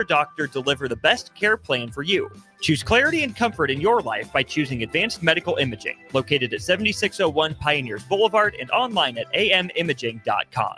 doctor deliver the best care plan for you. Choose clarity and comfort in your life by choosing Advanced Medical Imaging, located at 7601 Pioneers Boulevard and online at amimaging.com.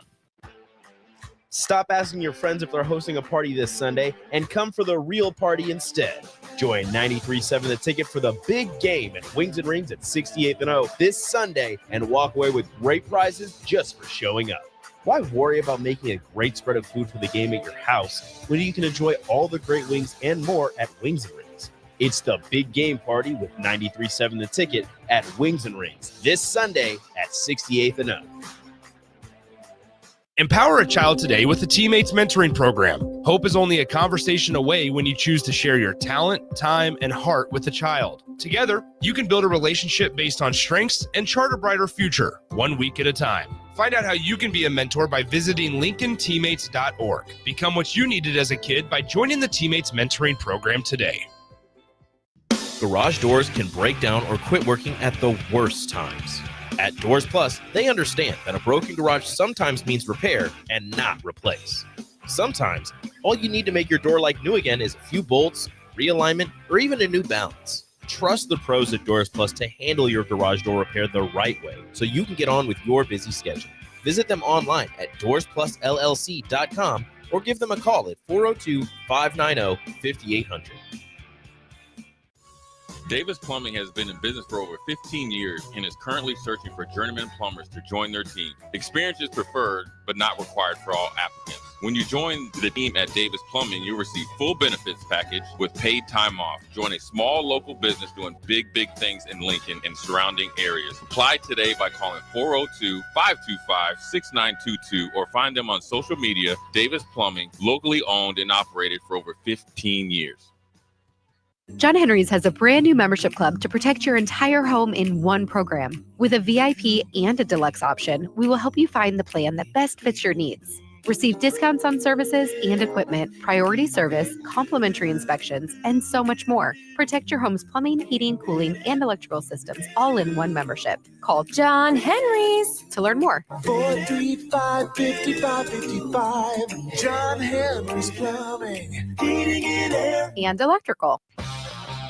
Stop asking your friends if they're hosting a party this Sunday and come for the real party instead. Join 93.7 The Ticket for the big game at Wings and Rings at 68th and O this Sunday and walk away with great prizes just for showing up. Why worry about making a great spread of food for the game at your house when you can enjoy all the great wings and more at Wings and Rings? It's the big game party with 93.7 The Ticket at Wings and Rings this Sunday at 68th and O. Empower a child today with the Teammates Mentoring Program. Hope is only a conversation away when you choose to share your talent, time, and heart with the child. Together, you can build a relationship based on strengths and chart a brighter future, 1 week at a time. Find out how you can be a mentor by visiting LincolnTeammates.org. Become what you needed as a kid by joining the Teammates Mentoring Program today. Garage doors can break down or quit working at the worst times. At Doors Plus, they understand that a broken garage sometimes means repair and not replace. Sometimes, all you need to make your door like new again is a few bolts, realignment, or even a new balance. Trust the pros at Doors Plus to handle your garage door repair the right way so you can get on with your busy schedule. Visit them online at doorsplusllc.com or give them a call at 402-590-5800. Davis Plumbing has been in business for over 15 years and is currently searching for journeyman plumbers to join their team. Experience is preferred, but not required for all applicants. When you join the team at Davis Plumbing, you'll receive full benefits package with paid time off. Join a small local business doing big things in Lincoln and surrounding areas. Apply today by calling 402-525-6922 or find them on social media. Davis Plumbing, locally owned and operated for over 15 years. John Henry's has a brand new membership club to protect your entire home in one program. With a VIP and a deluxe option, we will help you find the plan that best fits your needs. Receive discounts on services and equipment, priority service, complimentary inspections, and so much more. Protect your home's plumbing, heating, cooling, and electrical systems all in one membership. Call John Henry's to learn more. 435-5555. John Henry's Plumbing, Heating and Air, and Electrical.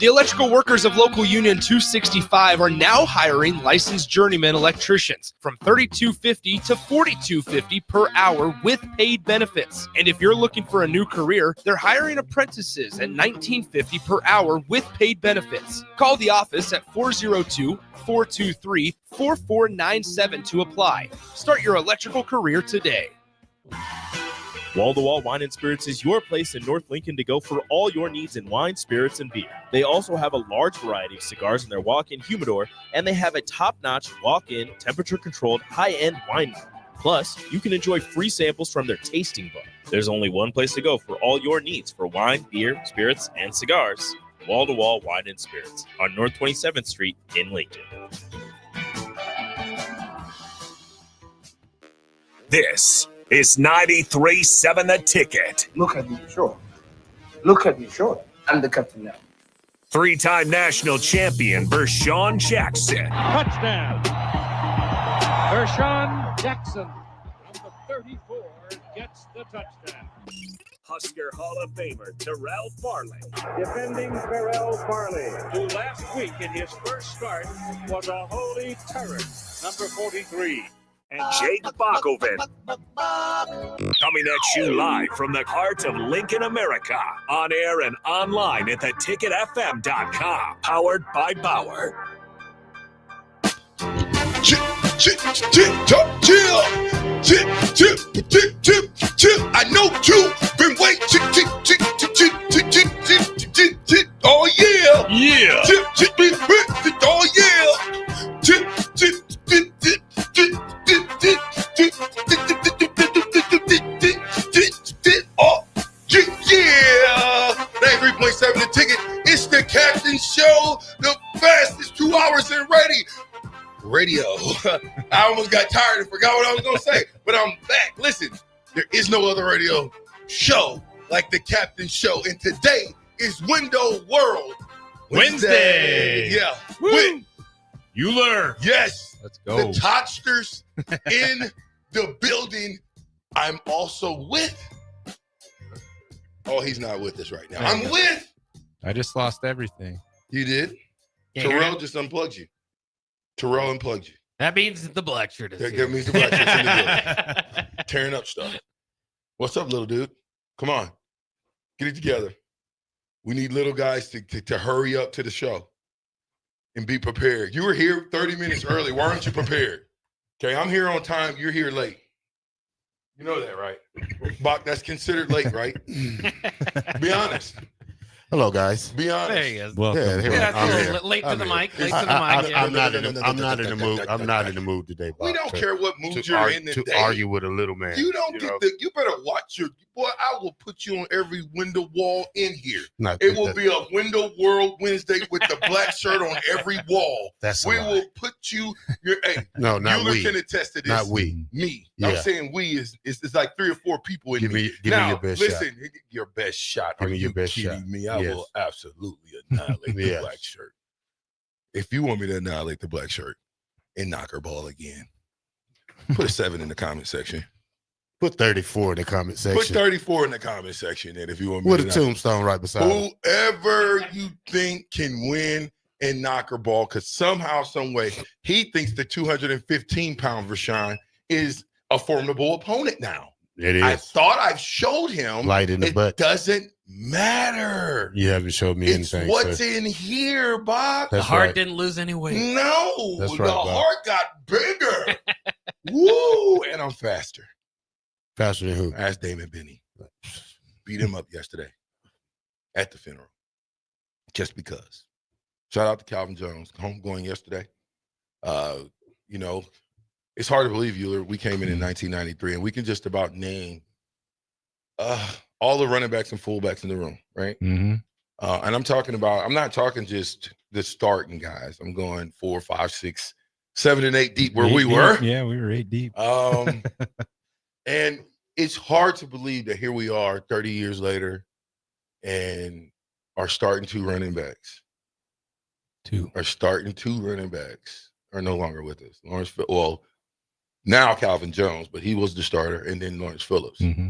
The electrical workers of Local Union 265 are now hiring licensed journeyman electricians from $32.50 to $42.50 per hour with paid benefits. And if you're looking for a new career, they're hiring apprentices at $19.50 per hour with paid benefits. Call the office at 402-423-4497 to apply. Start your electrical career today. Wall-to-Wall Wine and Spirits is your place in North Lincoln to go for all your needs in wine, spirits, and beer. They also have a large variety of cigars in their walk-in humidor, and they have a top-notch walk-in, temperature-controlled, high-end wine bar. Plus, you can enjoy free samples from their tasting book. There's only one place to go for all your needs for wine, beer, spirits, and cigars. Wall-to-Wall Wine and Spirits on North 27th Street in Lincoln. This is 93.7 The Ticket. Look at me, sure. Look at me, sure. I'm the captain now. Three-time national champion Vershawn Jackson. Touchdown. Vershawn Jackson, number 34, gets the touchdown. Husker Hall of Famer Terrell Farley. Defending Terrell Farley, who last week in his first start was a holy terror, number 43. And Jake Bakoven. Coming at you live from the heart of Lincoln, America. On air and online at theticketfm.com. Powered by Bauer. I know you've been waiting. Oh yeah. Yeah. Oh yeah. Oh, yeah! 93.7 The Ticket. It's the Captain Show, the fastest 2 hours in radio. I almost got tired and forgot what I was going to say, but I'm back. Listen, there is no other radio show like the Captain Show, and today is Window World Wednesday. Yeah. Woo. You learn. Yes. Let's go. The Todsters in the building. I'm also with Oh, he's not with us right now. I'm with. I just lost everything. You did? Yeah, Terrell just unplugged you. Terrell unplugged you. That means the black shirt is That here. means the black shirt's in the building. Tearing up stuff. What's up, little dude? Come on. Get it together. We need little guys to hurry up to the show and be prepared. You were here 30 minutes early. Why aren't you prepared? Okay, I'm here on time. You're here late. You know that, right? Bach, that's considered late, right? Be honest. Hello, guys. Be honest. There he is. Welcome. Yeah, here Yeah, I'm that's here. late to I'm the here. mic. Late to the mic. Yeah. I'm not in the mood. I'm not in the mood today, Bob. We don't care what mood to you're in to today. argue with a little man. You don't get know? you better watch your boy. I will put you on every window wall in here. Not It that- will be a Window World Wednesday with the black shirt on every wall. That's a we lie. will put you. Hey, No, not Bueller we. can attest to this. Not we. Me. Yeah. I'm saying we is like 3 or 4 people in Give me now, your best listen, your best shot. Give Are me your you best kidding shot. me? I Yes. will absolutely annihilate the Yes. black shirt. If you want me to annihilate the black shirt and knock her ball again, put a 7 in the comment section. Put 34 in the comment section. Put 34 in the comment section, and if you want me With to a knock- tombstone right beside it. whoever you think can win and knock her ball, because somehow, some way, he thinks the 215-pound Rashawn is a formidable opponent now. It is. I thought I've showed him. Light in the it butt. doesn't matter. You haven't showed me It's anything. what's sir. in here, Bob. The That's heart right. didn't lose any weight. No, That's the right, Bob. heart got bigger. Woo, and I'm faster. Faster than who? Ask Damon Benny. Beat him up yesterday at the funeral. Just because. Shout out to Calvin Jones, homegoing yesterday. You know, it's hard to believe, Euler. We came in 1993, and we can just about name all the running backs and fullbacks in the room, right? Mm-hmm. And I'm not talking just the starting guys. I'm going 4, 5, 6, 7, and 8 deep where we were. Yeah, we were 8 deep. And it's hard to believe that here we are 30 years later and our starting 2 running backs are no longer with us. Now Calvin Jones, but he was the starter, and then Lawrence Phillips. Mm-hmm.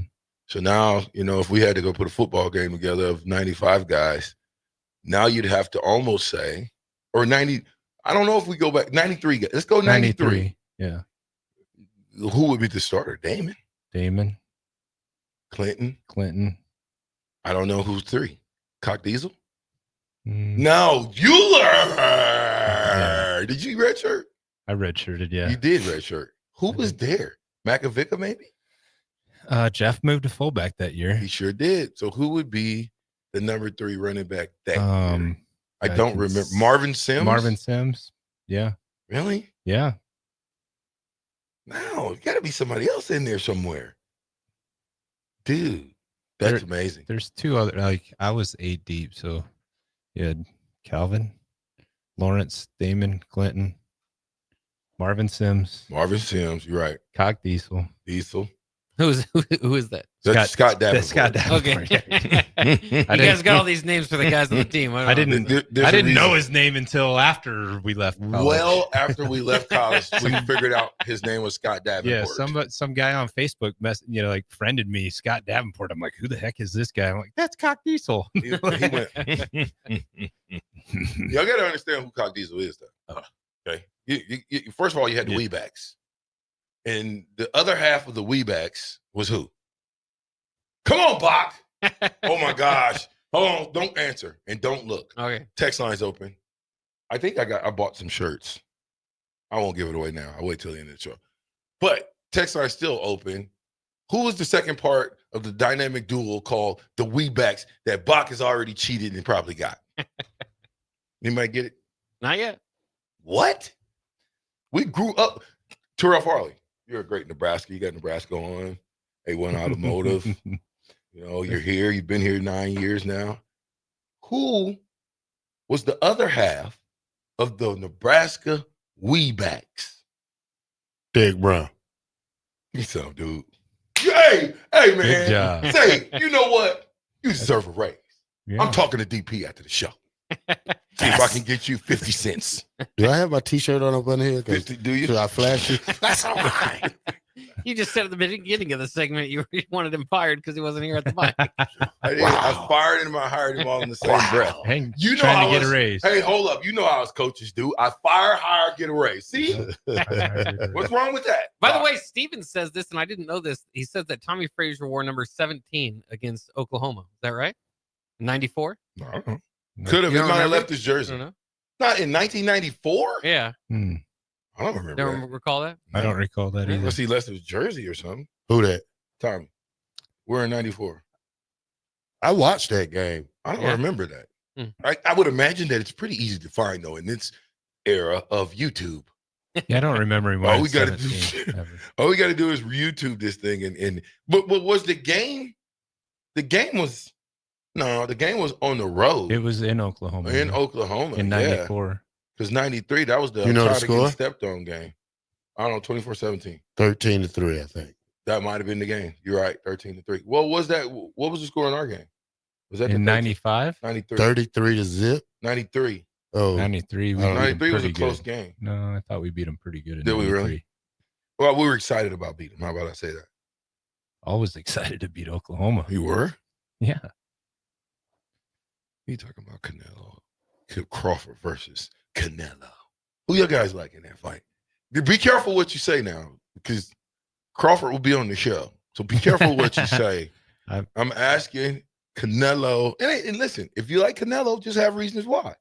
So now, you know, if we had to go put a football game together of 95 guys, now you'd have to almost say, or 90, I don't know if we go back, 93 guys. Let's go 93. Yeah. Who would be the starter? Damon. Clinton. I don't know who's 3. Cock Diesel? Mm. No, Euler. Yeah. Did you redshirt? I redshirted, yeah. You did redshirt. Who was there? Makovica, maybe? Jeff moved to fullback that year. He sure did. So who would be the number 3 running back that year? I I don't can remember. Marvin Sims? Marvin Sims. Yeah. Really? Yeah. No, you got to be somebody else in there somewhere. Dude, that's amazing. There's 2 other, like, I was 8 deep, so you had Calvin, Lawrence, Damon, Clinton, Marvin Sims, You're right. Cock Diesel. Who is that? That's Scott Davenport. That's Scott Davenport. Okay. You guys got all these names for the guys on the team. I didn't know his name until after we left college. Well, after we left college, we figured out his name was Scott Davenport. Yeah, some guy on Facebook friended me, Scott Davenport. I'm like, who the heck is this guy? I'm like, that's Cock Diesel. He went. Y'all got to understand who Cock Diesel is, though. Okay. You, first of all, you had the Weebacks. And the other half of the Weebacks was who? Come on, Bach. Oh, my gosh. Hold on. Don't answer and don't look. Okay. Text line's open. I think I bought some shirts. I won't give it away now. I'll wait till the end of the show. But text line's still open. Who was the second part of the dynamic duo called the Weebacks that Bach has already cheated and probably got? Anybody get it? Not yet. What? We grew up. Terrell Farley, you're a great Nebraska. You got Nebraska on. A1 Automotive. You know, you're here. You've been here 9 years now. Who was the other half of the Nebraska Weebacks? Big Brown. You some dude. Hey, man. Good job. Say, you know what? You deserve a raise. Yeah. I'm talking to DP after the show. See if I can get you 50 cents. Do I have my T-shirt on up under here? 50, do you? Should I flash you? That's all right. You just said at the beginning of the segment you wanted him fired because he wasn't here at the mic. I fired him. I hired him all in the same breath. Hang, You know trying how to get a raise. Hey, hold up. You know how us coaches do. I fire, hire, get a raise. See? What's wrong with that? By the way, Steven says this, and I didn't know this. He says that Tommy Frazier wore number 17 against Oklahoma. Is that right? 94? I don't know. Could have. He might have left his jersey. I don't know. Not in 1994? Yeah. I don't remember. Don't recall that? I don't recall that either. Unless he left his jersey or something. Who that? Tommy. We're in 94. I watched that game. I don't remember that. I would imagine that it's pretty easy to find, though, in this era of YouTube. Yeah, I don't remember him. All we got to do is YouTube this thing. But was the game? The game was on the road. It was in Oklahoma. In Oklahoma. In 94. Because 93, that was the the score? stepped on game. I don't know, 24-17. 13-3, I think. That might have been the game. You're right, 13-3. What was that? What was the score in our game? Was that in 95? 93. 33-0. 93. Oh, 93. 93 was a close game. No, I thought we beat them pretty good. Did we really? Well, we were excited about beating them. How about I say that? Always excited to beat Oklahoma. You were? Yeah. You talking about Canelo? Crawford versus Canelo. Who you guys like in that fight? Be careful what you say now, because Crawford will be on the show. So be careful what you say. I'm asking Canelo. And listen, if you like Canelo, just have reasons why.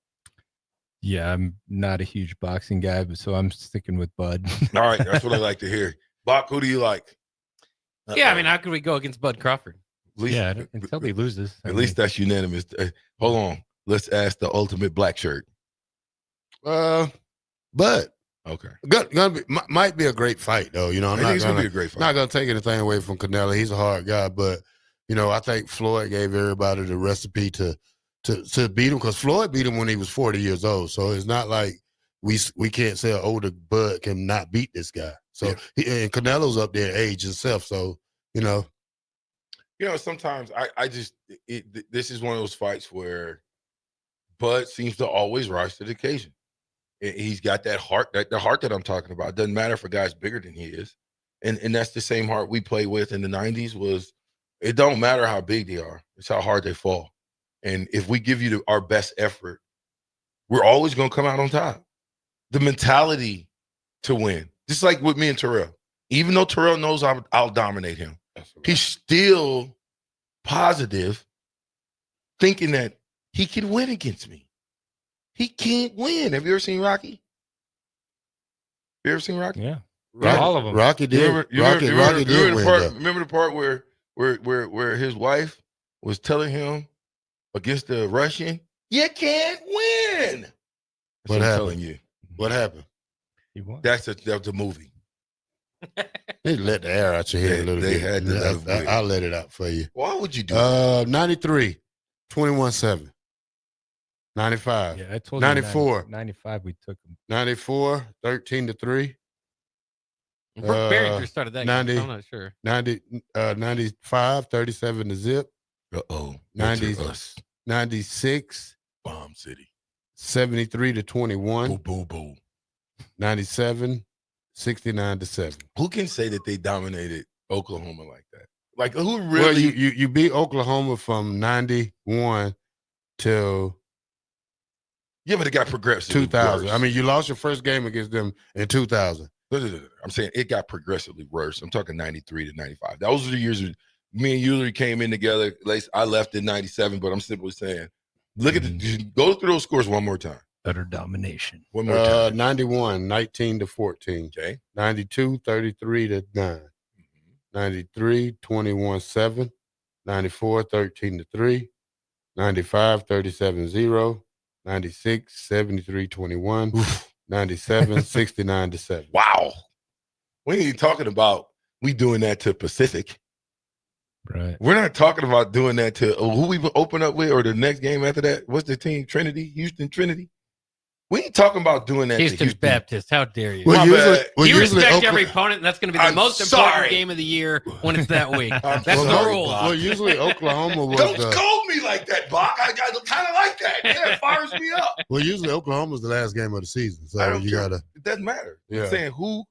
Yeah, I'm not a huge boxing guy, but so I'm sticking with Bud. All right, that's what I like to hear. Bach, who do you like? Yeah, I mean, how could we go against Bud Crawford? Until he loses. At least that's unanimous. Hold on. Let's ask the ultimate black shirt. But okay, might be a great fight though. You know, I think it's gonna be a great fight. Not gonna take anything away from Canelo. He's a hard guy, but you know, I think Floyd gave everybody the recipe to beat him, because Floyd beat him when he was 40 years old. So it's not like we can't say an older Bud can not beat this guy. So and Canelo's up there in age himself. So you know, sometimes I just this is one of those fights where Bud seems to always rise to the occasion. He's got that heart, the heart that I'm talking about. It doesn't matter if a guy's bigger than he is. And that's the same heart we played with in the 90s. Was it don't matter how big they are, it's how hard they fall. And if we give you our best effort, we're always going to come out on top. The mentality to win, just like with me and Terrell. Even though Terrell knows I'll dominate him, he's still positive, thinking that he can win against me. He can't win. Have you ever seen Rocky? You ever seen Rocky? Yeah. All of them. Rocky did. Rocky did win. Remember the part where his wife was telling him against the Russian, you can't win. What happened? Telling you. What happened? He won. That was a movie. They let the air out your head a little bit. Had to I'll let it out for you. Why would you do that? 93, 21-7. 95. Yeah, I told 94. 95, we took him. 94, 13-3. Brooke Barrington started that 90, game, I'm not sure. 95, 37-0. Uh-oh. 96. Bomb City. 73-21. Boo, boo, boo. 97, 69-7. Who can say that they dominated Oklahoma like that? Like, who really? Well, you beat Oklahoma from 91 till... Yeah, but it got progressively 2000. worse. I mean, you lost your first game against them in 2000. I'm saying it got progressively worse. I'm talking 93 to 95. Those were the years when me and Euler came in together. At least I left in 97, but I'm simply saying, look at go through those scores one more time. Utter domination. One more time. 91, 19-14. Okay. 92, 33-9. 93, 21-7. 94, 13-3. 95, 37-0. 96, 73-21. 97, 69-7. Wow. We ain't talking about we doing that to Pacific. Right. We're not talking about doing that to who we open up with or the next game after that. What's the team? Houston Trinity. We ain't talking about doing that Houston to Houston Baptist. How dare you? You respect every opponent, and that's going to be the most important game of the year when it's that week. That's the rule. Well, usually Oklahoma was... Don't scold me like that, Bach. I kind of like that. Yeah, it fires me up. Well, usually Oklahoma's the last game of the season, so you got to... It doesn't matter. Yeah. I'm saying who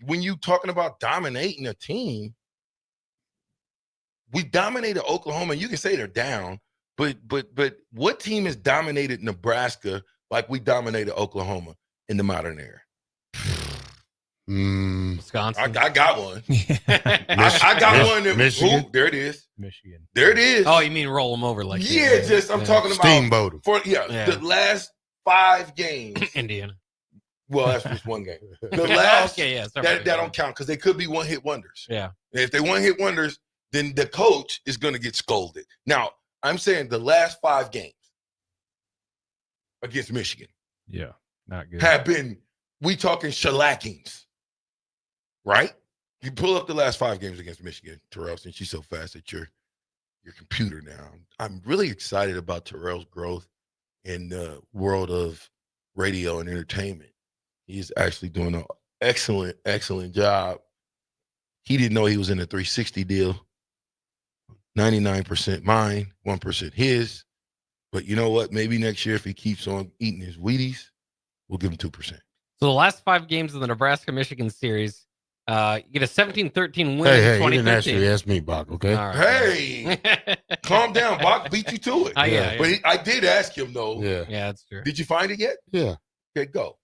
when you talking about dominating a team, we dominated Oklahoma. You can say they're down, but what team has dominated Nebraska like we dominated Oklahoma in the modern era? Wisconsin. I got one. I got one. Michigan. There it is. Michigan. There it is. Oh, you mean roll them over like yeah, that? I'm talking about Steamboat. The last 5 games. Indiana. Well, that's just one game. The last that don't count because they could be one-hit wonders. Yeah. And if they one-hit wonders, then the coach is going to get scolded. Now, I'm saying the last 5 games against Michigan. Yeah, not good. Have been, we talking shellackings, right? You pull up the last 5 games against Michigan, Terrell, since you're so fast at your computer now. I'm really excited about Terrell's growth in the world of radio and entertainment. He's actually doing an excellent job. He didn't know he was in a 360 deal. 99% mine, 1% his. But you know what? Maybe next year, if he keeps on eating his Wheaties, we'll give him 2%. So the last 5 games of the Nebraska-Michigan series, you get a 17-13 win Hey, in you 2013. didn't actually ask me, Bach, okay? All right. Hey, calm down. Bach beat you to it. Yeah. But I did ask him, though. Yeah. Yeah, that's true. Did you find it yet? Yeah. Okay, go.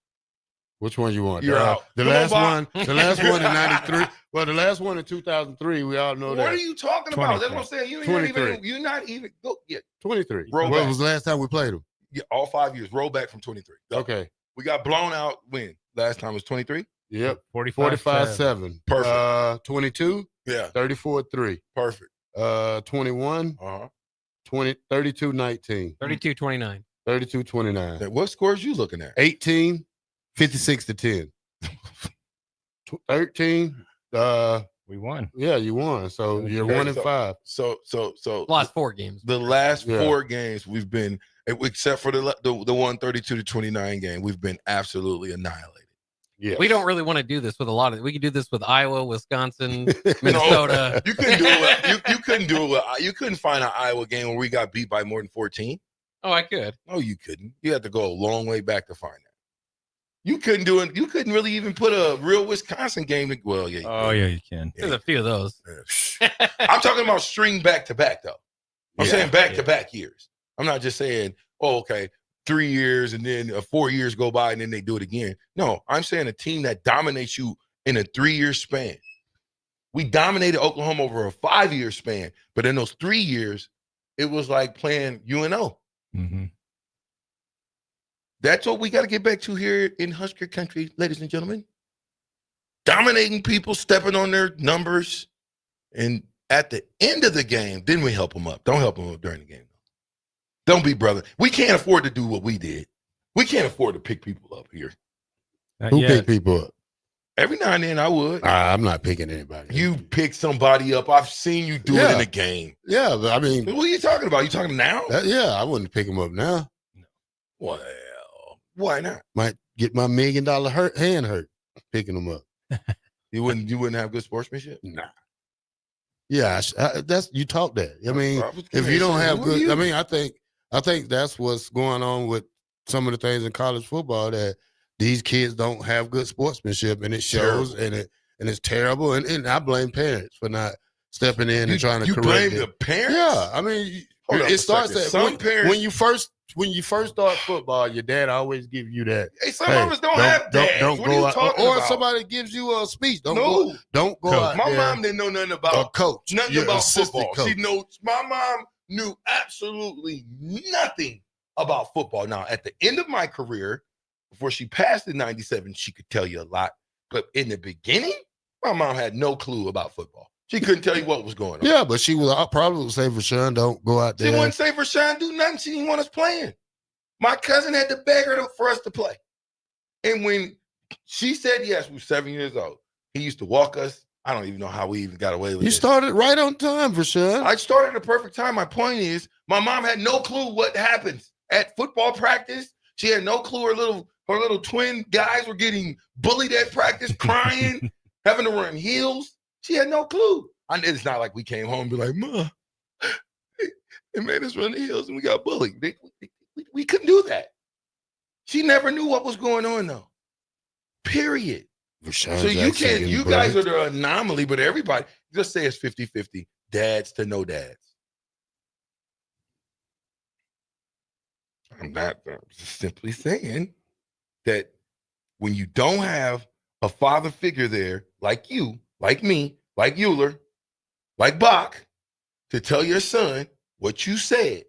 Which one you want? You're out. The Come last on, one. The last one in 93. Well, the last one in 2003. We all know that. What are you talking about? That's what I'm saying. You're not even go yet. 23. Roll When back. was the last time we played them? Yeah, all 5 years. Roll back from 23. Go. Okay. We got blown out when? Last time was 23? Yep. 45-7. 45-7. Perfect. 22. Yeah. 34-3. Perfect. 21. 32-19. 32-29. 32-29. What scores you looking at? 18. 56-10. 13. We won. Yeah, you won. So you're 1-5. So Last 4 games. The last 4 games we've been, except for the 132-29 game, we've been absolutely annihilated. Yeah. We don't really want to do this with a lot of. We could do this with Iowa, Wisconsin, Minnesota. You couldn't do it. You couldn't do it. You couldn't find an Iowa game where we got beat by more than 14. Oh, I could. No, you couldn't. You had to go a long way back to find that. You couldn't do it. You couldn't really even put a real Wisconsin game. Well, yeah. Oh, yeah, you can. There's a few of those. I'm talking about string back to back, though. I'm saying back to back years. I'm not just saying, oh, okay, 3 years and then 4 years go by and then they do it again. No, I'm saying a team that dominates you in a 3-year span. We dominated Oklahoma over a 5-year span, but in those 3 years, it was like playing UNO. Mm-hmm. That's what we got to get back to here in Husker country, ladies and gentlemen. Dominating people, stepping on their numbers. And at the end of the game, then we help them up. Don't help them up during the game. Don't be brother. We can't afford to do what we did. We can't afford to pick people up here. Who picked people up? Every now and then I would. I'm not picking anybody. You pick somebody up. I've seen you do it in a game. Yeah, but I mean. What are you talking about? You talking now? I wouldn't pick him up now. Well, why not? Might get my $1 million hand hurt picking them up. You wouldn't have good sportsmanship? Nah. Yeah, that's you taught that. I mean, I was if gonna you don't say, have who are good, you? I mean, I think that's what's going on with some of the things in college football, that these kids don't have good sportsmanship, and it shows, and it's terrible. And I blame parents for not stepping in and trying to correct blame it. the parents? Yeah, I mean, Hold on it a starts second. at Some parents. when you first start football, your dad always give you that. Hey, some of us don't have dads. Don't What go are you out, talking or about? somebody gives you a speech. Don't No. go out My there. mom didn't know nothing about A coach. nothing Your about assistant football. coach. My mom knew absolutely nothing about football. Now, at the end of my career, before she passed in 97, she could tell you a lot. But in the beginning, my mom had no clue about football. She couldn't tell you what was going on. Yeah, but she would probably say, Rashawn, don't go out She there. wouldn't say Rashawn do nothing. She didn't want us playing. My cousin had to beg her for us to play. And when she said yes, we were 7 years old. He used to walk us. I don't even know how we even got away with it. You started right on time, Rashawn. I started at the perfect time. My point is, my mom had no clue what happens at football practice. She had no clue her little twin guys were getting bullied at practice, crying, having to run heels. She had no clue. It's not like we came home and be like, Ma, they made us run the heels and we got bullied. We couldn't do that. She never knew what was going on, though. Period. Rashawn So you Jackson can't, getting you guys bread. are the anomaly, but everybody, just say it's 50-50, dads to no dads. I'm just simply saying that when you don't have a father figure there, like you, like me, like Euler, like Bach, to tell your son what you said,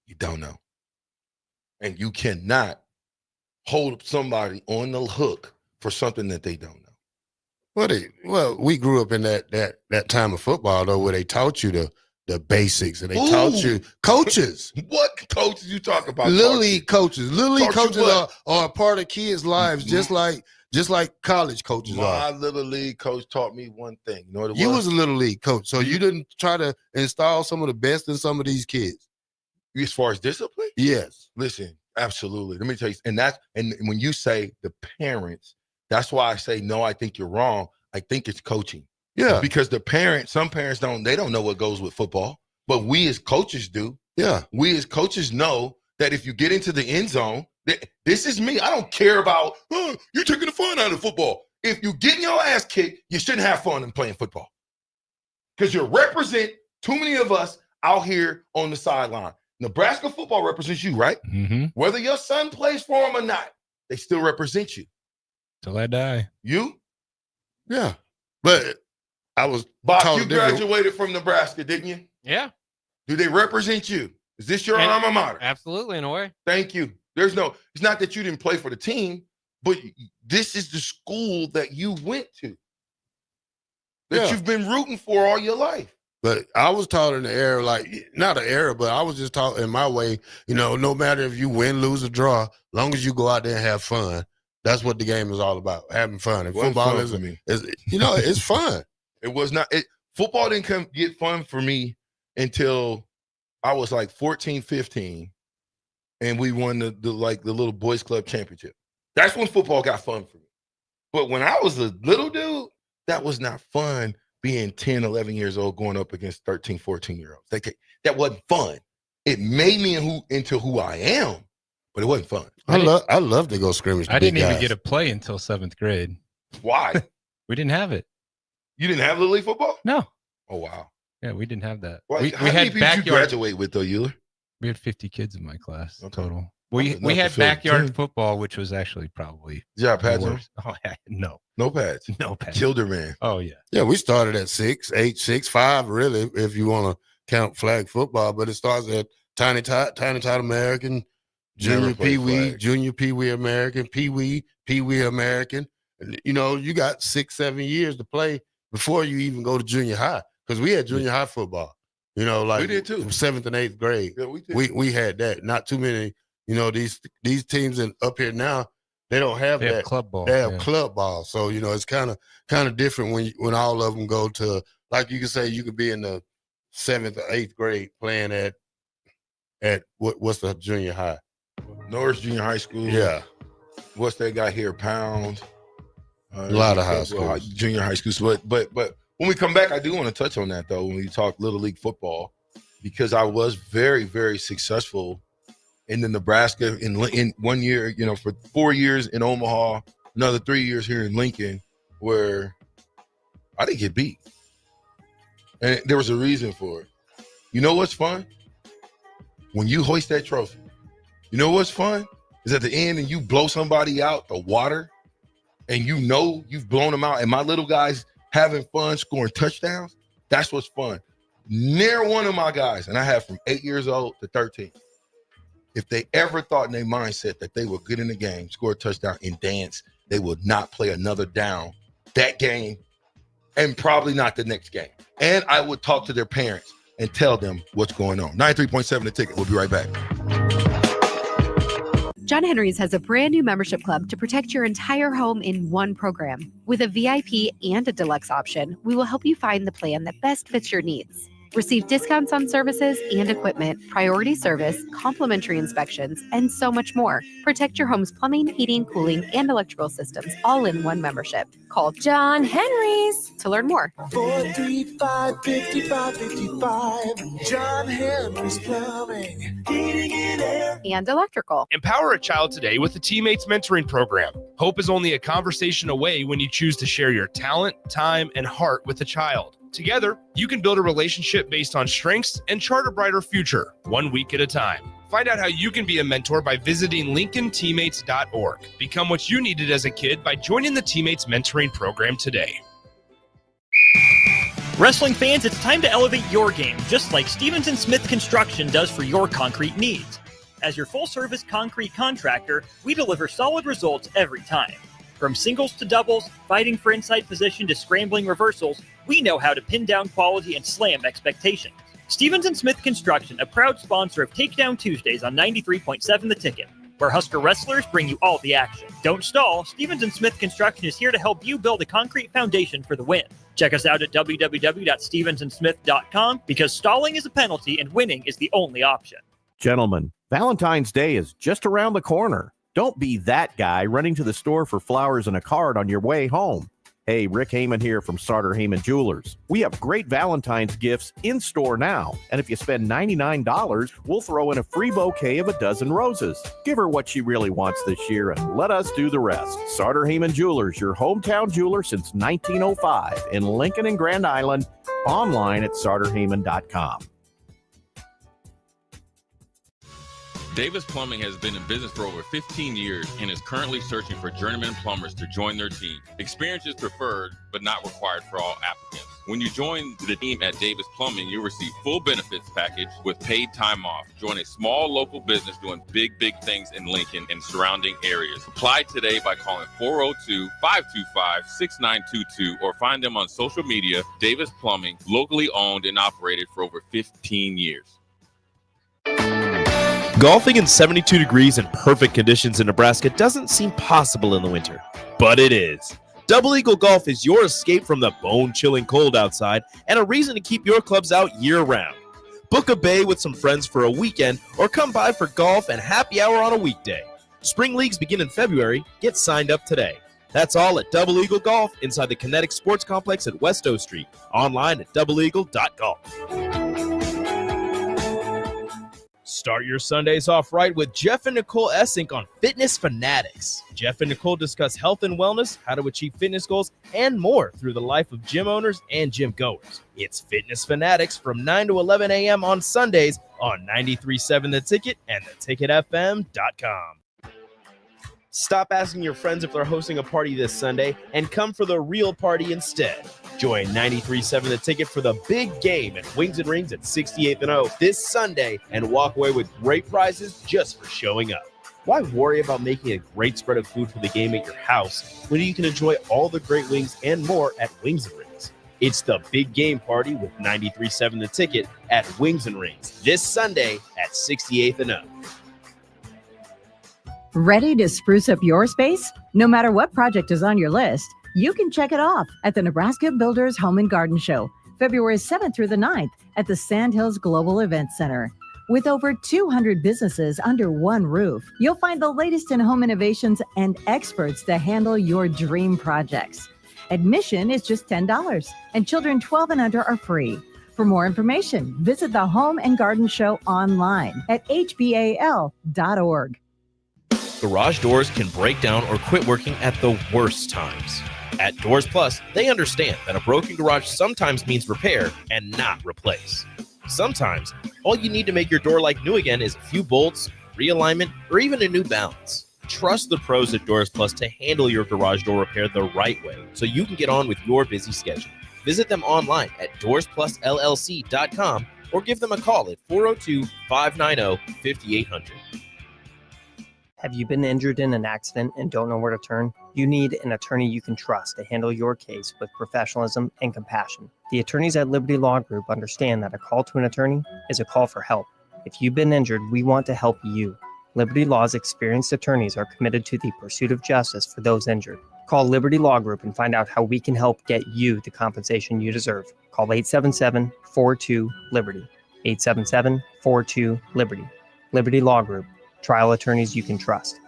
you don't know. And you cannot hold somebody on the hook for something that they don't know. Well, we grew up in that time of football though, where they taught you the basics and they taught you coaches. What coaches you talk about? Little league coaches. Little league Taught you coaches are a part of kids' lives, just like college coaches are. My little league coach taught me one thing. You know what it You was? was a little league coach, so you didn't try to install some of the best in some of these kids. As far as discipline? Yes. Listen, absolutely. Let me tell you, and when you say the parents, that's why I say no, I think you're wrong. I think it's coaching. Yeah. Because some parents don't know what goes with football, but we as coaches do. Yeah. We as coaches know that if you get into the end zone, this is me. I don't care about, you're taking the fun out of football. If you getting your ass kicked, you shouldn't have fun in playing football. Because you represent too many of us out here on the sideline. Nebraska football represents you, right? Mm-hmm. Whether your son plays for them or not, they still represent you. Till I die. You? Yeah. But I was Bob, you graduated from Nebraska, didn't you? Yeah. Do they represent you? Is this your alma mater? Absolutely, in a way. Thank you. It's not that you didn't play for the team, but this is the school that you went to, that you've been rooting for all your life. But I was taught in the era, not an era, but I was just taught in my way, no matter if you win, lose, or draw, long as you go out there and have fun, that's what the game is all about, having fun. And football is it's fun. It was not. Football didn't get fun for me until I was like 14, 15, and we won the little boys club championship. That's when football got fun for me. But when I was a little dude, that was not fun. Being 10, 11 years old, going up against 13, 14-year-olds. That wasn't fun. It made me into who I am, but it wasn't fun. I love to go scrimmage. I didn't even get a play until 7th grade. Why? We didn't have it. You didn't have Little League football? No. Oh, wow. Yeah, we didn't have that. Well, we how many had people backyard. Did you graduate with, though, Euler? We had 50 kids in my class total. Okay. We had backyard football, which was actually probably pads on? Oh, no. No pads. No pads. Childerman. Oh, yeah. Yeah, we started at 6, 8, 6, 5, really, if you want to count flag football. But it starts at Tiny Tot American, Junior Pee Wee American, Pee Wee American. And, you got 6, 7 years to play before you even go to junior high. Because we had junior high football. We did too. 7th and 8th grade. Yeah, we did. We had that. Not too many. These teams up here now, they don't have that. Have club ball. They have club ball. So, it's kind of different when all of them go to, like you can say, you could be in the 7th or 8th grade playing at what's the junior high? Norris Junior High School. Yeah. What's they got here? Pound. A lot of high schools. Junior high schools. But when we come back, I do want to touch on that, though, when we talk Little League football, because I was very, very successful in the Nebraska in 1 year, for 4 years in Omaha, another 3 years here in Lincoln, where I didn't get beat. And there was a reason for it. You know what's fun? When you hoist that trophy. You know what's fun? Is at the end and you blow somebody out the water and you've blown them out and my little guys having fun scoring touchdowns. That's what's fun. Near one of my guys, and I have from 8 years old to 13, if they ever thought in their mindset that they were good in the game, score a touchdown, and dance, they would not play another down that game and probably not the next game. And I would talk to their parents and tell them what's going on. 93.7 The Ticket. We'll be right back. John Henry's has a brand new membership club to protect your entire home in one program. With a VIP and a deluxe option, we will help you find the plan that best fits your needs. Receive discounts on services and equipment, priority service, complimentary inspections, and so much more. Protect your home's plumbing, heating, cooling, and electrical systems all in one membership. Call John Henry's to learn more. 435-5555. John Henry's Plumbing, heating and air. air. And electrical. Empower a child today with the Teammates Mentoring Program. Hope is only a conversation away when you choose to share your talent, time, and heart with a child. Together, you can build a relationship based on strengths and chart a brighter future, 1 week at a time. Find out how you can be a mentor by visiting LincolnTeammates.org. Become what you needed as a kid by joining the Teammates Mentoring Program today. Wrestling fans, it's time to elevate your game, just like Stevens & Smith Construction does for your concrete needs. As your full-service concrete contractor, we deliver solid results every time. From singles to doubles, fighting for inside position to scrambling reversals, we know how to pin down quality and slam expectations. Stevens & Smith Construction, a proud sponsor of Takedown Tuesdays on 93.7 The Ticket, where Husker wrestlers bring you all the action. Don't stall, Stevens & Smith Construction is here to help you build a concrete foundation for the win. Check us out at www.stevensandsmith.com because stalling is a penalty and winning is the only option. Gentlemen, Valentine's Day is just around the corner. Don't be that guy running to the store for flowers and a card on your way home. Hey, Rick Heyman here from Sartor Heyman Jewelers. We have great Valentine's gifts in store now. And if you spend $99, we'll throw in a free bouquet of a dozen roses. Give her what she really wants this year and let us do the rest. Sartor Heyman Jewelers, your hometown jeweler since 1905 in Lincoln and Grand Island. Online at sartorheyman.com. Davis Plumbing has been in business for over 15 years and is currently searching for journeyman plumbers to join their team. Experience is preferred, but not required for all applicants. When you join the team at Davis Plumbing, you'll receive full benefits package with paid time off. Join a small local business doing big things in Lincoln and surrounding areas. Apply today by calling 402-525-6922 or find them on social media. Davis Plumbing, locally owned and operated for over 15 years. Golfing in 72 degrees and perfect conditions in Nebraska doesn't seem possible in the winter, but it is. Double Eagle Golf is your escape from the bone-chilling cold outside and a reason to keep your clubs out year-round. Book a bay with some friends for a weekend or come by for golf and happy hour on a weekday. Spring leagues begin in February. Get signed up today. That's all at Double Eagle Golf inside the Kinetic Sports Complex at West O Street. Online at doubleeagle.golf. Start your Sundays off right with Jeff and Nicole Essink on Fitness Fanatics. Jeff and Nicole discuss health and wellness, how to achieve fitness goals, and more through the life of gym owners and gym goers. It's Fitness Fanatics from 9 to 11 a.m. on Sundays on 93.7 The Ticket and theticketfm.com. Stop asking your friends if they're hosting a party this Sunday and come for the real party instead. Join 93.7 The Ticket for the big game at Wings and Rings at 68th and O this Sunday and walk away with great prizes just for showing up. Why worry about making a great spread of food for the game at your house when you can enjoy all the great wings and more at Wings and Rings? It's the big game party with 93.7 The Ticket at Wings and Rings this Sunday at 68th and O. Ready to spruce up your space? No matter what project is on your list, you can check it off at the Nebraska Builders Home and Garden Show, February 7th through the 9th at the Sandhills Global Event Center. With over 200 businesses under one roof, you'll find the latest in home innovations and experts to handle your dream projects. Admission is just $10, and children 12 and under are free. For more information, visit the Home and Garden Show online at hbal.org. Garage doors can break down or quit working at the worst times. At Doors Plus, they understand that a broken garage sometimes means repair and not replace. Sometimes, all you need to make your door like new again is a few bolts, realignment, or even a new balance. Trust the pros at Doors Plus to handle your garage door repair the right way so you can get on with your busy schedule. Visit them online at doorsplusllc.com or give them a call at 402-590-5800. Have you been injured in an accident and don't know where to turn? You need an attorney you can trust to handle your case with professionalism and compassion. The attorneys at Liberty Law Group understand that a call to an attorney is a call for help. If you've been injured, we want to help you. Liberty Law's experienced attorneys are committed to the pursuit of justice for those injured. Call Liberty Law Group and find out how we can help get you the compensation you deserve. Call 877-42-LIBERTY. 877-42-LIBERTY. Liberty Law Group. Trial attorneys you can trust.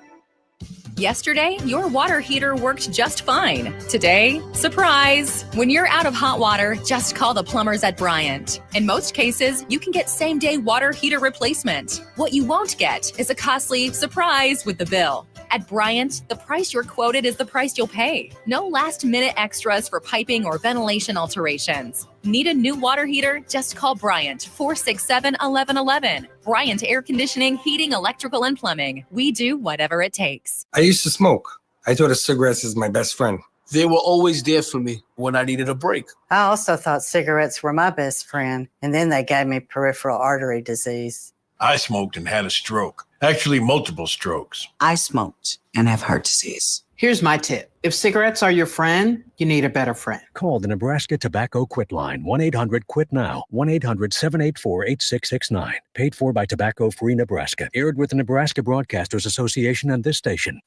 Yesterday, your water heater worked just fine. Today, surprise! When you're out of hot water, just call the plumbers at Bryant. In most cases, you can get same-day water heater replacement. What you won't get is a costly surprise with the bill. At Bryant, the price you're quoted is the price you'll pay. No last-minute extras for piping or ventilation alterations. Need a new water heater? Just call Bryant, 467-1111. Bryant Air Conditioning, Heating, Electrical, and Plumbing. We do whatever it takes. I used to smoke. I thought of cigarettes as my best friend. They were always there for me when I needed a break. I also thought cigarettes were my best friend, and then they gave me peripheral artery disease. I smoked and had a stroke. Actually, multiple strokes. I smoked and have heart disease. Here's my tip. If cigarettes are your friend, you need a better friend. Call the Nebraska Tobacco Quit Line, 1-800-QUIT-NOW, 1-800-784-8669. Paid for by Tobacco Free Nebraska. Aired with the Nebraska Broadcasters Association and this station.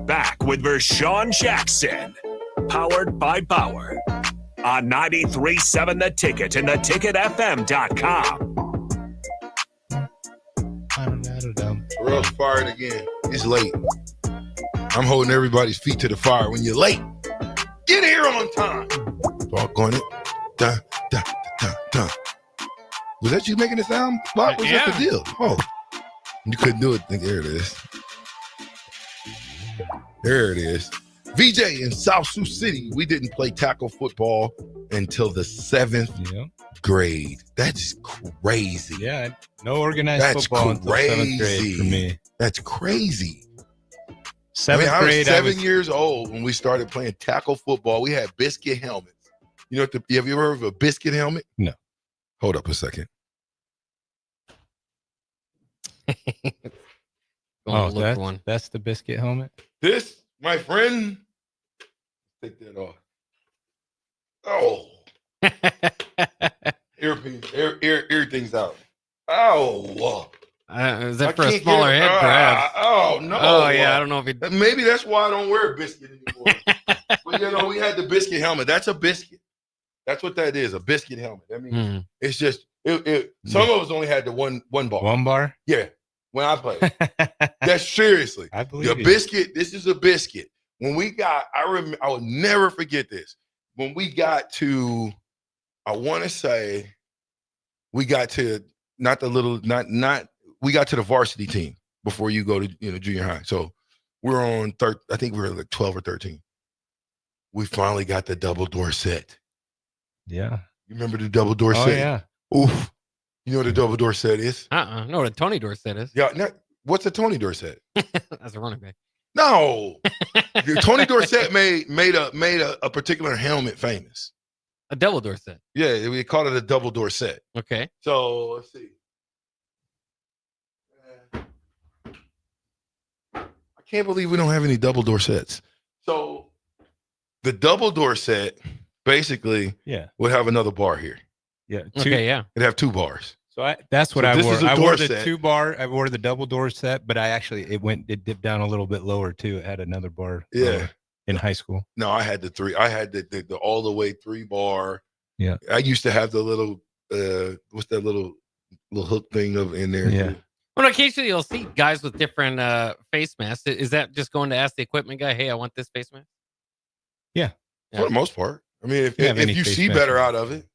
Back with Vershawn Jackson, powered by Bauer, on 93.7 The Ticket and theticketfm.com. Terrell's fired again. It's late. I'm holding everybody's feet to the fire. When you're late, get here on time. Doggone it. Dun, dun, dun, dun. Was that you making the sound? What was that the deal? Oh, you couldn't do it. There it is. There it is. VJ in South Sioux City, we didn't play tackle football until the 7th grade. That's crazy. Yeah, no organized football until 7th grade for me. That's crazy. 7th grade, I was 7 years old when we started playing tackle football. We had biscuit helmets. You know, have you ever heard of a biscuit helmet? No. Hold up a second. That's the biscuit helmet? This, my friend, take that off. Oh. Everything's out. Oh. Is that for a smaller head, perhaps? Oh, no. Oh, yeah. I don't know if it. Maybe that's why I don't wear a biscuit anymore. But, you know, we had the biscuit helmet. That's a biscuit. That's what that is, a biscuit helmet. I mean, it's just, some of us only had the one bar. One bar? Yeah. When I played. That's seriously. I believe the biscuit, this is a biscuit. When we got, I will never forget this. When we got to, I want to say, we got to we got to the varsity team before you go to junior high. So we're on I think we were like 12 or 13. We finally got the double door set. Yeah. You remember the double door set? Oh, yeah. Oof. You know what a double door set is? No, what a Tony Dorsett is. Yeah. What's a Tony Dorsett? That's a running back. No. Tony Dorsett made a particular helmet famous. A double door set. Yeah, we called it a double door set. Okay. So let's see. I can't believe we don't have any double door sets. So the double door set basically would have another bar here. Yeah. Okay, yeah. It'd have two bars. So that's what I this wore. is a I door wore the set. 2-bar. I wore the double door set, but it dipped down a little bit lower too. It had another bar. Yeah. In high school. No, I had the 3. I had the all the way 3-bar. Yeah. I used to have the little what's that little hook thing in there? Yeah. Too. Well, occasionally you'll see guys with different face masks. Is that just going to ask the equipment guy, hey, I want this face mask? Yeah. For the most part. I mean, if you see better out of it.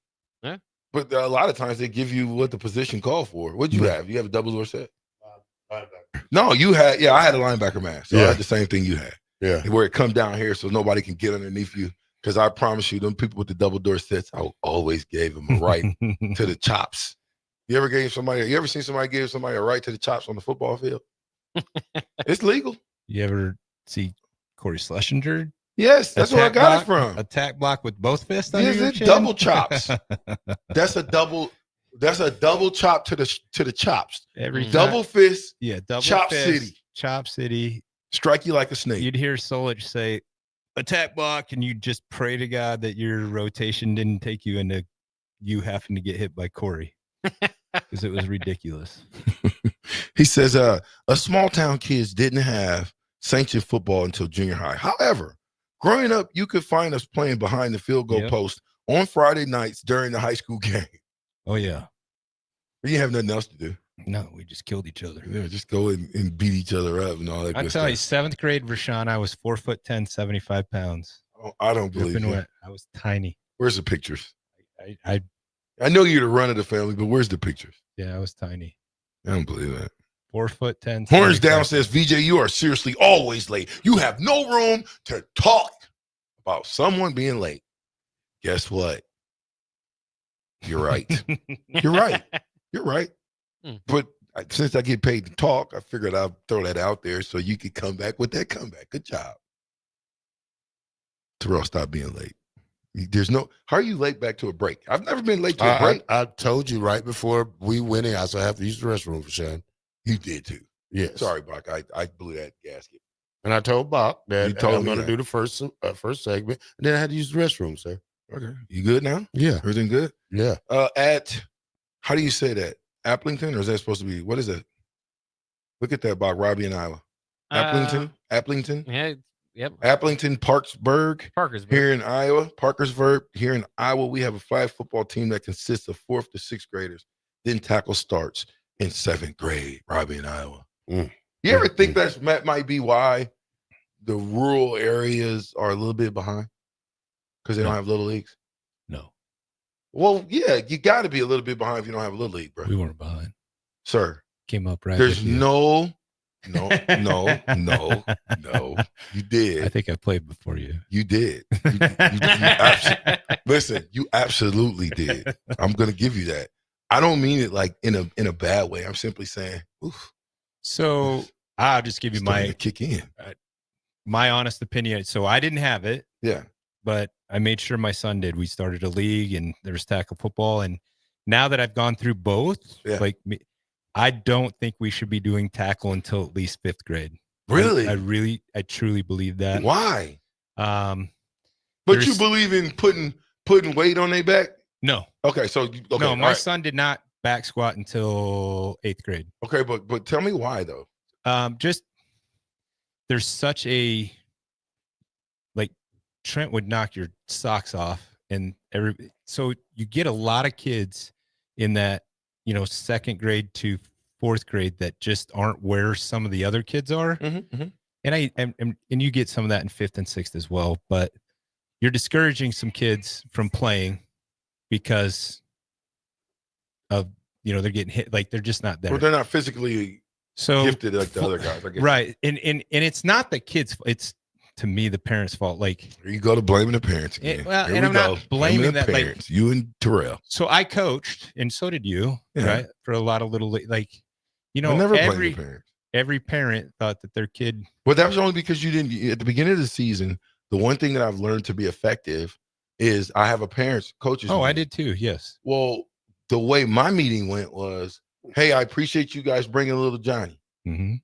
Yeah. But a lot of times they give you what the position called for. What'd you have? You have a double door set? No, you had, I had a linebacker mask. So I had the same thing you had. Yeah. Where it come down here so nobody can get underneath you. Because I promise you, them people with the double door sets, I always gave them a right to the chops. You ever seen somebody give somebody a right to the chops on the football field? It's legal. You ever see Corey Schlesinger? Yes, that's where I got it from. Attack block with both fists under your chin? Double chops. That's a double chop to the chops. Every double fist. Yeah, double chop fist, city. Chop city. Strike you like a snake. You'd hear Solich say attack block, and you just pray to God that your rotation didn't take you into you having to get hit by Corey. Because it was ridiculous. He says a small town kids didn't have sanctioned football until junior high. However, growing up, you could find us playing behind the field goal post on Friday nights during the high school game. Oh, yeah. We didn't have nothing else to do. No, we just killed each other. Yeah, just go and beat each other up and all that I good tell you, stuff. 7th grade Rashawn, I was 4'10", 75 pounds. Oh, I don't believe Dripping you. wet. I was tiny. Where's the pictures? I know you're the run of the family, but where's the pictures? Yeah, I was tiny. I don't believe that. 4'10". Horns down says, VJ, you are seriously always late. You have no room to talk about someone being late. Guess what? You're right. You're right. You're right. But since I get paid to talk, I figured I'd throw that out there so you could come back with that comeback. Good job. Terrell, stop being late. How are you late back to a break? I've never been late to a break. I told you right before we went in, I said I have to use the restroom for Sean. You did too. Yes. Sorry, Bach. I blew that gasket. And I told Bach that You told I'm me going to that. do the first segment, and then I had to use the restroom, sir. Okay. You good now? Yeah. Everything good? Yeah. How do you say that? Applington, or is that supposed to be, what is it? Look at that, Bach. Robbie in Iowa. Applington? Yeah. Yep. Applington, Parkersburg here in Iowa. Parkersburg here in Iowa. We have a flag football team that consists of 4th to 6th graders. Then tackle starts in 7th grade. Robbie in Iowa. You ever think that might be why the rural areas are a little bit behind? Because they don't have little leagues? No. Well, yeah, you got to be a little bit behind if you don't have a little league, bro. We weren't behind. Sir. Came up right. There's with you. no. You did. I think I played before you. You did. Listen, you absolutely did. I'm going to give you that. I don't mean it like in a bad way. I'm simply saying, oof. So I'll just give you my kick in. My honest opinion. So I didn't have it. Yeah. But I made sure my son did. We started a league and there's tackle football. And now that I've gone through both, I don't think we should be doing tackle until at least 5th grade. Really? I truly believe that. Why? But you believe in putting weight on their back? No. Okay, no, my son did not back squat until 8th grade. Okay, but tell me why though. Just there's such a Trent would knock your socks off, and so you get a lot of kids in that 2nd grade to 4th grade that just aren't where some of the other kids are. And and you get some of that in 5th and 6th as well, but you're discouraging some kids from playing because of they're getting hit, like they're just not there. Well, they're not physically gifted like the other guys, I guess. Right. And it's not the kids, it's to me the parents' fault. Like here you go to blaming the parents again. And I'm not blaming that parents. You and Terrell. So I coached, and so did you, right? For a lot of little never blame the parents. Every parent thought that their kid. Well, that was only because you didn't at the beginning of the season. The one thing that I've learned to be effective is I have a parents coaches. Oh, I did too. Yes. Well, the way my meeting went was, hey, I appreciate you guys bringing little Johnny. Mm-hmm.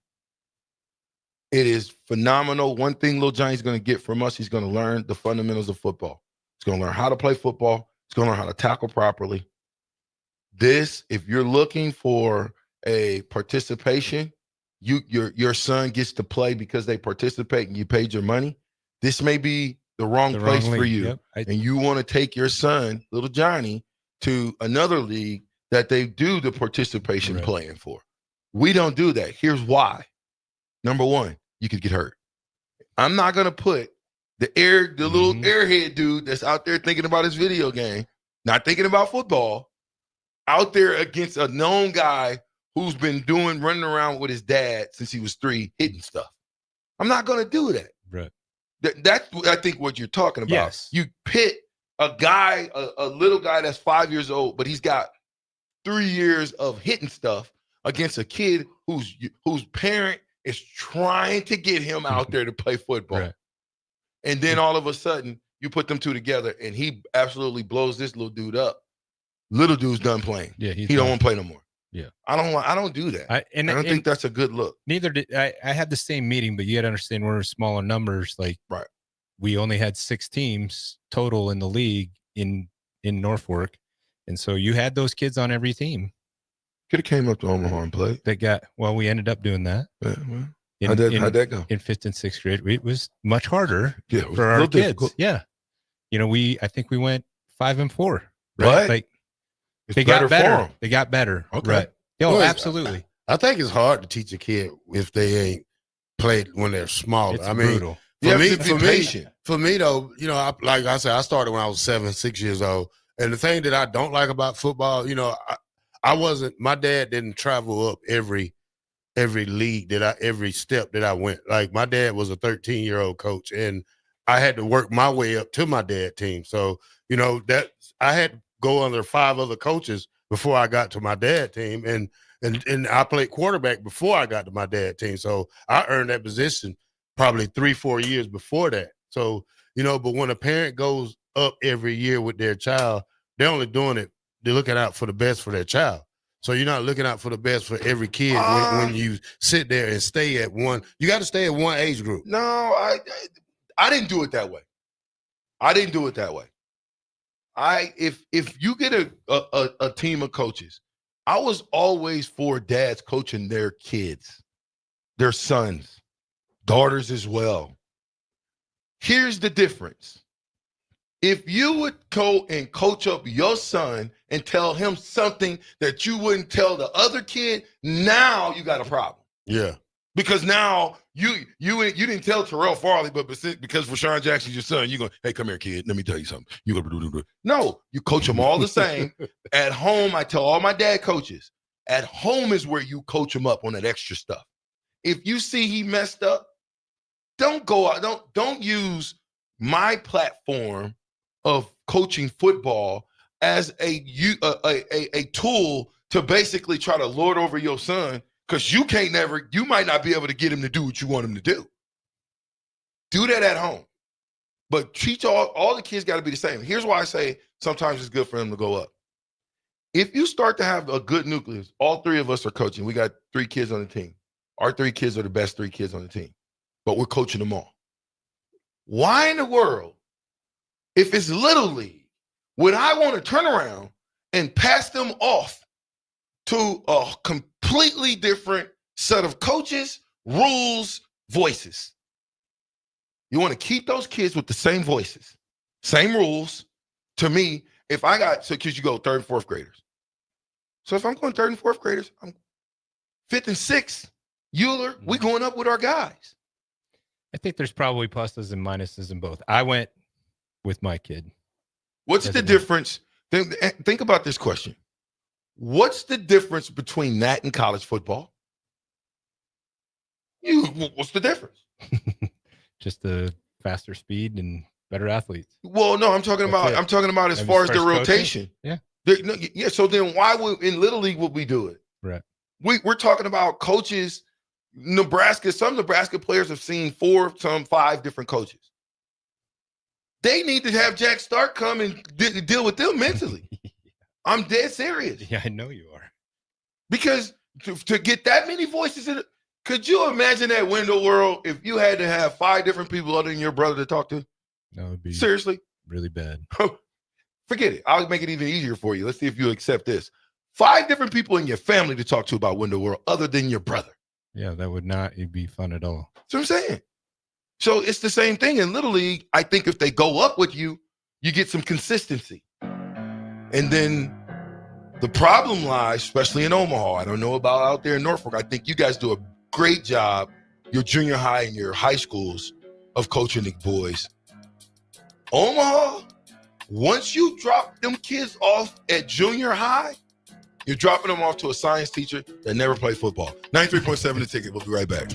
It is phenomenal. One thing little Johnny's going to get from us, he's going to learn the fundamentals of football. He's going to learn how to play football. He's going to learn how to tackle properly. If you're looking for a participation, your son gets to play because they participate and you paid your money. This may be the wrong place for you. Yep. And you want to take your son, little Johnny, to another league that they do the participation playing for. We don't do that. Here's why. Number one, you could get hurt. I'm not going to put the little airhead dude that's out there thinking about his video game, not thinking about football, out there against a known guy who's been running around with his dad since he was 3, hitting stuff. I'm not going to do that. Right. That's I think what you're talking about. Yes. You pit a guy, a little guy that's 5 years old, but he's got 3 years of hitting stuff against a kid whose parent is trying to get him out there to play football. Right. And then all of a sudden, you put them two together, and he absolutely blows this little dude up. Little dude's done playing. Yeah, he don't want to play no more. Yeah, I don't do that. I don't think that's a good look. Neither did I. I had the same meeting, but you got to understand we're smaller numbers. Like, we only had 6 teams total in the league in Norfolk, and so you had those kids on every team. Could have came up to Omaha and played. We ended up doing that. Yeah, well, how'd that go? In 5th and 6th grade, it was much harder for our kids. Difficult. Yeah, I think we went 5-4. Right? Like it's they got better. For them. They got better. Okay. Right. Oh, absolutely. I think it's hard to teach a kid if they ain't played when they're smaller. It's I mean, brutal. For me though, you know, like I said, I started when I was 7, 6 years old. And the thing that I don't like about football, you know, my dad didn't travel up every league every step that I went. Like my dad was a 13-year-old coach, and I had to work my way up to my dad team. So, you know, that I had to go under 5 other coaches before I got to my dad team. And I played quarterback before I got to my dad team. So I earned that position probably 3-4 years before that. So, you know, but when a parent goes up every year with their child, they're only doing it, they're looking out for the best for their child. So you're not looking out for the best for every kid when you sit there and stay at one. You got to stay at one age group. No, I didn't do it that way. If you get a team of coaches, I was always for dads coaching their kids, their sons, daughters as well. Here's the difference. If you would go and coach up your son and tell him something that you wouldn't tell the other kid, now you got a problem. Yeah. Because now you didn't tell Terrell Farley, but because Rashawn Jackson's your son, you're going, hey, come here, kid. Let me tell you something. You're going to do. No, you coach them all the same. At home, I tell all my dad coaches, at home is where you coach him up on that extra stuff. If you see he messed up, don't go out. Don't use my platform of coaching football as a tool to basically try to lord over your son, because you might not be able to get him to do what you want him to do. Do that at home. But teach all the kids got to be the same. Here's why I say sometimes it's good for them to go up. If you start to have a good nucleus, all 3 of us are coaching. We got 3 kids on the team. Our 3 kids are the best 3 kids on the team, but we're coaching them all. Why in the world, if it's Little League, would I want to turn around and pass them off to a completely different set of coaches, rules, voices? You want to keep those kids with the same voices, same rules. To me, because you go 3rd and 4th graders. So if I'm going 3rd and 4th graders, I'm 5th and 6th, Euler, we going up with our guys. I think there's probably pluses and minuses in both. I went with my kid. What's the difference? Think about this question. What's the difference between that and college football? What's the difference? Just the faster speed and better athletes. Well, no, I'm talking about as far as the rotation. Yeah. Yeah. So then why in Little League would we do it? Right. We're talking about coaches. Some Nebraska players have seen 4, some 5 different coaches. They need to have Jack Stark come and deal with them mentally. I'm dead serious. Yeah, I know you are. Because to get that many voices in it, could you imagine that window world if you had to have 5 different people other than your brother to talk to? That would be seriously really bad. Forget it. I'll make it even easier for you. Let's see if you accept this. 5 different people in your family to talk to about window world other than your brother. Yeah, that would not be fun at all. That's what I'm saying. So it's the same thing in Little League. I think if they go up with you, you get some consistency. And then the problem lies, especially in Omaha. I don't know about out there in Norfolk. I think you guys do a great job, your junior high and your high schools, of coaching the boys. Omaha, once you drop them kids off at junior high, you're dropping them off to a science teacher that never played football. 93.7 The Ticket. We'll be right back.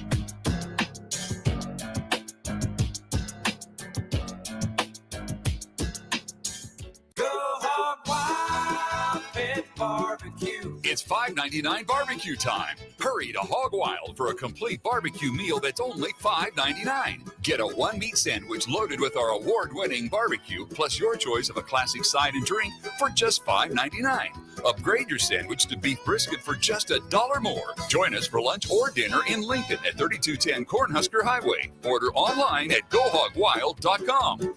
It's $5.99 barbecue time. Hurry to Hog Wild for a complete barbecue meal that's only $5.99. Get a 1-meat sandwich loaded with our award-winning barbecue, plus your choice of a classic side and drink for just $5.99. Upgrade your sandwich to beef brisket for just $1 more. Join us for lunch or dinner in Lincoln at 3210 Cornhusker Highway. Order online at GoHogWild.com.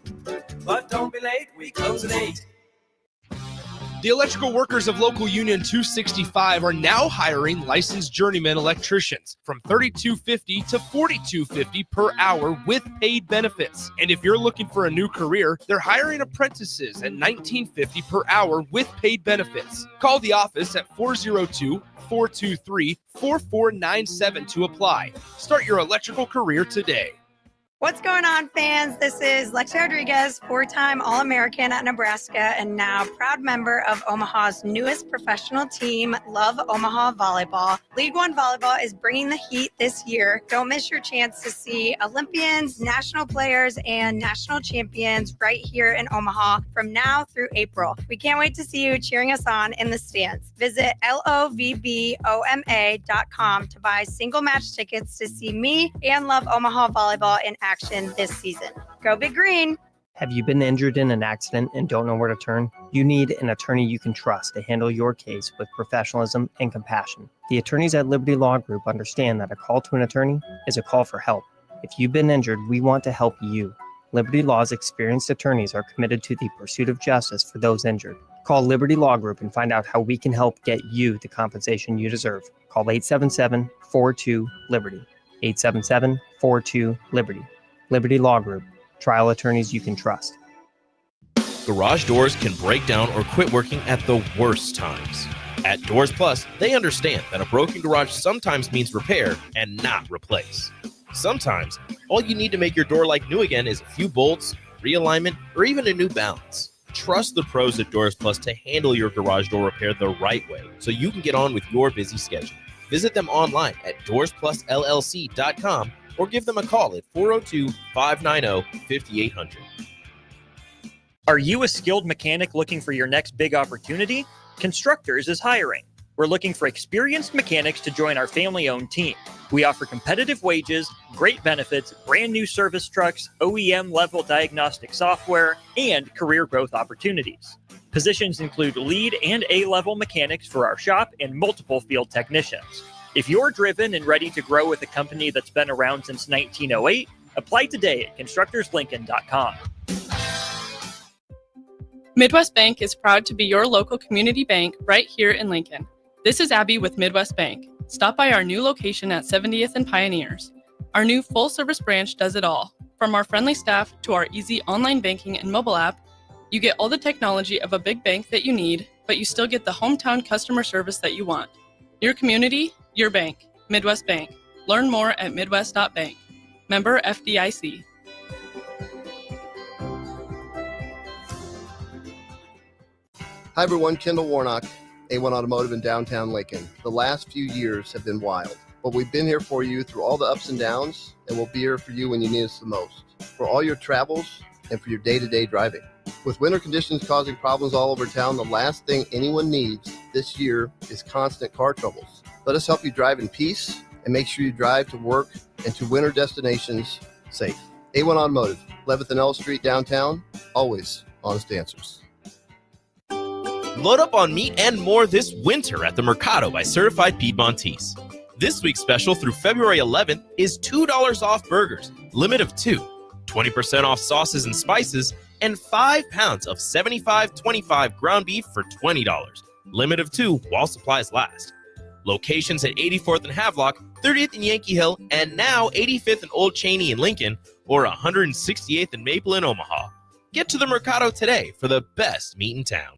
But don't be late, we close at 8. The electrical workers of Local Union 265 are now hiring licensed journeyman electricians from $32.50 to $42.50 per hour with paid benefits. And if you're looking for a new career, they're hiring apprentices at $19.50 per hour with paid benefits. Call the office at 402-423-4497 to apply. Start your electrical career today. What's going on, fans? This is Lexi Rodriguez, four-time All-American at Nebraska and now proud member of Omaha's newest professional team, Love Omaha Volleyball. League One Volleyball is bringing the heat this year. Don't miss your chance to see Olympians, national players, and national champions right here in Omaha from now through April. We can't wait to see you cheering us on in the stands. Visit lovboma.com to buy single match tickets to see me and Love Omaha Volleyball in action this season. Go Big Green! Have you been injured in an accident and don't know where to turn? You need an attorney you can trust to handle your case with professionalism and compassion. The attorneys at Liberty Law Group understand that a call to an attorney is a call for help. If you've been injured, we want to help you. Liberty Law's experienced attorneys are committed to the pursuit of justice for those injured. Call Liberty Law Group and find out how we can help get you the compensation you deserve. Call 877-42-LIBERTY. 877-42-LIBERTY. Liberty Law Group, trial attorneys you can trust. Garage doors can break down or quit working at the worst times. At Doors Plus, they understand that a broken garage sometimes means repair and not replace. Sometimes, all you need to make your door like new again is a few bolts, realignment, or even a new balance. Trust the pros at Doors Plus to handle your garage door repair the right way so you can get on with your busy schedule. Visit them online at doorsplusllc.com or give them a call at 402-590-5800. Are you a skilled mechanic looking for your next big opportunity? Constructors is hiring. We're looking for experienced mechanics to join our family-owned team. We offer competitive wages, great benefits, brand new service trucks, OEM-level diagnostic software, and career growth opportunities. Positions include lead and A-level mechanics for our shop and multiple field technicians. If you're driven and ready to grow with a company that's been around since 1908, apply today at constructorslincoln.com. Midwest Bank is proud to be your local community bank right here in Lincoln. This is Abby with Midwest Bank. Stop by our new location at 70th and Pioneers. Our new full-service branch does it all. From our friendly staff to our easy online banking and mobile app, you get all the technology of a big bank that you need, but you still get the hometown customer service that you want. Your community, your bank. Midwest Bank. Learn more at midwest.bank. Member FDIC. Hi everyone, Kendall Warnock, A1 Automotive in downtown Lincoln. The last few years have been wild, but we've been here for you through all the ups and downs, and we'll be here for you when you need us the most. For all your travels and for your day-to-day driving. With winter conditions causing problems all over town, the last thing anyone needs this year is constant car troubles. Let us help you drive in peace and make sure you drive to work and to winter destinations safe. A1 Automotive, 11th and L Street downtown, always honest answers. Load up on meat and more this winter at the Mercado by Certified Piedmontese. This week's special through February 11th is $2 off burgers, limit of 2, 20% off sauces and spices, and 5 pounds of 75/25 ground beef for $20, limit of 2 while supplies last. Locations at 84th and Havelock, 30th and Yankee Hill, and now 85th and Old Cheney in Lincoln, or 168th and Maple in Omaha. Get to the Mercado today for the best meat in town.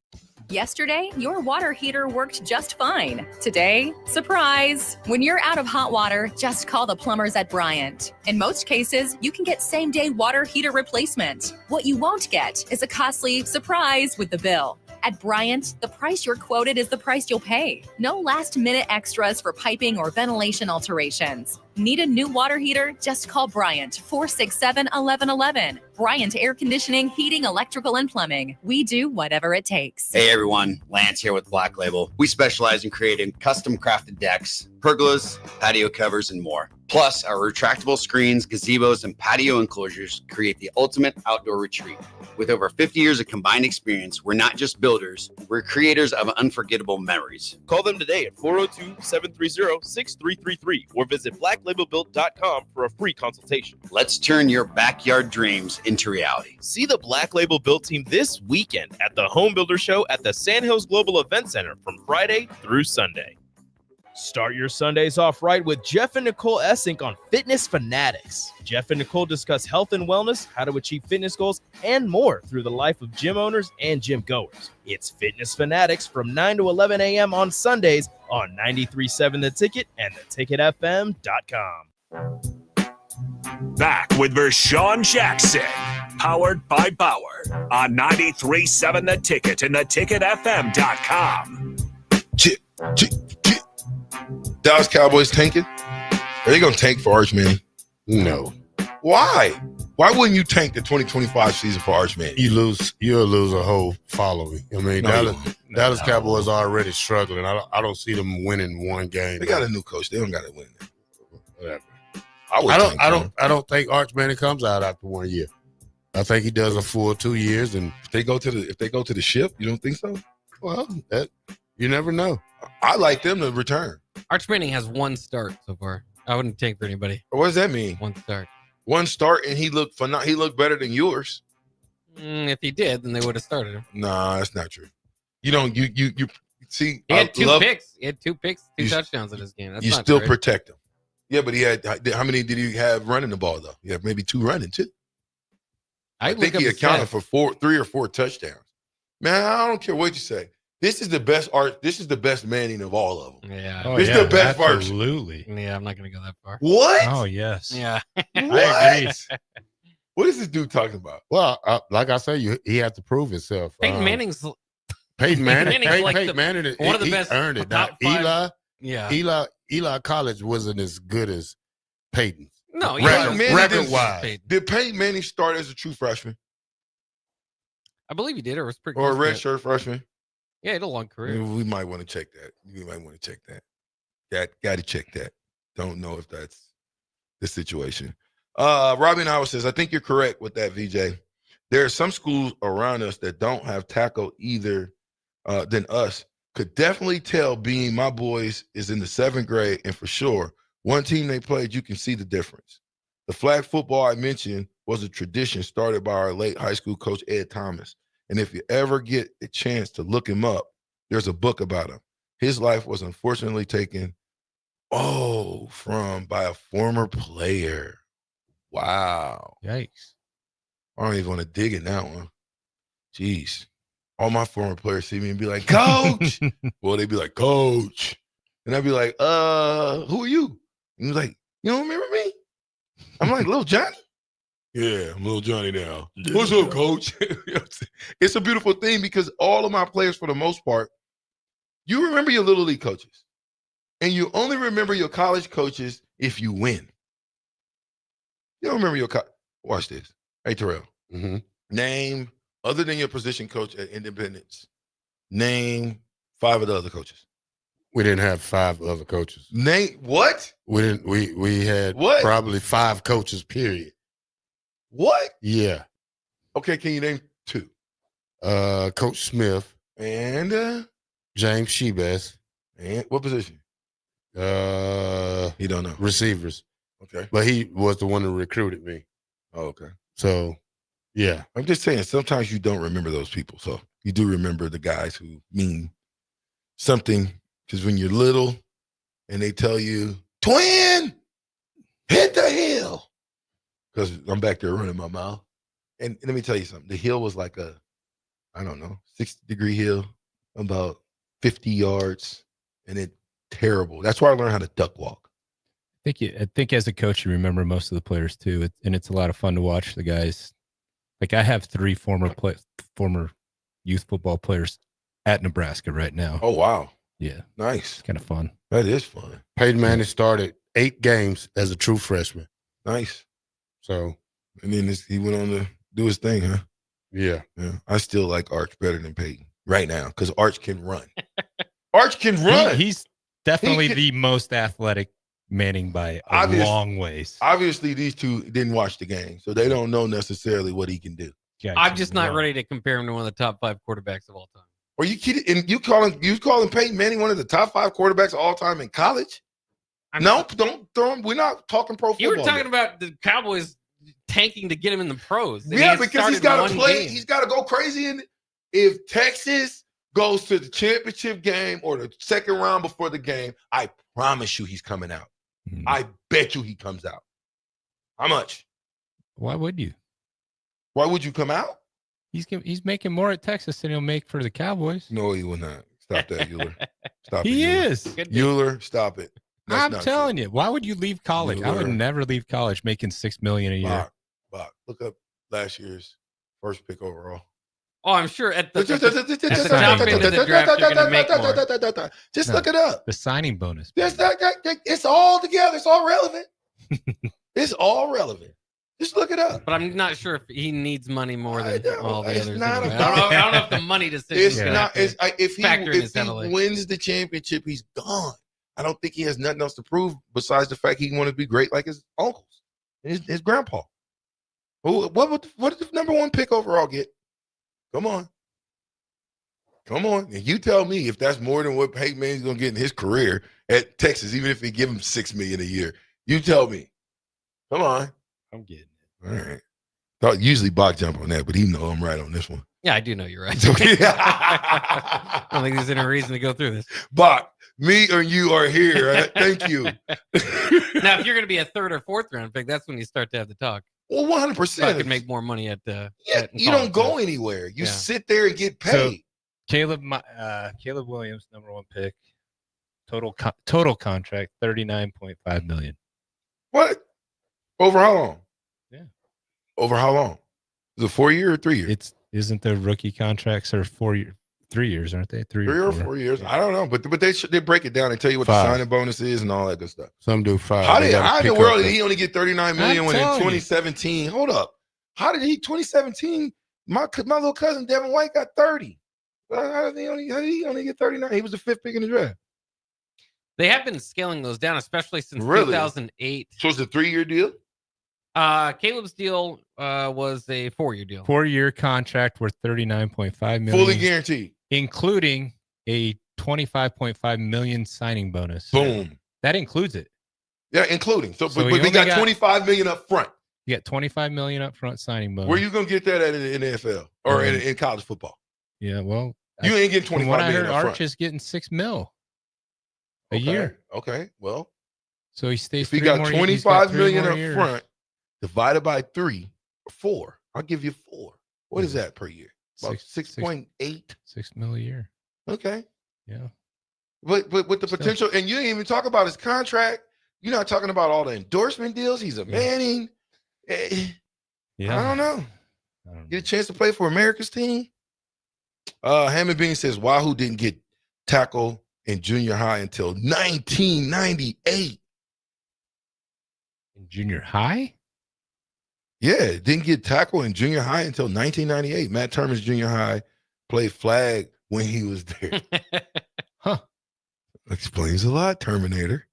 Yesterday, your water heater worked just fine. Today, surprise! When you're out of hot water, just call the plumbers at Bryant. In most cases, you can get same-day water heater replacement. What you won't get is a costly surprise with the bill. At Bryant, the price you're quoted is the price you'll pay. No last-minute extras for piping or ventilation alterations. Need a new water heater? Just call Bryant, 467-1111. Bryant Air Conditioning, Heating, Electrical, and Plumbing. We do whatever it takes. Hey everyone, Lance here with Black Label. We specialize in creating custom crafted decks, pergolas, patio covers, and more. Plus, our retractable screens, gazebos, and patio enclosures create the ultimate outdoor retreat. With over 50 years of combined experience, we're not just builders, we're creators of unforgettable memories. Call them today at 402-730-6333 or visit blacklabelbuilt.com for a free consultation. Let's turn your backyard dreams into reality. See the Black Label Build team this weekend at the Home Builder Show at the Sand Hills Global Event Center from Friday through Sunday. Start your Sundays off right with Jeff and Nicole Essink on Fitness Fanatics. Jeff and Nicole discuss health and wellness, how to achieve fitness goals, and more through the life of gym owners and gym goers. It's Fitness Fanatics from 9 to 11 a.m. on Sundays on 93.7 The Ticket and theticketfm.com. Back with Vershawn Jackson, powered by Bauer on 93.7 The Ticket and theticketfm.com. Dallas Cowboys tanking? Are they going to tank for Arch Manning? No. Why? Why wouldn't you tank the 2025 season for Arch Manning? You'll lose a whole following. I mean, Dallas Cowboys are already struggling. I don't see them winning one game. They got a new coach. They don't got to win. Whatever. I don't think Arch Manning comes out after 1 year. I think he does a full 2 years, and if they go to the ship, you don't think so? Well, you never know. I like them to return. Arch Manning has one start so far. I wouldn't tank for anybody. What does that mean? One start. One start, and he looked better than yours. If he did, then they would have started him. Nah, that's not true. You don't. You see. He had two picks. He had two touchdowns in this game. That's you not still true. protect him. Yeah, but he had. How many did he have running the ball though? Yeah, maybe 2 running too. I think he accounted for 3 or 4 touchdowns. Man, I don't care what you say. This is the best art. This is the best Manning of all of them. Yeah, this is the best version. Absolutely. Yeah, I'm not going to go that far. What? Oh yes. Yeah. I agree. What is this dude talking about? Well, like I say, he had to prove himself. Peyton Manning's Peyton Manning. like Manning. one of the he best. Earned it. Now, Eli College wasn't as good as Peyton. No, record wise. Did Peyton Manning start as a true freshman? I believe he did, or it was pretty. Or a redshirt freshman? Yeah, he had a long career. We might want to check that. Got to check that. Don't know if that's the situation. Robin Howard says, I think you're correct with that, VJ. There are some schools around us that don't have tackle either than us. Could definitely tell being my boys is in the 7th grade, and for sure, one team they played, you can see the difference. The flag football I mentioned was a tradition started by our late high school coach, Ed Thomas. And if you ever get a chance to look him up, there's a book about him. His life was unfortunately taken, by a former player. Wow. Yikes. I don't even want to dig in that one. Jeez. All my former players see me and be like, Coach. Well, they'd be like, Coach. And I'd be like, who are you? And he's like, you don't remember me? I'm like, Little Johnny? Yeah, I'm Little Johnny now. What's up, Coach? It's a beautiful thing because all of my players, for the most part, you remember your Little League coaches. And you only remember your college coaches if you win. You don't remember your watch this. Hey, Terrell. Mm-hmm. Name, other than your position coach at Independence, name 5 of the other coaches. We didn't have 5 other coaches. Name what? We didn't. We had probably 5 coaches, period. What? Yeah. Okay, can you name 2? Coach Smith and James Shebas. And what position? You don't know. Receivers. Okay. But he was the one who recruited me. Oh, okay. So, yeah. I'm just saying, sometimes you don't remember those people. So you do remember the guys who mean something, because when you're little and they tell you, twin, hit the hill. Because I'm back there running my mouth. And let me tell you something. The hill was like a, 60-degree hill, about 50 yards, and it terrible. That's why I learned how to duck walk. I think as a coach, you remember most of the players too, and it's a lot of fun to watch the guys. Like I have 3 former youth football players at Nebraska right now. Oh wow! Yeah, nice. Kind of fun. That is fun. Peyton Manning started 8 games as a true freshman. Nice. So, and then he went on to do his thing, huh? Yeah. I still like Arch better than Peyton right now because Arch can run. Arch can run. He's definitely the most athletic Manning by a long ways. Obviously, these two didn't watch the game, so they don't know necessarily what he can do. I'm just not ready to compare him to one of the top 5 quarterbacks of all time. Are you kidding? And you calling Peyton Manning one of the top 5 quarterbacks of all time in college? Don't throw him. We're not talking pro football. You were talking about the Cowboys tanking to get him in the pros. And Yeah, he because he's started got one to play. game. He's got to go crazy. And if Texas goes to the championship game or the second round before the game, I promise you he's coming out. I bet you he comes out. How much? Why would you? Why would you come out? He's making more at Texas than he'll make for the Cowboys. No, he will not. Stop that, Euler. Stop He it. is. Euler, stop it. That's I'm not telling you. Why would you leave college? I would Euler. never leave college making $6 million a year. Bach, look up last year's first pick overall. Oh, I'm sure at the top end of the draft, you're going to make more. Just look it up. The signing bonus. It's all together. It's all relevant. It's all relevant. Just look it up. But I'm not sure if he needs money more than all the others. not Anyway. about- I don't know if the money decision It's is not. It's, if factor in he his heavily. wins the championship, he's gone. I don't think he has nothing else to prove besides the fact he want to be great like his uncles and his grandpa. What did the number one pick overall get? Come on. And you tell me if that's more than what Peyton Manning's going to get in his career at Texas, even if he give him $6 million a year. You tell me. Come on. I'm getting it. All right. Thought usually Bach jump on that, but he know I'm right on this one. Yeah, I do know you're right. I don't think there's any reason to go through this. Bach, me or you are here. Right? Thank you. Now, if you're going to be a third or fourth round pick, that's when you start to have the talk. Well, 100%. I could make more money at you don't go anywhere. You sit there and get paid. Caleb Williams, number one pick, total contract $39.5 million. What? Over how long? Yeah. Over how long? Is it 4 year or 3 years? Isn't the rookie contracts are 3 years, aren't they? Three or 4 years. I don't know, but they break it down and tell you what the signing bonus is and all that good stuff. Some do 5. How in the world did he only get $39 million when in telling you. 2017? Hold up. How did he 2017? My little cousin Devin White got 30. How did he only get 39? He was the 5th pick in the draft. They have been scaling those down, especially since Really? 2008. So it's a 3-year deal? Caleb's deal was a 4-year deal. 4-year contract worth $39.5 million. Fully guaranteed. Including a $25.5 million signing bonus. Boom. That includes it. Yeah, including. So So but he we got only $25 million up front. You got $25 million up front signing bonus. Where you gonna get that at in the NFL or in college football? Yeah, well, You ain't getting from $25 what I million heard, up front. Arch is getting $6 million a year. Okay, well, So he stays. if he 3 got more years, he's got $25 3 million more up years. front, divided by 3 or 4, I'll give you 4. What is that per year? About 6.8. $6 million a year. Okay. Yeah. But with the potential, and you didn't even talk about his contract. You're not talking about all the endorsement deals. He's a Manning. Yeah. I don't know. Get a chance to play for America's team. Hammond Bean says Wahoo didn't get tackle in junior high until 1998. In junior high? Yeah, didn't get tackle in junior high until 1998. Matt Turner's junior high played flag when he was there. Huh. Explains a lot, Terminator.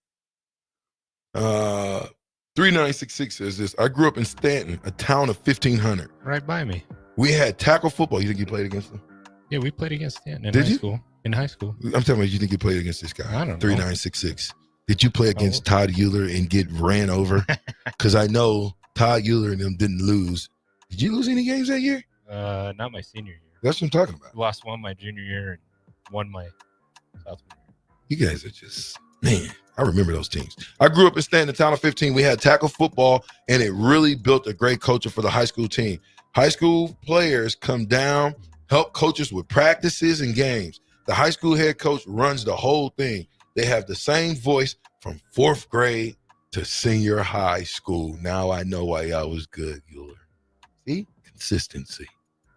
3966 says this. I grew up in Stanton, a town of 1,500. Right by me. We had tackle football. You think you played against them? Yeah, we played against Stanton in Did high you? school. In high school. I'm talking about you think you played against this guy. I don't know. 3966. Did you play against Todd Euler and get ran over? Because I know Todd Euler and them didn't lose. Did you lose any games that year? Not my senior year. That's what I'm talking about. Lost one my junior year and won my sophomore year. You guys are just, man, I remember those teams. I grew up in Stanton, a town of 15. We had tackle football, and it really built a great culture for the high school team. High school players come down, help coaches with practices and games. The high school head coach runs the whole thing. They have the same voice from 4th grade to senior high school. Now I know why y'all was good, Euler. See? Consistency.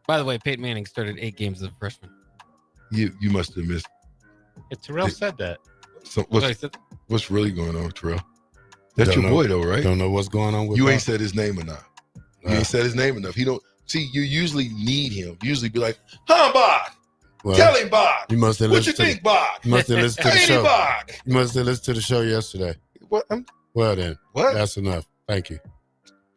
By the way, Peyton Manning started 8 games as a freshman. You must have missed. Yeah, Terrell said that. So what's really going on with Terrell? Don't That's your know. boy though, right? Don't know what's going on with You Bob. ain't said his name enough. You ain't said his name enough. He don't see. You usually need him. Usually be like, "Huh, Bob? Well, Tell him, Bob. You must have What you listened to think, Bob? You must have listened to the Ain't he, show. Bob? You must have listened to the show yesterday. What? Well then, What? That's enough. Thank you.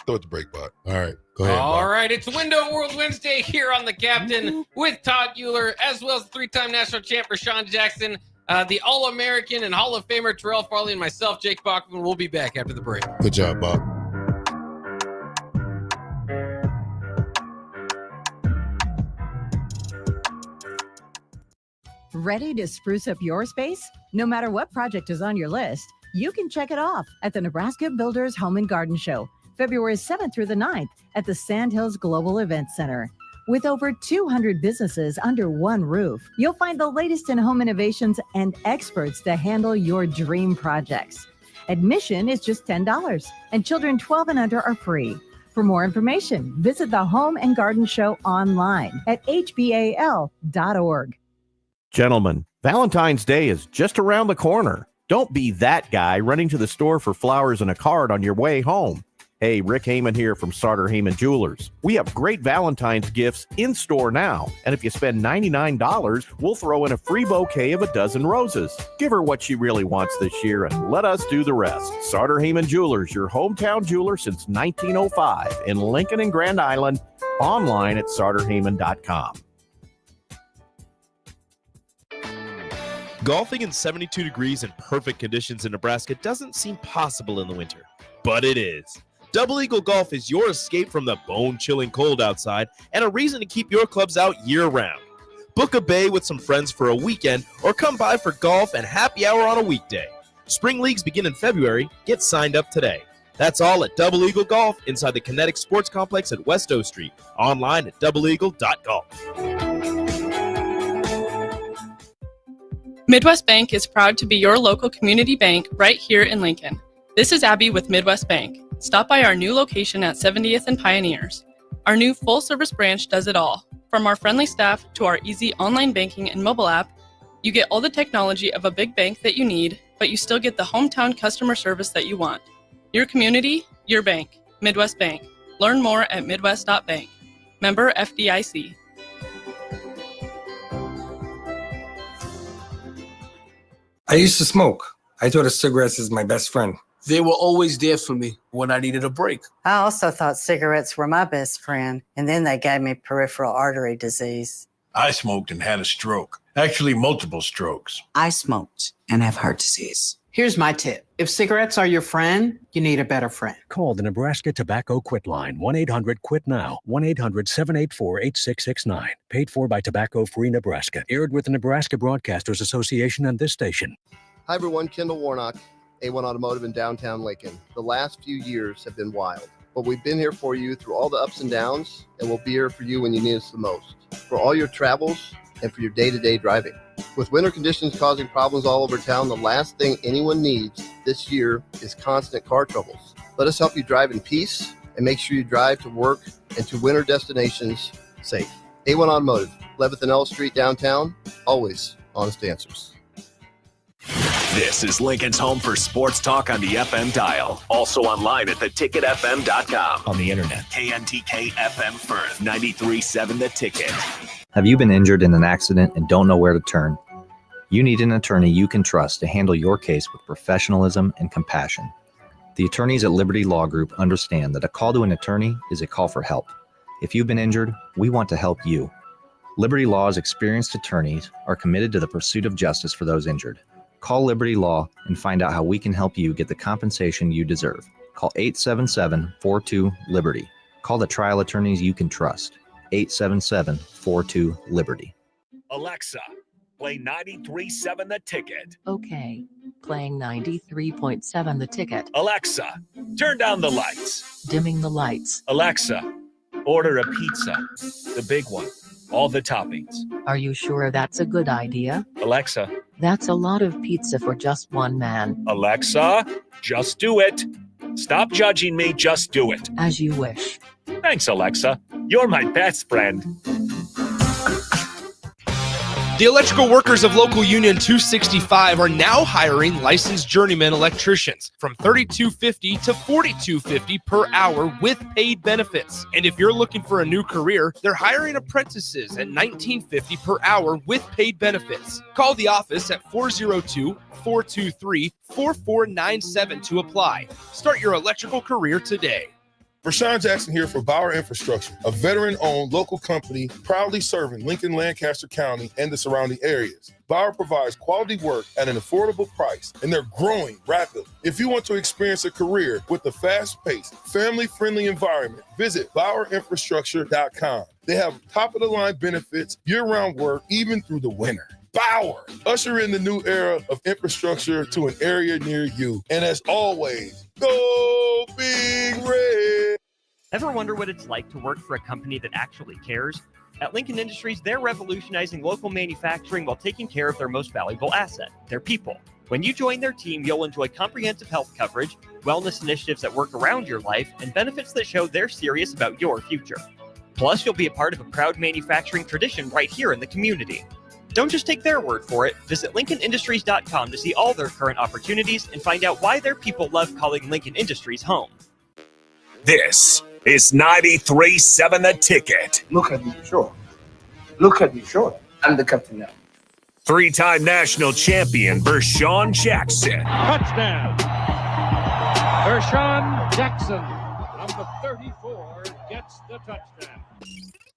Throw it to break, Bob. All right, go ahead. All Bob. right, it's Window World Wednesday here on The Captain with Todd Euler, as well as 3-time national champ Rashawn Jackson, the All-American and Hall of Famer Terrell Farley, and myself, Jake Bachman. We'll be back after the break. Good job, Bob. Ready to spruce up your space? No matter what project is on your list, you can check it off at the Nebraska Builders Home and Garden Show, February 7th through the 9th at the Sandhills Global Event Center. With over 200 businesses under one roof, you'll find the latest in home innovations and experts to handle your dream projects. Admission is just $10, and children 12 and under are free. For more information, visit the Home and Garden Show online at hbal.org. Gentlemen, Valentine's Day is just around the corner. Don't be that guy running to the store for flowers and a card on your way home. Hey, Rick Heyman here from Sartor Heyman Jewelers. We have great Valentine's gifts in store now. And if you spend $99, we'll throw in a free bouquet of a dozen roses. Give her what she really wants this year and let us do the rest. Sartor Heyman Jewelers, your hometown jeweler since 1905 in Lincoln and Grand Island. Online at sartorheyman.com. Golfing in 72 degrees and perfect conditions in Nebraska doesn't seem possible in the winter, but it is. Double Eagle Golf is your escape from the bone-chilling cold outside and a reason to keep your clubs out year-round. Book a bay with some friends for a weekend or come by for golf and happy hour on a weekday. Spring leagues begin in February. Get signed up today. That's all at Double Eagle Golf inside the Kinetic Sports Complex at West O Street. Online at doubleeagle.golf. Midwest Bank is proud to be your local community bank right here in Lincoln. This is Abby with Midwest Bank. Stop by our new location at 70th and Pioneers. Our new full-service branch does it all. From our friendly staff to our easy online banking and mobile app, you get all the technology of a big bank that you need, but you still get the hometown customer service that you want. Your community, your bank. Midwest Bank. Learn more at midwest.bank. Member FDIC. I used to smoke. I thought of cigarettes as my best friend. They were always there for me when I needed a break. I also thought cigarettes were my best friend, and then they gave me peripheral artery disease. I smoked and had a stroke. Actually, multiple strokes. I smoked and have heart disease. Here's my tip. If cigarettes are your friend, you need a better friend. Call the Nebraska Tobacco Quit Line, 1-800-QUIT-NOW, 1-800-784-8669. Paid for by Tobacco Free Nebraska. Aired with the Nebraska Broadcasters Association and this station. Hi, everyone. Kendall Warnock, A1 Automotive in downtown Lincoln. The last few years have been wild, but we've been here for you through all the ups and downs, and we'll be here for you when you need us the most. For all your travels and for your day-to-day driving. With winter conditions causing problems all over town, the last thing anyone needs this year is constant car troubles. Let us help you drive in peace and make sure you drive to work and to winter destinations safe. A1 Automotive, 11th and L Street downtown, always honest answers. This is Lincoln's home for sports talk on the FM dial. Also online at theticketfm.com. On the internet. KNTK FM Firth, 93.7 The Ticket. Have you been injured in an accident and don't know where to turn? You need an attorney you can trust to handle your case with professionalism and compassion. The attorneys at Liberty Law Group understand that a call to an attorney is a call for help. If you've been injured, we want to help you. Liberty Law's experienced attorneys are committed to the pursuit of justice for those injured. Call Liberty Law and find out how we can help you get the compensation you deserve. Call 877-42-LIBERTY. Call the trial attorneys you can trust. 877-42-LIBERTY. Alexa, play 93.7 The Ticket. Okay, playing 93.7 The Ticket. Alexa, turn down the lights. Dimming the lights. Alexa, order a pizza. The big one. All the toppings. Are you sure that's a good idea? Alexa. That's a lot of pizza for just one man. Alexa, just do it. Stop judging me, just do it. As you wish. Thanks, Alexa. You're my best friend. The electrical workers of Local Union 265 are now hiring licensed journeyman electricians from $32.50 to $42.50 per hour with paid benefits. And if you're looking for a new career, they're hiring apprentices at $19.50 per hour with paid benefits. Call the office at 402-423-4497 to apply. Start your electrical career today. Rashawn Jackson here for Bauer Infrastructure, a veteran-owned local company proudly serving Lincoln, Lancaster County, and the surrounding areas. Bauer provides quality work at an affordable price, and they're growing rapidly. If you want to experience a career with a fast-paced, family-friendly environment, visit BauerInfrastructure.com. They have top-of-the-line benefits, year-round work, even through the winter. Bauer. Usher in the new era of infrastructure to an area near you. And as always, go Big Red. Ever wonder what it's like to work for a company that actually cares? At Lincoln Industries, they're revolutionizing local manufacturing while taking care of their most valuable asset, their people. When you join their team, you'll enjoy comprehensive health coverage, wellness initiatives that work around your life, and benefits that show they're serious about your future. Plus, you'll be a part of a proud manufacturing tradition right here in the community. Don't just take their word for it. Visit LincolnIndustries.com to see all their current opportunities and find out why their people love calling Lincoln Industries home. This is 93.7 The Ticket. Look at me, sure. Look at me, sure. I'm the captain now. Three-time national champion Vershawn Jackson. Touchdown. Vershawn Jackson, number 34, gets the touchdown.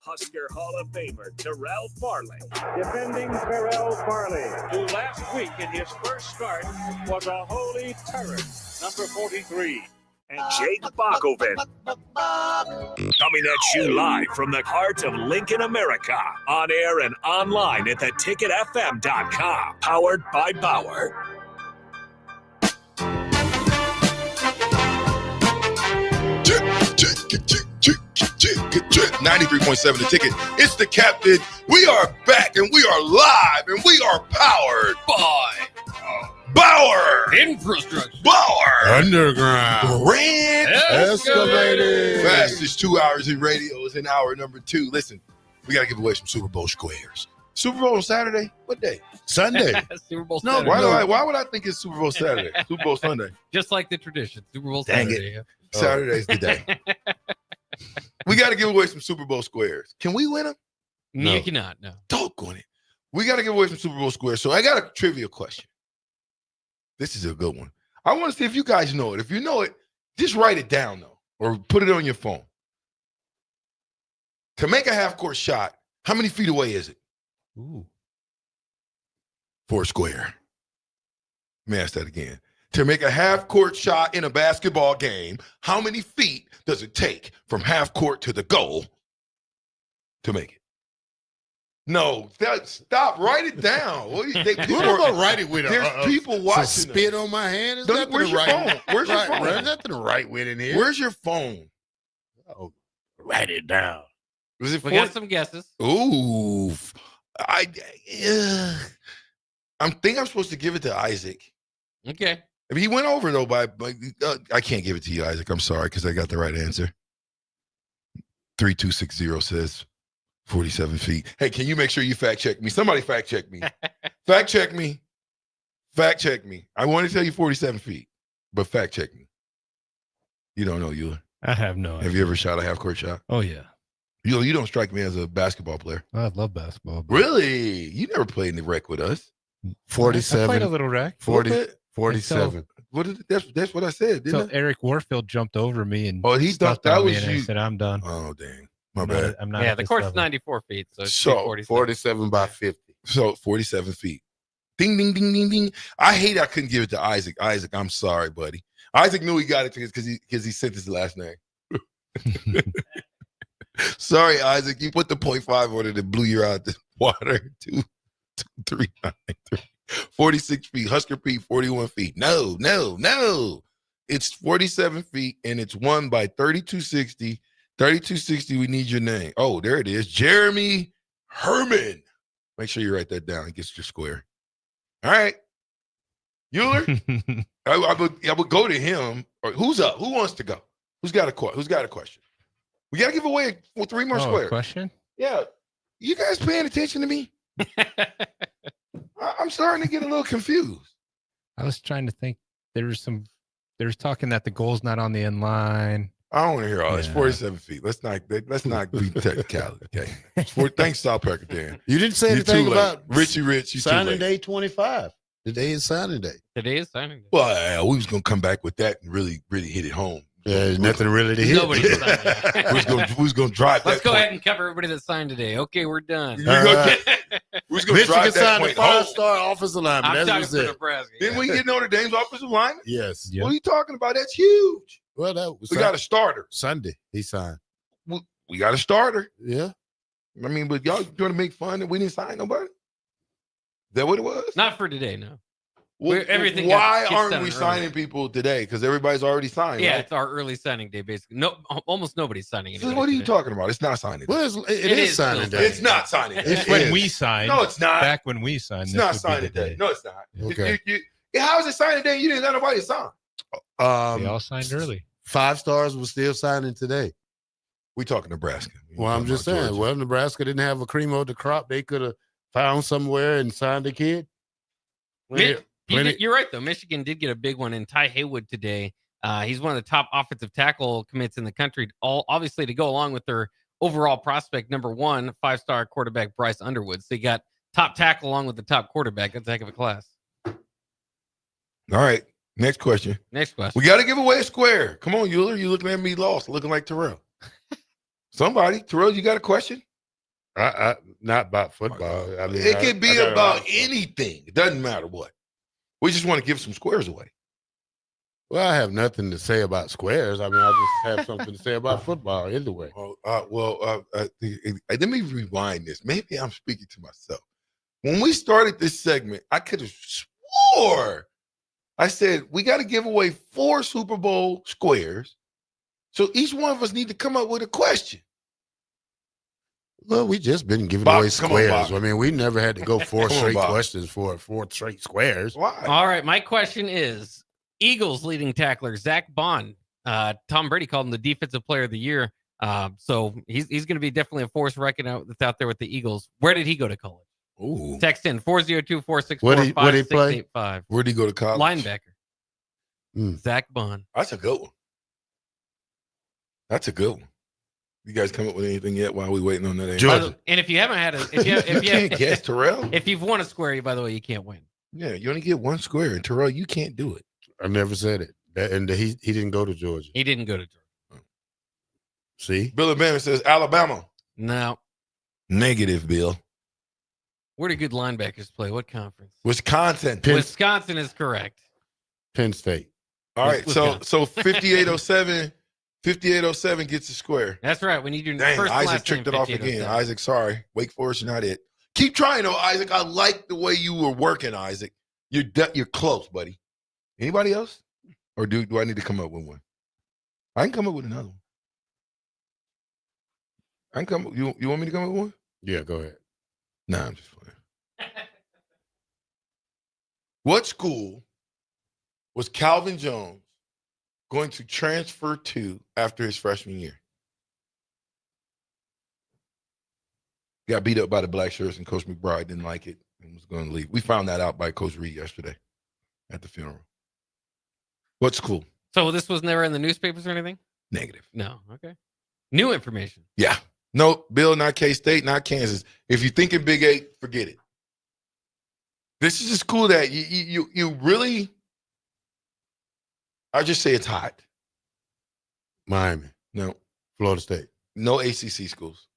Husker Hall of Famer Terrell Farley. Defending Terrell Farley, who last week in his first start was a holy terror, number 43. And Jake Bakoven. Coming at you live from the heart of Lincoln, America. On air and online at theticketfm.com. Powered by Bauer. 93.7 The Ticket. It's the captain. We are back and we are live and we are powered by Bauer. Infrastructure. Bauer. Underground. Grand Excavated. Fastest 2 hours in radio is in hour number 2. Listen, we got to give away some Super Bowl squares. Super Bowl on Saturday? What day? Sunday. Super Bowl No, Saturday. why would I think it's Super Bowl Saturday? Super Bowl Sunday. Just like the tradition. Super Bowl Dang Saturday. it. Saturday's the day. We got to give away some Super Bowl squares. Can we win them? No. You cannot, no. Doggone it. We got to give away some Super Bowl squares. So I got a trivia question. This is a good one. I want to see if you guys know it. If you know it, just write it down, though, or put it on your phone. To make a half-court shot, how many feet away is it? Ooh. For a square. Let me ask that again. To make a half-court shot in a basketball game, how many feet does it take from half-court to the goal to make it? No, stop. Write it down. What about write it with There's people watching. spit on my hand? Where's your phone? Where's your phone? There's nothing to write with in here. Where's your phone? Oh, write it down. Was it? We got some guesses. Ooh, I think I'm supposed to give it to Isaac. Okay. I mean, he went over though by I can't give it to you, Isaac. I'm sorry because I got the right answer. 3260 says 47 feet. Hey, can you make sure you fact check me? Somebody fact check me. Fact check me. Fact check me. I want to tell you 47 feet, but fact check me. You don't know, Euler. I have no idea. Have you ever shot a half-court shot? Oh, yeah. You don't strike me as a basketball player. I love basketball. Really? You never played in the rec with us. 47. I played a little rec. 47. That's what I said, didn't So Eric Warfield jumped over me and he thought that was you. I said, I'm done. Oh, dang. My bad. I'm not Yeah, at the this court's level. 94 feet, so it's So, 47 by 50. So 47 feet. Ding, ding, ding, ding, ding. I hate I couldn't give it to Isaac. Isaac, I'm sorry, buddy. Isaac knew he got it because he sent his last name. Sorry, Isaac. You put the 0.5 on it and blew you out the water. 2, 3, 9, 3. 46 feet. Husker Pete, 41 feet. No. It's 47 feet, and it's won by 3260. 3260, we need your name. Oh, there it is. Jeremy Herman. Make sure you write that down. It gets your square. All right. Euler, I would go to him. Or who's up? Who wants to go? Who's got a question? We got to give away 3 more squares. Question? Yeah. You guys paying attention to me? I'm starting to get a little confused. I was trying to think. There's talking that the goal's not on the end line. I don't want to hear all this. 47 feet. Let's not be technicality. Okay. Thanks, South Presbyterian. You didn't say anything about Richie Rich. signing day 25. Today is signing day. Today is signing day. Well, we was gonna come back with that and really hit it home. Yeah, there's nothing really to hit. Nobody signed yet. we was gonna drive. Let's go ahead and cover everybody that signed today. Okay, we're done. We was gonna drive that point home. 5-star offensive lineman. I'm That's talking what's for it. Nebraska. Didn't we get Notre Dame's offensive lineman? Yes. What are you talking about? That's huge. Well, that was We got a starter. Sunday. He signed. We got a starter. Yeah. I mean, but y'all trying to make fun that we didn't sign nobody? that what it was? Not for today, no. Well, everything why gets aren't done we early. signing people today? Because everybody's already signed. Yeah, right? it's our early signing day, basically. No, almost nobody's signing So anybody what are you today. talking about? It's not signing. Well, it is signing still day. It's not signing. It's It when is. we signed. No, it's not. Back when we signed. It's this not would be signing the day. No, it's not. Okay. How is it signing day? You didn't let nobody sign. They all signed early. 5 stars was still signing today. We talking Nebraska. Well, I'm just saying. Well, Nebraska didn't have a cream of the crop. They could have found somewhere and signed a kid. You're right, though. Michigan did get a big one in Ty Haywood today. He's one of the top offensive tackle commits in the country, all obviously to go along with their overall prospect, number 1, 5-star quarterback Bryce Underwood. So you got top tackle along with the top quarterback. That's a heck of a class. All right. Next question. Next question. We got to give away a square. Come on, Euler. You looking at me lost, looking like Terrell. Somebody. Terrell, you got a question? Not about football. I mean, it could be about anything. It doesn't matter what. We just want to give some squares away. Well, I have nothing to say about squares. I mean, I just have something to say about football either way. Let me rewind this. Maybe I'm speaking to myself. When we started this segment, I could have swore I said we got to give away 4 Super Bowl squares. So each one of us need to come up with a question. Well, we just been giving Bob, away come on, squares. Bob. I mean, we never had to go 4 Come on, straight Bob. questions for 4 straight squares. Why? All right. My question is Eagles leading tackler, Zach Bond. Tom Brady called him the defensive player of the year. So he's going to be definitely a force reckoning that's out there with the Eagles. Where did he go to college? Ooh. Text in 402-464-5685. Where'd he play? Where'd he go to college? Linebacker. Zach Bond. That's a good one. That's a good one. You guys come up with anything yet while we waiting on that? Georgia. And if you haven't had if you can't guess, Terrell. If you've won a square, by the way, you can't win. Yeah, you only get 1 square, and Terrell, you can't do it. I never said it. And he didn't go to Georgia. He didn't go to Georgia. See? Bill Bannon says Alabama. No. Negative, Bill. Where do good linebackers play? What conference? Wisconsin. Wisconsin is correct. Penn State. All right, so 5807 gets a square. That's right. We need your Dang, first Isaac last tricked name, it off again. 5807. Isaac, sorry. Wake Forest, you're not it. Keep trying though, Isaac. I like the way you were working, Isaac. You're close, buddy. Anybody else? Or do I need to come up with one? I can come up with another one. I can come. You want me to come up with one? Yeah, go ahead. Nah, I'm just playing. What school was Calvin Jones going to transfer to after his freshman year? Got beat up by the black shirts, and Coach McBride didn't like it and was going to leave. We found that out by Coach Reed yesterday at the funeral. What school? So this was never in the newspapers or anything? Negative. No. Okay. New information. Yeah. No, Bill, not K-State, not Kansas. If you're thinking Big 8, forget it. This is a school that you really, I just say it's hot. Miami. No. Florida State. No ACC schools.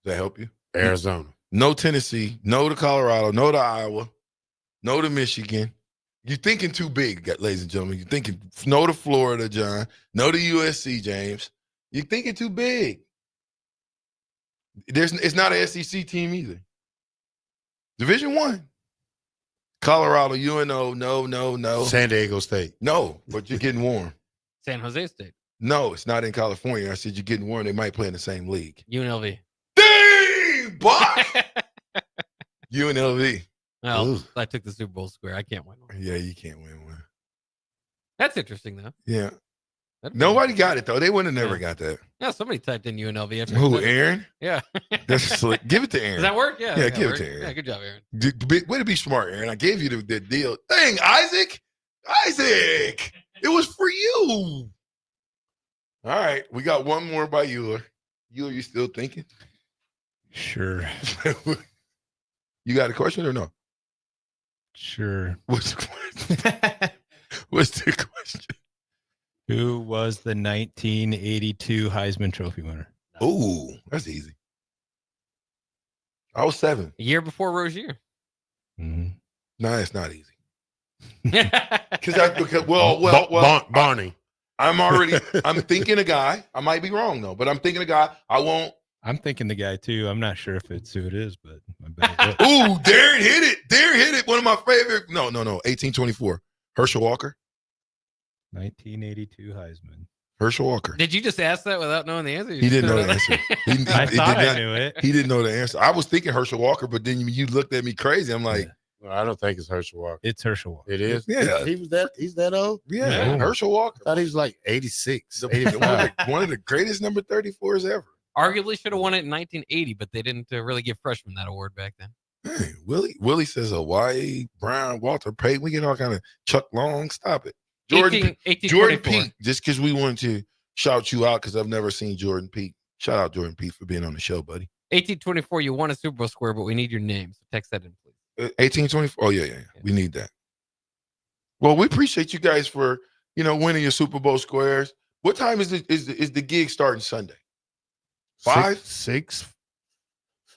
Does that help you? Arizona. No Tennessee. No to Colorado. No to Iowa. No to Michigan. You're thinking too big, ladies and gentlemen. You're thinking no to Florida, John. No to USC, James. You're thinking too big. It's not an SEC team either. Division I. Colorado, UNO, no. San Diego State. No, but you're getting warm. San Jose State. No, it's not in California. I said you're getting warm. They might play in the same league. UNLV. Dang, boy! UNLV. Well, Ooh. I took the Super Bowl square. I can't win one. Yeah, you can't win one. That's interesting, though. Yeah. Nobody got it, though. They would have never got that. Yeah, somebody typed in UNLV. After Who, Aaron? Yeah. That's slick. Give it to Aaron. Does that work? Yeah. Yeah, that give works. it to Aaron. Yeah, good job, Aaron. Way to be smart, Aaron. I gave you the deal. Dang, Isaac. Isaac. It was for you. All right. We got one more by Euler. Euler, you still thinking? Sure. You got a question or no? Sure. What's the question? What's the question? Who was the 1982 Heisman Trophy winner? Ooh, that's easy. I was 7. A year before Rozier. Mm-hmm. No, it's not easy. Barney. I'm thinking a guy. I might be wrong though, but I'm thinking a guy. I won't I'm thinking the guy too. I'm not sure if it's who it is, but I bet it is. Ooh, Darren hit it. Darren hit it. One of my favorite. No. 1824. Herschel Walker. 1982 Heisman. Herschel Walker. Did you just ask that without knowing the answer? He didn't know the answer. I thought I knew it. He didn't know the answer. I was thinking Herschel Walker, but then you looked at me crazy. I'm like, No, I don't think it's Herschel Walker. It's Herschel Walker. It is? Yeah. He's that old? Yeah. Herschel Walker. I thought he was like 86. One of the greatest number 34s ever. Arguably should have won it in 1980, but they didn't really give freshmen that award back then. Hey, Willie says Hawaii, Brown, Walter Payton. We get all kind of Chuck Long. Stop it. Jordan Peak, just because we wanted to shout you out because I've never seen Jordan Peak. Shout out Jordan Peak for being on the show, buddy. 1824, you won a Super Bowl square, but we need your name. So text that in, please. 1824. Oh, yeah. We need that. Well, we appreciate you guys for, winning your Super Bowl squares. What time is the gig starting Sunday? 5? 6?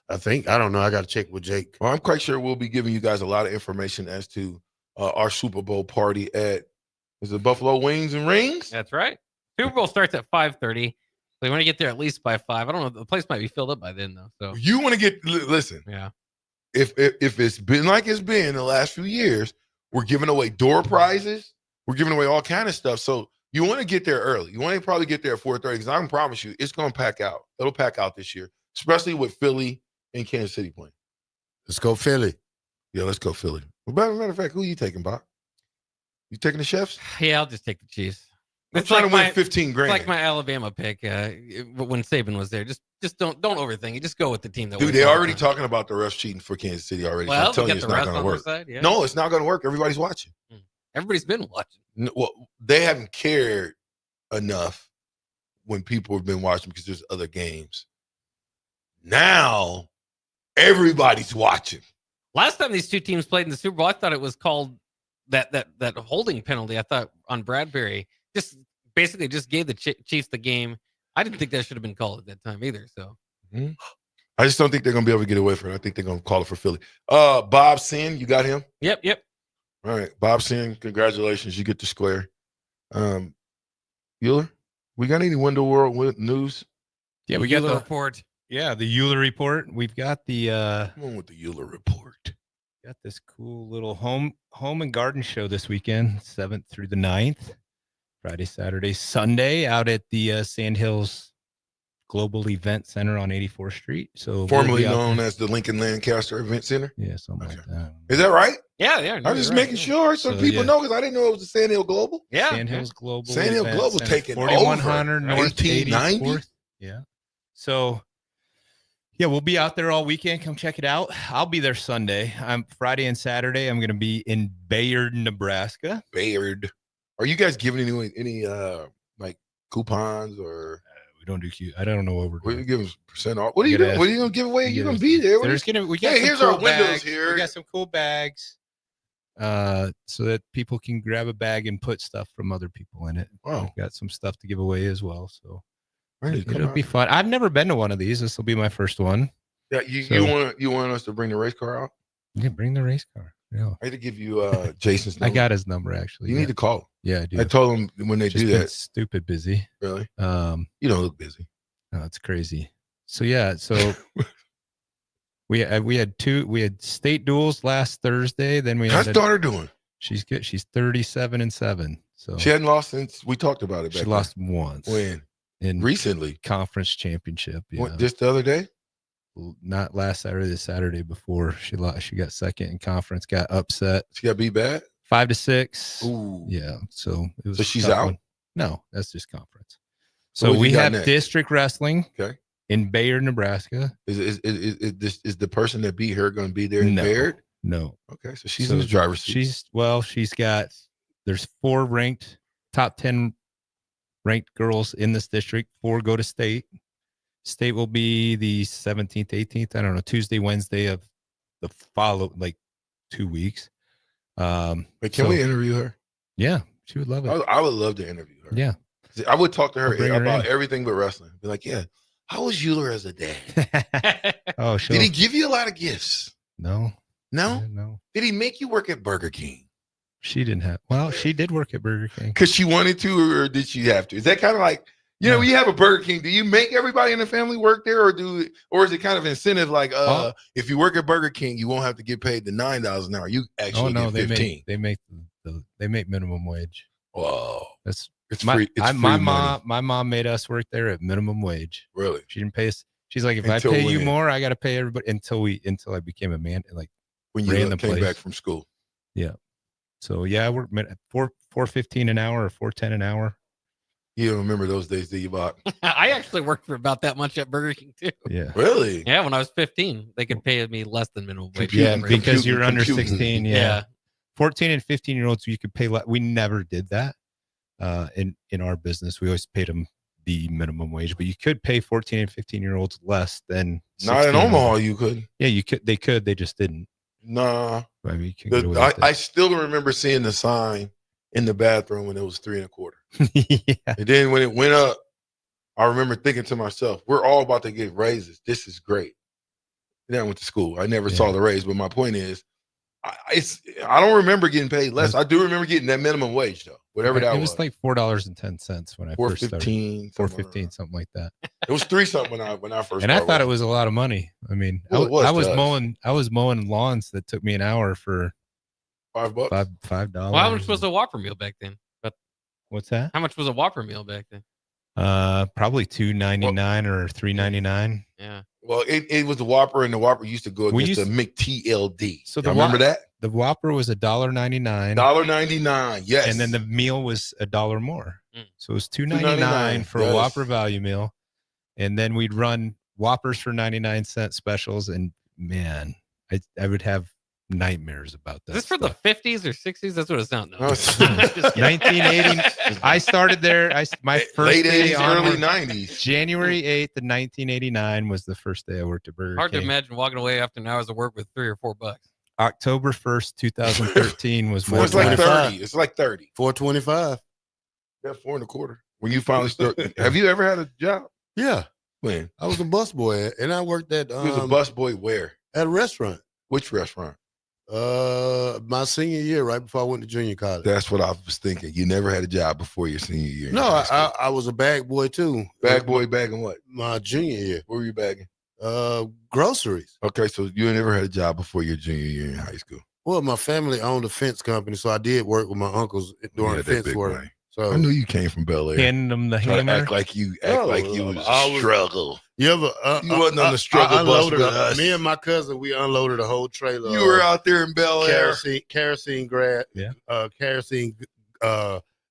I think. I don't know. I got to check with Jake. Well, I'm quite sure we'll be giving you guys a lot of information as to our Super Bowl party at, is it Buffalo Wings and Rings? That's right. Super Bowl starts at 5:30. So you want to get there at least by 5. I don't know. The place might be filled up by then, though. So you want to listen. Yeah. If it's been like it's been the last few years, we're giving away door prizes. We're giving away all kind of stuff. So you want to get there early. You want to probably get there at 4:30 because I can promise you it's going to pack out. It'll pack out this year, especially with Philly and Kansas City playing. Let's go Philly. Yeah, let's go Philly. Well, matter of fact, who are you taking, Bob? You taking the Chefs? Yeah, I'll just take the Chiefs. I'm trying to win 15 grand. It's like my Alabama pick when Saban was there. Just don't overthink it. Just go with the team that. Dude, they're already talking about the refs cheating for Kansas City already. Well, so I'm telling you, it's not going to work. Side, yeah. No, it's not going to work. Everybody's watching. Everybody's been watching. No, well, they haven't cared enough when people have been watching because there's other games. Now, everybody's watching. Last time these two teams played in the Super Bowl, I thought it was called that holding penalty. I thought on Bradbury just basically just gave the Chiefs the game. I didn't think that should have been called at that time either. So I just don't think they're going to be able to get away from it. I think they're going to call it for Philly. Bob Sin, you got him? Yep. All right, Bob Sin, congratulations. You get the square. Euler, we got any Window World news? Yeah, we got the report. Yeah, the Euler report. We've got the come on with the Euler report. Got this cool little home and garden show this weekend, 7th through the 9th. Friday, Saturday, Sunday out at the Sandhills Global Event Center on 84th Street. So formerly known as the Lincoln Lancaster Event Center. Yeah, something like that. Is that right? Yeah. I'm just making sure so people know because I didn't know it was the Sandhill Global. Yeah, Sandhills Global. Sandhill Event Global Center, taking 4100 over. North 1890. 84th. Yeah. So yeah, we'll be out there all weekend. Come check it out. I'll be there Sunday. Friday and Saturday. I'm going to be in Bayard, Nebraska. Bayard. Are you guys giving any like coupons or? We don't do I don't know what we're doing. We're giving % off. What are you doing? What are you going to give away? You're going to be there. Here's our windows here. We got some cool bags, so that people can grab a bag and put stuff from other people in it. Wow. We've got some stuff to give away as well. So Ready to it'll be fun. I've never been to one of these. This will be my first one. Yeah, you want us to bring the race car out? Yeah, bring the race car. Yeah. I had to give you Jason's number. I got his number actually. You need to call him. Yeah, I do. I told him when they Just do been that. Stupid busy. Really? You don't look busy. No, it's crazy. So yeah, so we had state duels last Thursday. Then we how's daughter doing? She's good. She's 37-7. So she hadn't lost since we talked about it. She lost once. When? Recently. Conference championship. Yeah. What, just the other day? Not last Saturday, the Saturday before. She got second in conference, got upset. She got beat bad? 5-6. Ooh. Yeah. So it was. So she's out? One. No, that's just conference. So we have district wrestling. Okay. In Bayard, Nebraska. Is the person that beat her going to be there in Bayard? No. Okay. So she's in the driver's seat. There's 4 top 10 ranked girls in this district. 4 go to state. State will be the 17th, 18th. I don't know, Tuesday, Wednesday of the 2 weeks. But can we interview her? Yeah, she would love it. I would love to interview her. Yeah. I would talk to her about everything but wrestling. Be like, yeah, how was Euler as a dad? Oh, sure. Did he give you a lot of gifts? No. No? Did he make you work at Burger King? She didn't have. Well, she did work at Burger King. Because she wanted to, or did she have to? Is that kind of like, You know, when you have a Burger King, do you make everybody in the family work there, or is it kind of incentive like if you work at Burger King, you won't have to get paid the $9 an hour. You actually get 15. They make minimum wage. Whoa, it's free. It's free money. My mom made us work there at minimum wage. Really? She didn't pay us. She's like, if I pay you more, I got to pay everybody until I became a man. Like when you came back from school. Yeah. So yeah, I worked at $4.15 an hour or $4.10 an hour. You don't remember those days, do you, Bach? I actually worked for about that much at Burger King too. Yeah. Really? Yeah, when I was 15, they could pay me less than minimum wage. Yeah, because you're under 16. Yeah. 14 and 15-year-olds, you could pay less. We never did that in our business. We always paid them the minimum wage, but you could pay 14 and 15-year-olds less than 16. Not in Omaha, you could. Yeah, you could. They could. They just didn't. Nah. I mean, you can get away with it. I still remember seeing the sign in the bathroom when it was 3 1/4. Yeah. And then when it went up, I remember thinking to myself, we're all about to get raises. This is great. And then I went to school. I never saw the raise, but my point is, I don't remember getting paid less. I do remember getting that minimum wage though, whatever that was. It was like $4.10 when I first started. $4.15, something like that. It was 3 something when I first. And I thought it was a lot of money. I mean, I was mowing lawns that took me an hour for $5. $5. Well, how much was a Whopper meal back then? What's that? How much was a Whopper meal back then? Probably $2.99 or $3.99. Yeah. Well, it was the Whopper, and the Whopper used to go against the McTLD. So remember that? The Whopper was $1.99. $1.99, yes. And then the meal was $1 more. So it was $2.99 for a Whopper value meal. And then we'd run Whoppers for 99-cent specials. And man, I would have nightmares about that. Is this for the 50s or 60s? That's what it sounds like. 1980. I started there. My first late day 80s, early 90s. January 8th of 1989 was the first day I worked at Burger King. Hard to imagine walking away after an hours of work with $3 or $4. October 1st, 2013 was my It's like 30. It's like 30. $4.25. Yeah, 4 1/4. When you finally start. Have you ever had a job? Yeah. When? I was a busboy, and I worked at. You was a busboy where? At a restaurant. Which restaurant? My senior year, right before I went to junior college. That's what I was thinking. You never had a job before your senior year. No, I was a bag boy too. Bag boy, bagging what? My junior year. What were you bagging? Groceries. Okay, so you never had a job before your junior year in high school. Well, my family owned a fence company, so I did work with my uncles during the fence work. Money. So I knew you came from Bel Air. Handing them the hammer. Act like you was a struggle. You ever? You wasn't on the struggle bus with us. Me and my cousin, we unloaded a whole trailer. You were out there in Bel Air. Kerosene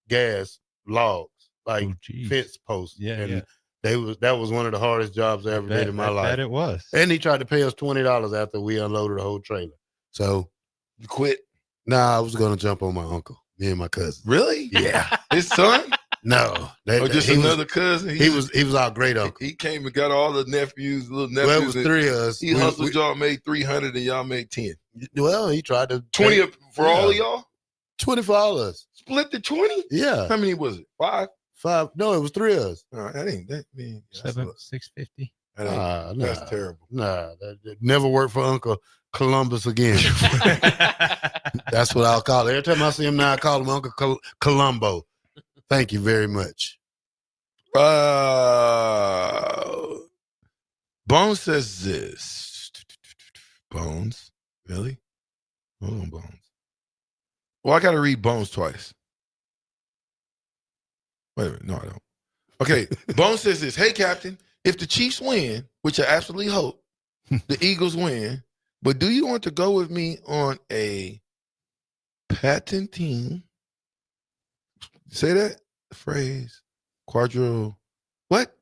gas logs, like fence posts. Yeah, and that was one of the hardest jobs I ever did in my life. Bet it was. And he tried to pay us $20 after we unloaded the whole trailer. So you quit? Nah, I was gonna jump on my uncle. Me and my cousin. Really? Yeah. His son? No. Just another cousin? He was our great uncle. He came and got all the little nephews. Well, it was 3 of us. He hustled y'all, made 300 and y'all made 10. Well, he tried to 20 for all of y'all? 20 for all of us. Split the 20? Yeah. How many was it? 5? No, it was 3 of us. That ain't that mean. $650. That's terrible. Nah, that never worked for Uncle Columbus again. That's what I'll call it. Every time I see him now, I call him Uncle Columbo. Thank you very much. Bones says this. Bones? Really? Hold on, Bones. Well, I got to read Bones twice. Wait a minute. No, I don't. Okay. Bones says this. Hey, Captain, if the Chiefs win, which I absolutely hope, the Eagles win, but do you want to go with me on a patenting? Say that phrase. What?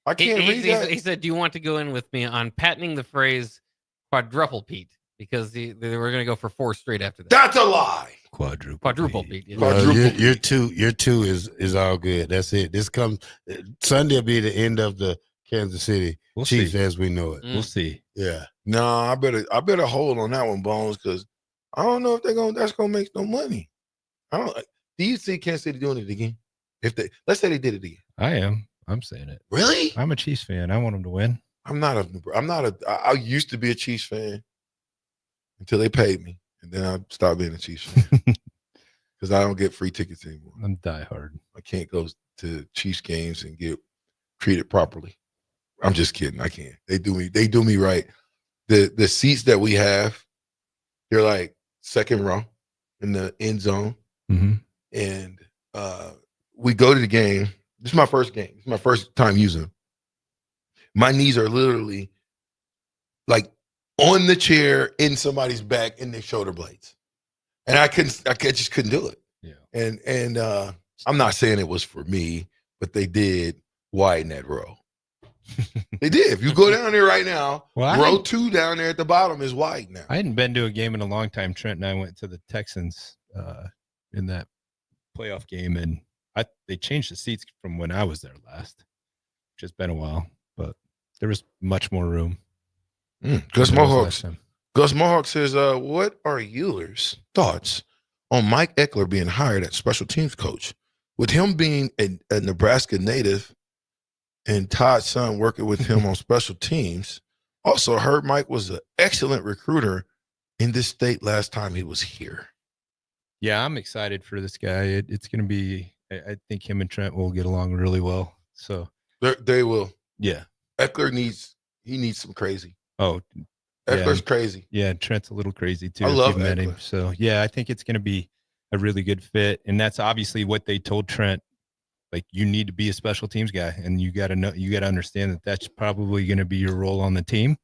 I can't read that. He said, do you want to go in with me on patenting the phrase quadruple Pete? Because they were going to go for 4 straight after that. That's a lie. Quadruple Pete. Your two is all good. That's it. This comes Sunday will be the end of the Kansas City Chiefs as we know it. We'll see. Yeah. No, I better hold on that one, Bones, because I don't know if that's gonna make no money. Do you see Kansas City doing it again? Let's say they did it again. I am. I'm saying it. Really? I'm a Chiefs fan. I want them to win. I used to be a Chiefs fan until they paid me, and then I stopped being a Chiefs fan because I don't get free tickets anymore. I'm diehard. I can't go to Chiefs games and get treated properly. I'm just kidding. I can't. They do me right. The seats that we have, they're like second row in the end zone. Mm-hmm. And we go to the game. This is my first game. It's my first time using them. My knees are literally like on the chair in somebody's back in their shoulder blades. And I just couldn't do it. Yeah. And I'm not saying it was for me, but they did widen that row. They did. If you go down there right now, row 2 down there at the bottom is wide now. I hadn't been to a game in a long time. Trent and I went to the Texans in that playoff game, and they changed the seats from when I was there last, which has been a while, but there was much more room. Gus Mohawk says, what are Euler's thoughts on Mike Eckler being hired as special teams coach? With him being a Nebraska native and Todd's son working with him on special teams, also heard Mike was an excellent recruiter in this state last time he was here. Yeah, I'm excited for this guy. It's going to be, I think him and Trent will get along really well. So they will. Yeah. Eckler needs some crazy. Oh, Eckler's crazy. Yeah, Trent's a little crazy too. I love met Eckler. him. So yeah, I think it's going to be a really good fit. And that's obviously what they told Trent. Like, you need to be a special teams guy, and you got to understand that that's probably going to be your role on the team.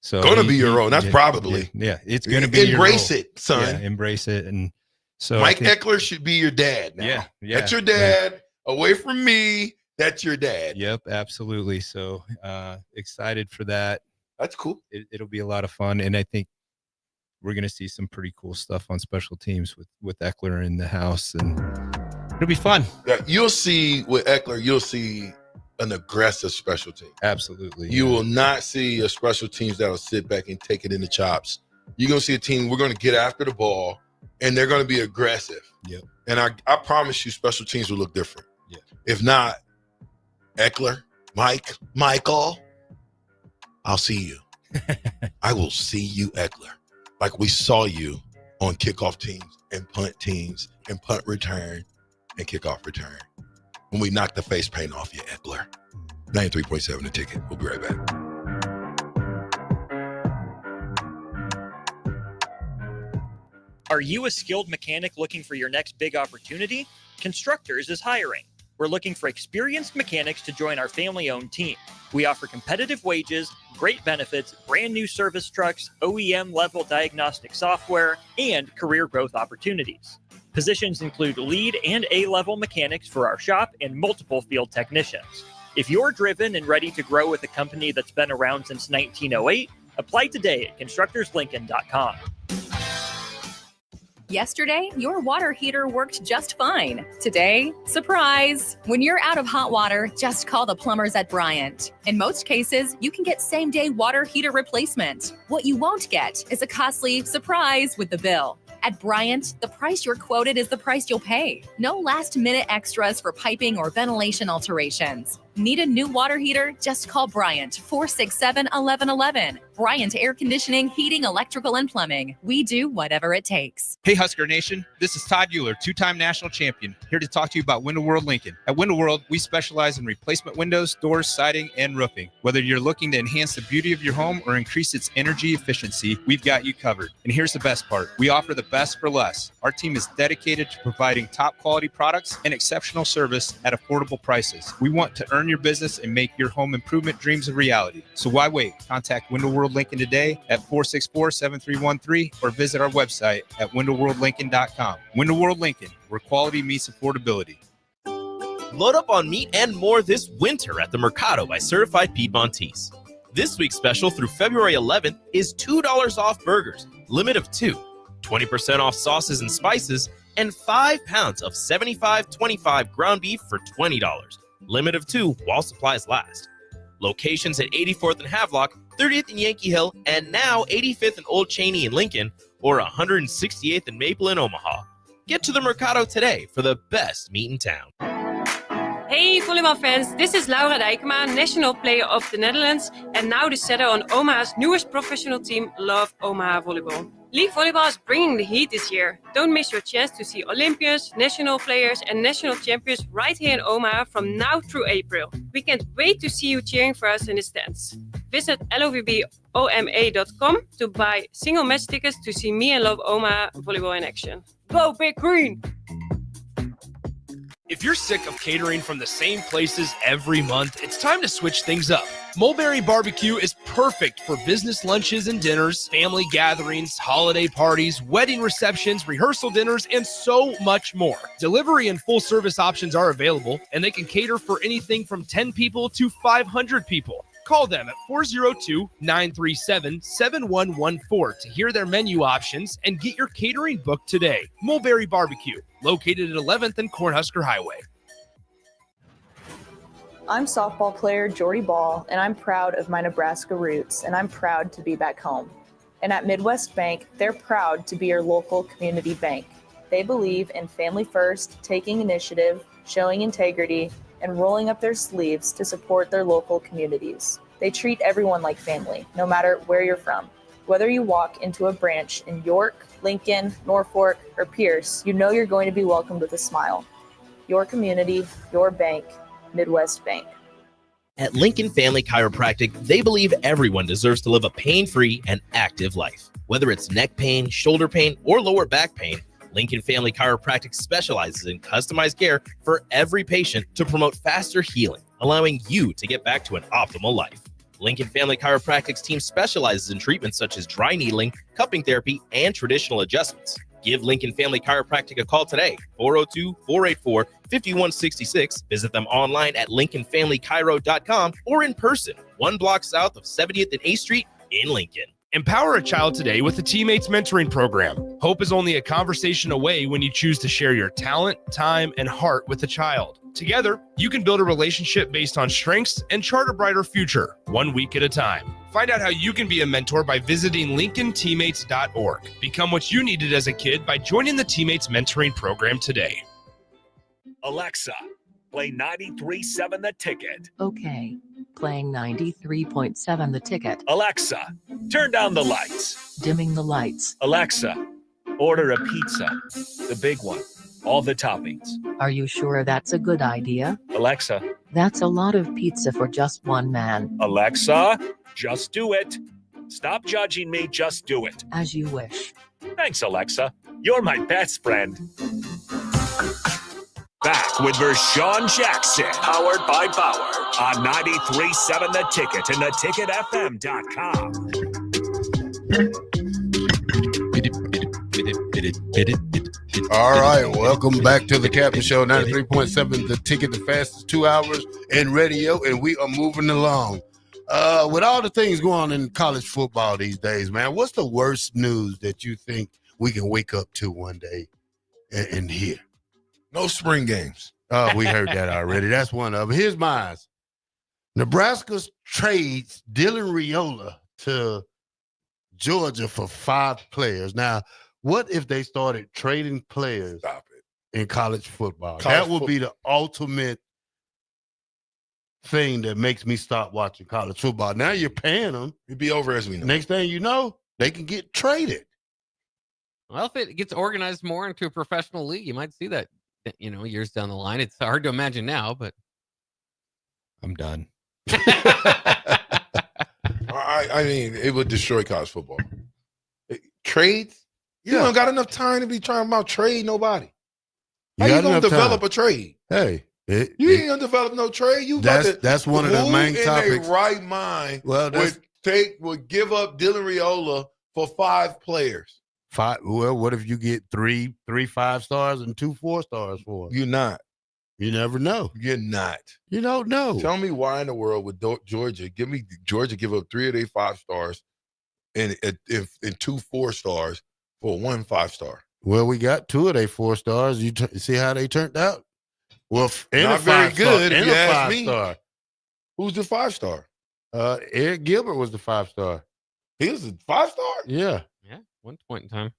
So going to be your role. That's probably. Yeah, it's going to be embrace your role. it, son. Yeah, embrace it. And so Mike Eckler should be your dad now. Yeah. That's your dad. Away from me. That's your dad. Yep, absolutely. So excited for that. That's cool. It'll be a lot of fun, and I think we're going to see some pretty cool stuff on special teams with Eckler in the house, and it'll be fun. Yeah, you'll see with Eckler, you'll see an aggressive special team. Absolutely. You will not see a special teams that will sit back and take it in the chops. You're going to see a team, we're going to get after the ball, and they're going to be aggressive. Yep. And I promise you special teams will look different. Yeah. If not, Eckler, Michael, I'll see you. I will see you, Eckler, like we saw you on kickoff teams and punt teams and punt return and kickoff return when we knocked the face paint off you, Eckler. 93.7 The Ticket. We'll be right back. Are you a skilled mechanic looking for your next big opportunity? Constructors is hiring. We're looking for experienced mechanics to join our family-owned team. We offer competitive wages, great benefits, brand new service trucks, OEM-level diagnostic software, and career growth opportunities. Positions include lead and A-level mechanics for our shop and multiple field technicians. If you're driven and ready to grow with a company that's been around since 1908, apply today at constructorslincoln.com. Yesterday, your water heater worked just fine. Today, surprise! When you're out of hot water, just call the plumbers at Bryant. In most cases, you can get same-day water heater replacement. What you won't get is a costly surprise with the bill. At Bryant, the price you're quoted is the price you'll pay. No last-minute extras for piping or ventilation alterations. Need a new water heater? Just call Bryant, 467-1111. Bryant Air Conditioning, Heating, Electrical, and Plumbing. We do whatever it takes. Hey, Husker Nation. This is Todd Euler, two-time national champion, here to talk to you about Window World Lincoln. At Window World, we specialize in replacement windows, doors, siding, and roofing. Whether you're looking to enhance the beauty of your home or increase its energy efficiency, we've got you covered. And here's the best part. We offer the best for less. Our team is dedicated to providing top-quality products and exceptional service at affordable prices. We want to earn your business and make your home improvement dreams a reality. So why wait? Contact Window World Lincoln today at 464-7313 or visit our website at windowworldlincoln.com. Window World Lincoln, where quality meets affordability. Load up on meat and more this winter at the Mercado by Certified Piedmontese. This week's special through February 11th is $2 off burgers, limit of 2, 20% off sauces and spices, and 5 pounds of 75/25 ground beef for $20. Limit of 2 while supplies last. Locations at 84th and Havelock, 30th and Yankee Hill, and now 85th and Old Cheney in Lincoln, or 168th and Maple in Omaha. Get to the Mercado today for the best meat in town. Hey volleyball fans, this is Laura Dijkema, national player of the Netherlands, and now the setter on Omaha's newest professional team, Love Omaha Volleyball. League volleyball is bringing the heat this year. Don't miss your chance to see Olympians, national players, and national champions right here in Omaha from now through April. We can't wait to see you cheering for us in the stands. Visit lovboma.com to buy single match tickets to see me and Love Omaha volleyball in action. Go Big Green! If you're sick of catering from the same places every month, it's time to switch things up. Mulberry Barbecue is perfect for business lunches and dinners, family gatherings, holiday parties, wedding receptions, rehearsal dinners, and so much more. Delivery and full service options are available, and they can cater for anything from 10 people to 500 people. Call them at 402-937-7114 to hear their menu options and get your catering booked today. Mulberry Barbecue, located at 11th and Cornhusker Highway. I'm softball player Jordy Ball, and I'm proud of my Nebraska roots, and I'm proud to be back home. And at Midwest Bank, they're proud to be your local community bank. They believe in family first, taking initiative, showing integrity, and rolling up their sleeves to support their local communities. They treat everyone like family, no matter where you're from. Whether you walk into a branch in York, Lincoln, Norfolk, or Pierce, you know you're going to be welcomed with a smile. Your community, your bank, Midwest Bank. At Lincoln Family Chiropractic, they believe everyone deserves to live a pain-free and active life. Whether it's neck pain, shoulder pain, or lower back pain, Lincoln Family Chiropractic specializes in customized care for every patient to promote faster healing, allowing you to get back to an optimal life. Lincoln Family Chiropractic's team specializes in treatments such as dry needling, cupping therapy, and traditional adjustments. Give Lincoln Family Chiropractic a call today, 402-484-5166. Visit them online at lincolnfamilychiro.com or in person, 1 block south of 70th and 8th Street in Lincoln. Empower a child today with the Teammates Mentoring Program. Hope is only a conversation away when you choose to share your talent, time, and heart with a child. Together, you can build a relationship based on strengths and chart a brighter future, 1 week at a time. Find out how you can be a mentor by visiting LincolnTeammates.org. Become what you needed as a kid by joining the Teammates Mentoring Program today. Alexa, play 93.7 The Ticket. Okay. Playing 93.7 The Ticket. Alexa, turn down the lights. Dimming the lights. Alexa, order a pizza, the big one, all the toppings. Are you sure that's a good idea? Alexa. That's a lot of pizza for just one man. Alexa, just do it. Stop judging me, just do it. As you wish. Thanks, Alexa. You're my best friend. Back with Vershawn Jackson, powered by Bauer, on 93.7 The Ticket and theticketfm.com. All right, welcome back to the Captain Show, 93.7 The Ticket, the fastest 2 hours in radio, and we are moving along. With all the things going on in college football these days, man, what's the worst news that you think we can wake up to one day and hear? No spring games. Oh, we heard that already. That's one of them. Here's mine. Nebraska trades Dylan Riola to Georgia for 5 players. Now, what if they started trading players in college football? That would be the ultimate thing that makes me stop watching college football. Now you're paying them. It'd be over as we know. Next thing you know, they can get traded. Well, if it gets organized more into a professional league, you might see that, years down the line. It's hard to imagine now, but I'm done. I mean, it would destroy college football. Trades? You don't got enough time to be trying about trade nobody. How you gonna develop a trade? Hey, you ain't gonna develop no trade. That's one of the main topics. In their right mind, would give up Dylan Riola for 5 players. 5. Well, what if you get 3 5-stars and 2 4-stars for them? You're not. You never know. You're not. You don't know. Tell me why in the world would Georgia give up 3 of their 5-stars and 2 4-stars for 1 5-star? Well, we got 2 of their 4-stars. You see how they turned out? Well, not very good. If you ask me, who's the 5-star? Eric Gilbert was the 5-star. He was a 5-star? Yeah. Yeah, one point in time.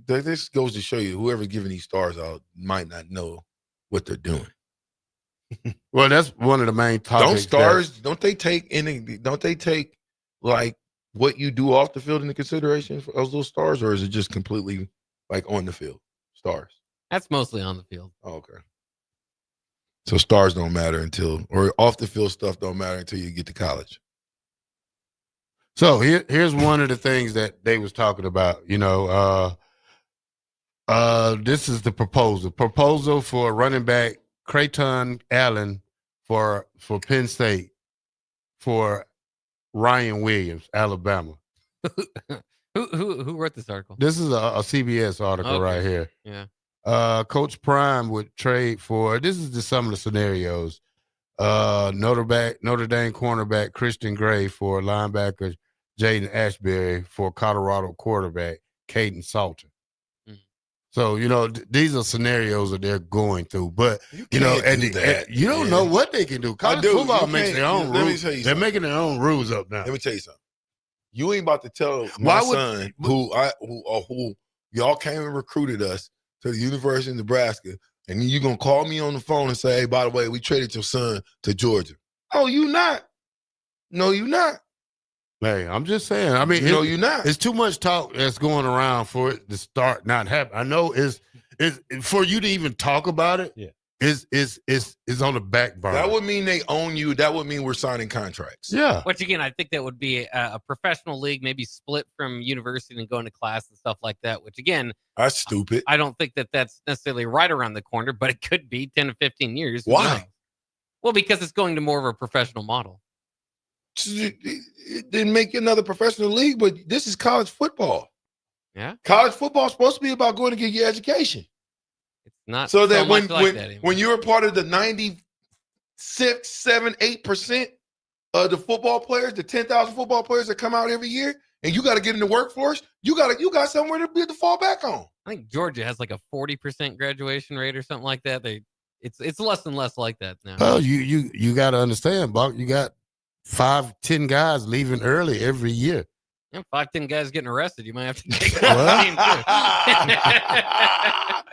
This goes to show you whoever's giving these stars out might not know what they're doing. Well, that's one of the main topics. Don't they take like what you do off the field into consideration for those little stars, or is it just completely like on the field stars? That's mostly on the field. Oh, okay. So stars don't matter or off the field stuff don't matter until you get to college. So here's one of the things that they was talking about. This is the proposal for running back Creighton Allen for Penn State for Ryan Williams, Alabama. Who wrote this article? This is a CBS article right here. Yeah. Coach Prime would trade for, this is just some of the scenarios. Notre Dame cornerback Christian Gray for linebacker Jaden Ashbury for Colorado quarterback Caden Salter. So, these are scenarios that they're going through. But, you don't know what they can do. College football makes their own rules. They're making their own rules up now. Let me tell you something. You ain't about to tell my son who y'all came and recruited us to the University of Nebraska, and then you're going to call me on the phone and say, hey, by the way, we traded your son to Georgia. Oh, you not? No, you not. Hey, I'm just saying. I mean, no, you're not. It's too much talk that's going around for it to start not happening. I know it's for you to even talk about it. Yeah, is on the back burner. That would mean they own you. That would mean we're signing contracts. Yeah. Which again, I think that would be a professional league, maybe split from university and going to class and stuff like that. Which again, that's stupid. I don't think that that's necessarily right around the corner, but it could be 10 to 15 years. Why? Well, because it's going to more of a professional model. It didn't make another professional league, but this is college football. Yeah. College football is supposed to be about going to get your education. It's not so that when you're a part of the 96, 7, 8% of the football players, the 10,000 football players that come out every year, and you got to get in the workforce, you got somewhere to fall back on. I think Georgia has like a 40% graduation rate or something like that. It's less and less like that now. Well, you got to understand, Buck. You got 5-10 guys leaving early every year. Yeah, 5-10 guys getting arrested. You might have to take that team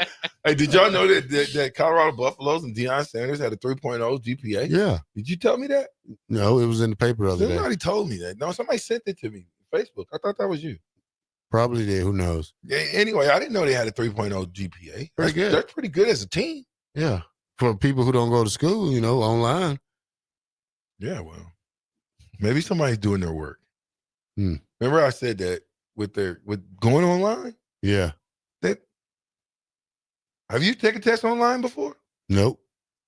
too. Hey, did y'all know that Colorado Buffaloes and Deion Sanders had a 3.0 GPA? Yeah. Did you tell me that? No, it was in the paper the other day. Somebody told me that. No, somebody sent it to me on Facebook. I thought that was you. Probably did. Who knows? Yeah, anyway, I didn't know they had a 3.0 GPA. Pretty good. That's pretty good as a team. Yeah. For people who don't go to school, online. Yeah, well, maybe somebody's doing their work. Remember I said that with going online? Yeah. Have you taken a test online before? Nope.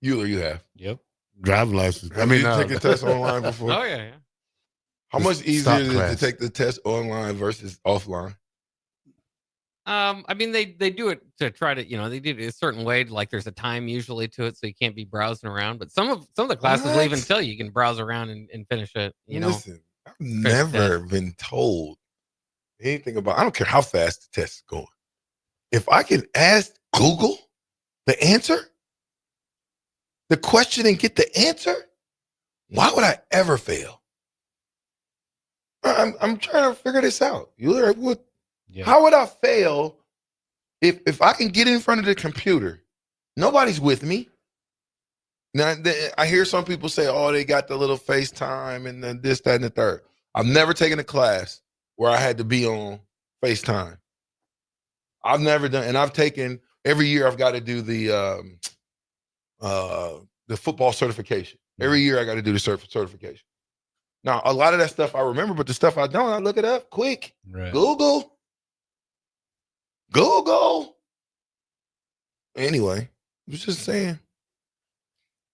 You have. Yep. Driving license. Have you taken a test online before? Oh, yeah. How much easier is it to take the test online versus offline? I mean, they do it to try to, they do it a certain way. Like there's a time usually to it, so you can't be browsing around. But some of the classes will even tell you can browse around and finish it. Listen, I've never been told anything about. I don't care how fast the test is going. If I can ask Google the answer, the question, and get the answer, why would I ever fail? I'm trying to figure this out. How would I fail if I can get in front of the computer? Nobody's with me. Now, I hear some people say, oh, they got the little FaceTime and then this, that, and the third. I've never taken a class where I had to be on FaceTime. I've never done, and I've taken, every year I've got to do the football certification. Every year I got to do the certification. Now, a lot of that stuff I remember, but the stuff I don't, I look it up quick. Right. Google. Anyway, I was just saying.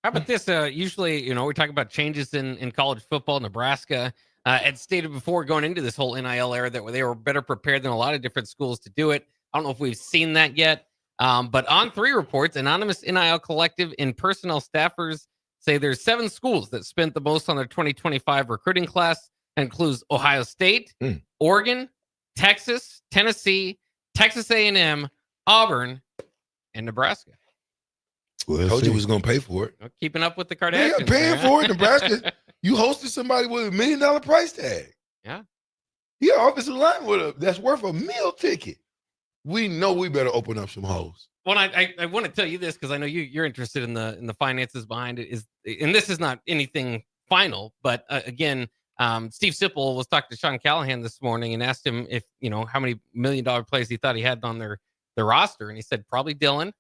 How about this? Usually, we talk about changes in college football. Nebraska had stated before going into this whole NIL era that they were better prepared than a lot of different schools to do it. I don't know if we've seen that yet. But on 3 reports, anonymous NIL collective and personnel staffers say there's 7 schools that spent the most on their 2025 recruiting class. That includes Ohio State, Oregon, Texas, Tennessee, Texas A&M, Auburn, and Nebraska. I told you was going to pay for it. Keeping up with the Kardashians. Yeah, paying for it, Nebraska. You hosted somebody with $1 million price tag. Yeah. Yeah, offensive line that's worth a meal ticket. We know we better open up some holes. Well, I want to tell you this because I know you're interested in the finances behind it. And this is not anything final, but again, Steve Sipple was talking to Sean Callahan this morning and asked him if, how many $1 million players he thought he had on their roster. And he said probably Dylan,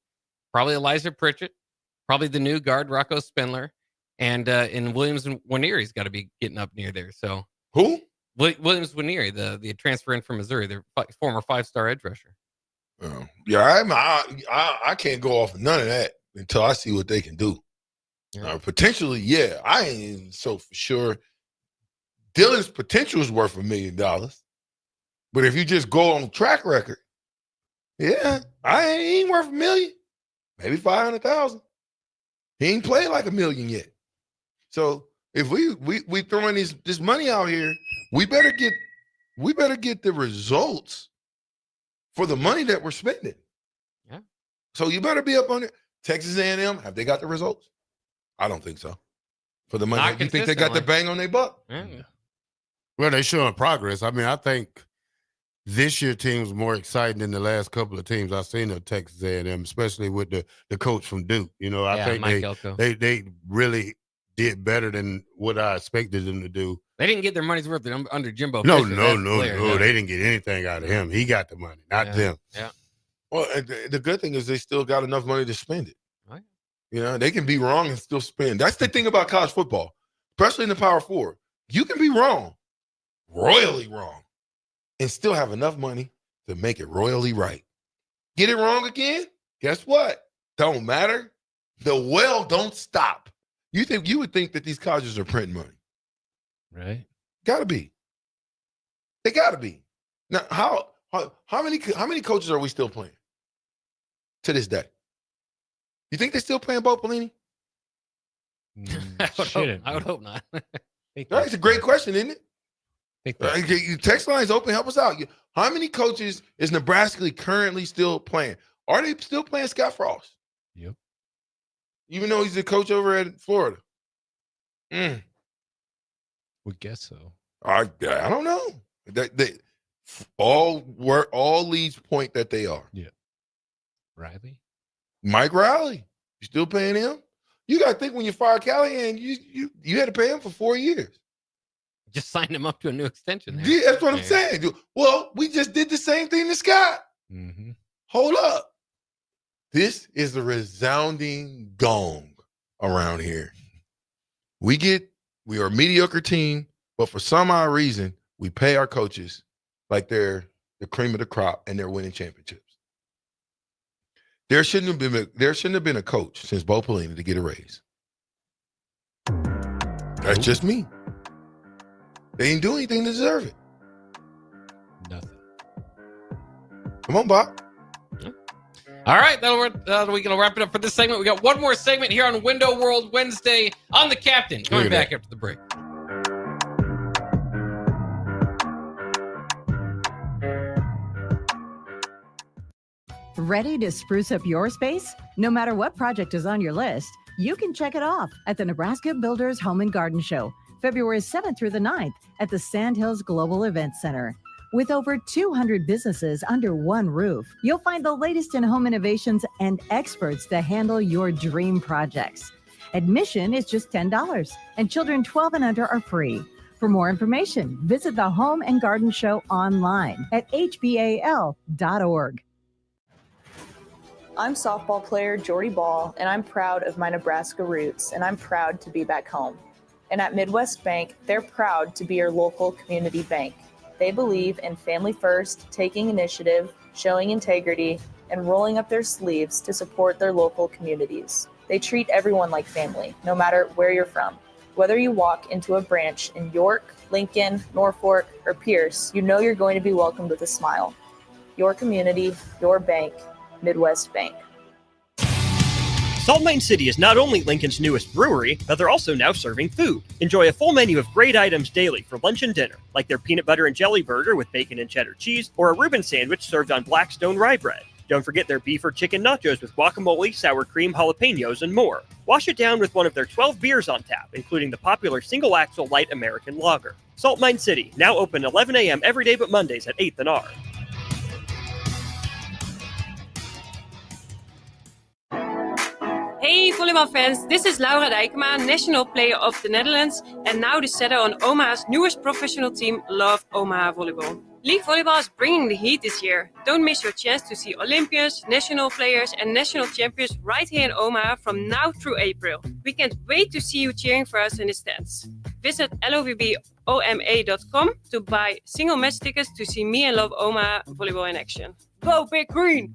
probably Elijah Pritchett, probably the new guard, Rocco Spindler, and Williams and Winieri's got to be getting up near there. So who? Williams Winieri, the transfer in from Missouri, the former 5-star edge rusher. Yeah, I can't go off of none of that until I see what they can do. Yeah. Potentially, yeah, I ain't even so for sure. Dylan's potential is worth $1 million, but if you just go on track record, yeah, I ain't worth $1 million, maybe 500,000. He ain't played like $1 million yet. So if we throwing this money out here, we better get the results for the money that we're spending. Yeah. So you better be up on it. Texas A&M, have they got the results? I don't think so. For the money, you think they got the bang on their buck? Yeah. Well, they showing progress. I mean, I think this year team was more exciting than the last couple of teams I've seen of Texas A&M, especially with the coach from Duke. I think they really did better than what I expected them to do. They didn't get their money's worth under Jimbo. No. Fisher, They didn't get anything out of him. He got the money, not them. Yeah. Well, the good thing is they still got enough money to spend it. Right. They can be wrong and still spend. That's the thing about college football, especially in the Power Four. You can be wrong, royally wrong, and still have enough money to make it royally right. Get it wrong again? Guess what? Don't matter. The well don't stop. You would think that these colleges are printing money. Right. Gotta be. They gotta be. Now, how many coaches are we still playing to this day? You think they're still playing Bo Pelini? I would hope not. That's a great question, isn't it? Text lines open. Help us out. How many coaches is Nebraska currently still playing? Are they still playing Scott Frost? Yep. Even though he's the coach over at Florida. We guess so. I don't know. All leads point that they are. Yeah. Riley? Mike Riley. You still paying him? You got to think when you fire Callahan, you had to pay him for 4 years. Just signed him up to a new extension. Yeah, that's what I'm saying. Well, we just did the same thing to Scott. Mm-hmm. Hold up. This is a resounding gong around here. We are a mediocre team, but for some odd reason, we pay our coaches like they're the cream of the crop and they're winning championships. There shouldn't have been a coach since Bo Pelini to get a raise. That's just me. They didn't do anything to deserve it. Nothing. Come on, Bob. All right, we're going to wrap it up for this segment. We got one more segment here on Window World Wednesday on the Captain. Coming back after the break. Ready to spruce up your space? No matter what project is on your list, you can check it off at the Nebraska Builders Home and Garden Show, February 7th through the 9th at the Sandhills Global Event Center. With over 200 businesses under one roof, you'll find the latest in home innovations and experts to handle your dream projects. Admission is just $10, and children 12 and under are free. For more information, visit the Home and Garden Show online at hbal.org. I'm softball player Jordy Ball, and I'm proud of my Nebraska roots, and I'm proud to be back home. And at Midwest Bank, they're proud to be your local community bank. They believe in family first, taking initiative, showing integrity, and rolling up their sleeves to support their local communities. They treat everyone like family, no matter where you're from. Whether you walk into a branch in York, Lincoln, Norfolk, or Pierce, you know you're going to be welcomed with a smile. Your community, your bank, Midwest Bank. Salt Mine City is not only Lincoln's newest brewery, but they're also now serving food. Enjoy a full menu of great items daily for lunch and dinner, like their peanut butter and jelly burger with bacon and cheddar cheese, or a Reuben sandwich served on Blackstone rye bread. Don't forget their beef or chicken nachos with guacamole, sour cream, jalapenos, and more. Wash it down with one of their 12 beers on tap, including the popular Single Axle Light American Lager. Salt Mine City, now open 11 a.m. every day but Mondays at 8th and R. Hey Hey volleyball fans, this is Laura Dijkema, National Player of the Netherlands and now the setter on Omaha's newest professional team, Love Omaha Volleyball. League volleyball is bringing the heat this year. Don't miss your chance to see Olympians, national players and national champions right here in Omaha from now through April. We can't wait to see you cheering for us in the stands. Visit lovboma.com to buy single match tickets to see me and Love Omaha Volleyball in action. Go Big Green!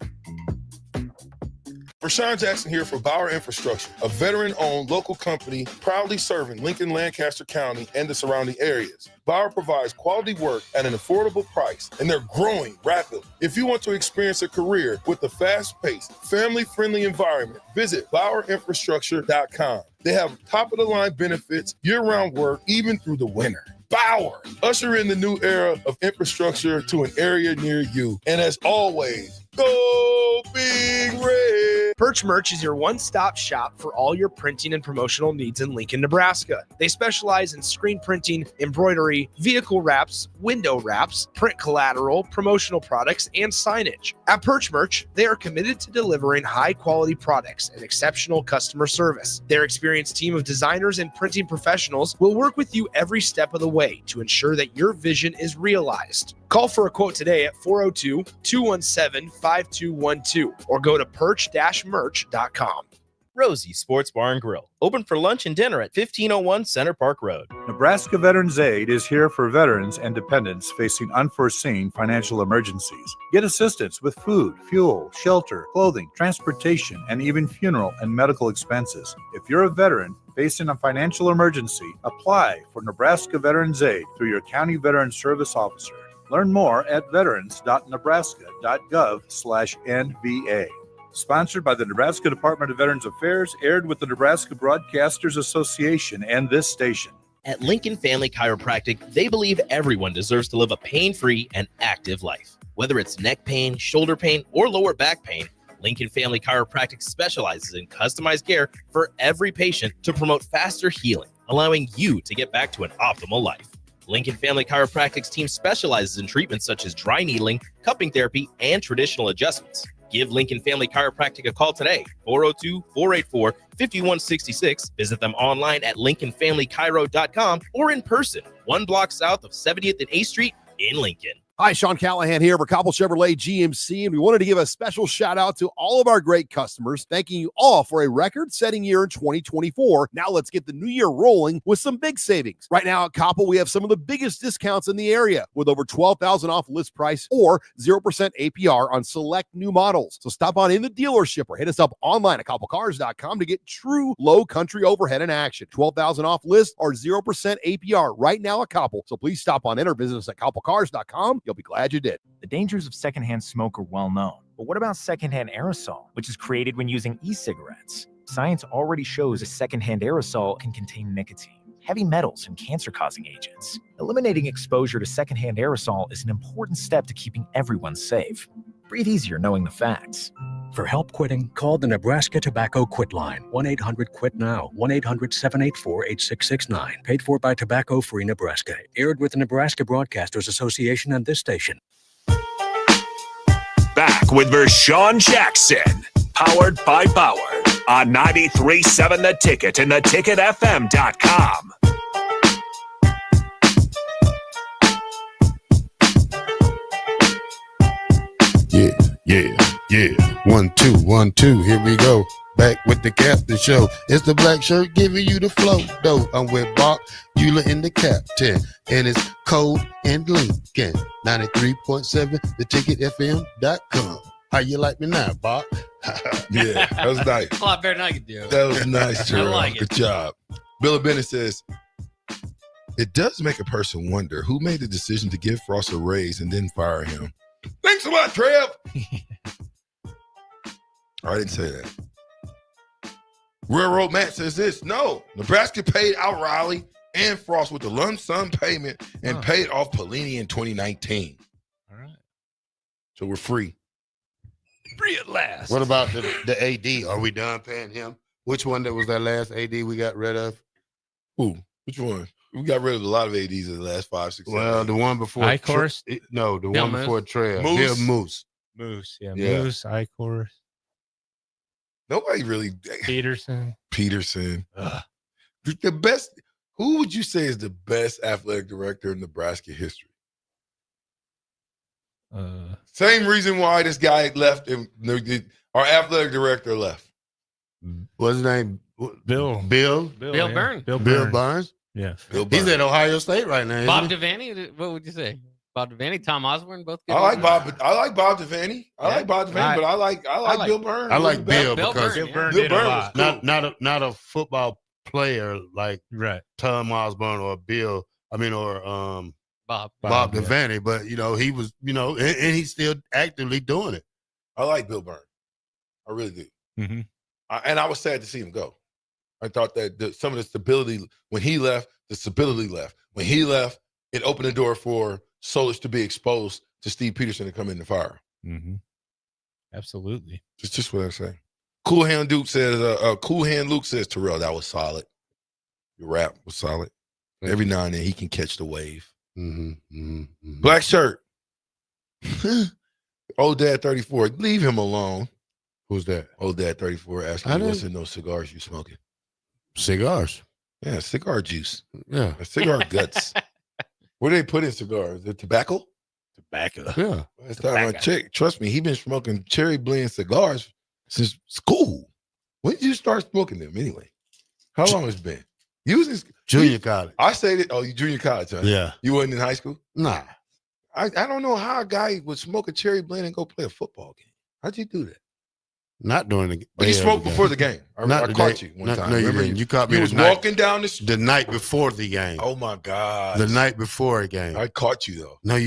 Rashawn Jackson here for Bauer Infrastructure, a veteran-owned local company proudly serving Lincoln, Lancaster County, and the surrounding areas. Bauer provides quality work at an affordable price, and they're growing rapidly. If you want to experience a career with a fast-paced, family-friendly environment, visit BauerInfrastructure.com. They have top-of-the-line benefits, year-round work, even through the winter. Bauer, usher in the new era of infrastructure to an area near you. And as always, go Big Red! Perch Merch is your one-stop shop for all your printing and promotional needs in Lincoln, Nebraska. They specialize in screen printing, embroidery, vehicle wraps, window wraps, print collateral, promotional products, and signage. At Perch Merch, they are committed to delivering high-quality products and exceptional customer service. Their experienced team of designers and printing professionals will work with you every step of the way to ensure that your vision is realized. Call for a quote today at 402-217-5212 or go to perch-merch.com. Rosie Sports Bar and Grill, open for lunch and dinner at 1501 Center Park Road. Nebraska Veterans Aid is here for veterans and dependents facing unforeseen financial emergencies. Get assistance with food, fuel, shelter, clothing, transportation, and even funeral and medical expenses. If you're a veteran facing a financial emergency, apply for Nebraska Veterans Aid through your county veteran service officer. Learn more at veterans.nebraska.gov/NVA. Sponsored by the Nebraska Department of Veterans Affairs, aired with the Nebraska Broadcasters Association and this station. At Lincoln Family Chiropractic, they believe everyone deserves to live a pain-free and active life. Whether it's neck pain, shoulder pain, or lower back pain, Lincoln Family Chiropractic specializes in customized care for every patient to promote faster healing, allowing you to get back to an optimal life. Lincoln Family Chiropractic's team specializes in treatments such as dry needling, cupping therapy, and traditional adjustments. Give Lincoln Family Chiropractic a call today, 402-484-5166. Visit them online at lincolnfamilychiro.com or in person, 1 block south of 70th and 8th Street in Lincoln. Hi, Sean Callahan here for Cobble Chevrolet GMC, and we wanted to give a special shout out to all of our great customers, thanking you all for a record-setting year in 2024. Now let's get the new year rolling with some big savings. Right now at Cobble, we have some of the biggest discounts in the area with over $12,000 off list price or 0% APR on select new models. So stop on in the dealership or hit us up online at cobblecars.com to get true low country overhead in action. $12,000 off list or 0% APR right now at Cobble. So please stop on in or visit us at cobblecars.com. You'll be glad you did. The dangers of secondhand smoke are well known. But what about secondhand aerosol, which is created when using e-cigarettes? Science already shows a secondhand aerosol can contain nicotine, heavy metals, and cancer-causing agents. Eliminating exposure to secondhand aerosol is an important step to keeping everyone safe. Breathe easier knowing the facts. For help quitting, call the Nebraska Tobacco Quit Line, 1-800-QUIT-NOW, 1-800-784-8669. Paid for by Tobacco Free Nebraska. Aired with the Nebraska Broadcasters Association and this station. Back with Vershawn Jackson, powered by Bauer, on 93.7 The Ticket and theticketfm.com. Yeah. 1, 2, 1, 2. Here we go. Back with the captain show. It's the black shirt giving you the flow. Though I'm with Bach, Eula, and the captain. And it's Cold and Lincoln. 93.7, theticketfm.com. How you like me now, Bach? Yeah, that was nice. A lot better than I could do. That was nice, Jerome. I like it. Good job. Bill Bennett says, it does make a person wonder who made the decision to give Frost a raise and then fire him. Thanks a lot, Trev. I didn't say that. Railroad Matt says this. No, Nebraska paid out Riley and Frost with a lump sum payment and paid off Pelini in 2019. All right. So we're free. Free at last. What about the AD? Are we done paying him? Which one that was that last AD we got rid of? Ooh, which one? We got rid of a lot of ADs in the last 5, 6 Well, 7, the one before Icorst? No, the one before Trail. Moose. Moose. Moose, yeah. Yeah. Moose, Icorst. Nobody really. Peterson. The best. Who would you say is the best athletic director in Nebraska history? Same reason why this guy left. Our athletic director left. What's his name? Bill Burns. Bill Burns. Yeah. He's at Ohio State right now. Bob Devaney. What would you say? Bob Devaney, Tom Osborne, both good. I like Bob Devaney. But I like Bill Burns. I like Bill because Bill Burns did a lot. Cool. Not a football player like Tom Osborne or Bill. Or Bob Devaney, but he was, and he's still actively doing it. I like Bill Burns. I really do. Mm-hmm. And I was sad to see him go. I thought that some of the stability, when he left, the stability left. When he left, it opened the door for Solich to be exposed to Steve Peterson to come in the fire. Mm-hmm. Absolutely. It's just what I say. Cool Hand Luke says, Terrell, that was solid. Your rap was solid. Every now and then he can catch the wave. Black shirt. Old Dad 34. Leave him alone. Who's that? Old Dad 34 asking me what's in those cigars you smoking. Cigars. Yeah, cigar juice. Yeah. Cigar guts. What do they put in cigars? The tobacco? Tobacco. Yeah. Last time I checked, trust me, he been smoking cherry blend cigars since school. When did you start smoking them anyway? How long has it been? Junior college. I say that. Oh, you junior college, huh? Yeah. You wasn't in high school? Nah. I don't know how a guy would smoke a cherry blend and go play a football game. How'd you do that? Not during the game. You smoked before the game. I caught you one time. No, Remember you caught me. You was walking down the street. The night before the game. Oh my God. The night before a game. I caught you though. No,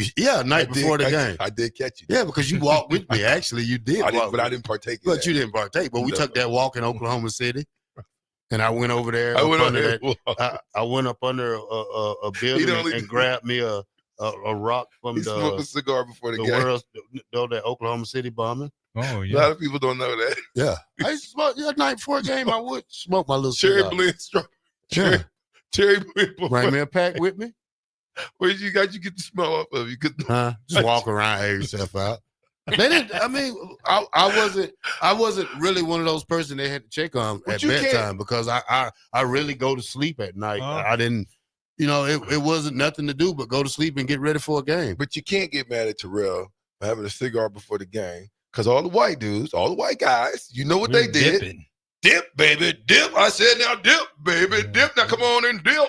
night before the game. I did catch you. Yeah, because you walked with me. Actually, you did. I didn't partake. But you didn't partake. But we took that walk in Oklahoma City. And I went over there. I went up under a building and grabbed me a rock from smoked a cigar before the game. That Oklahoma City bombing. Oh yeah. A lot of people don't know that. Yeah. I used to smoke that night before a game. I would smoke my little cherry cigar. blend straw. Yeah. Cherry blend. Bring me a pack with me. Where you get the smell off of? You could just walk around, air yourself out. They didn't. I mean, I wasn't really one of those persons they had to check on at bedtime because I really go to sleep at night. I didn't. It wasn't nothing to do but go to sleep and get ready for a game. But you can't get mad at Terrell for having a cigar before the game because all the white dudes, all the white guys, you know what they did? Dipping. Dip, baby, dip. I said now dip, baby, dip. Now come on and dip.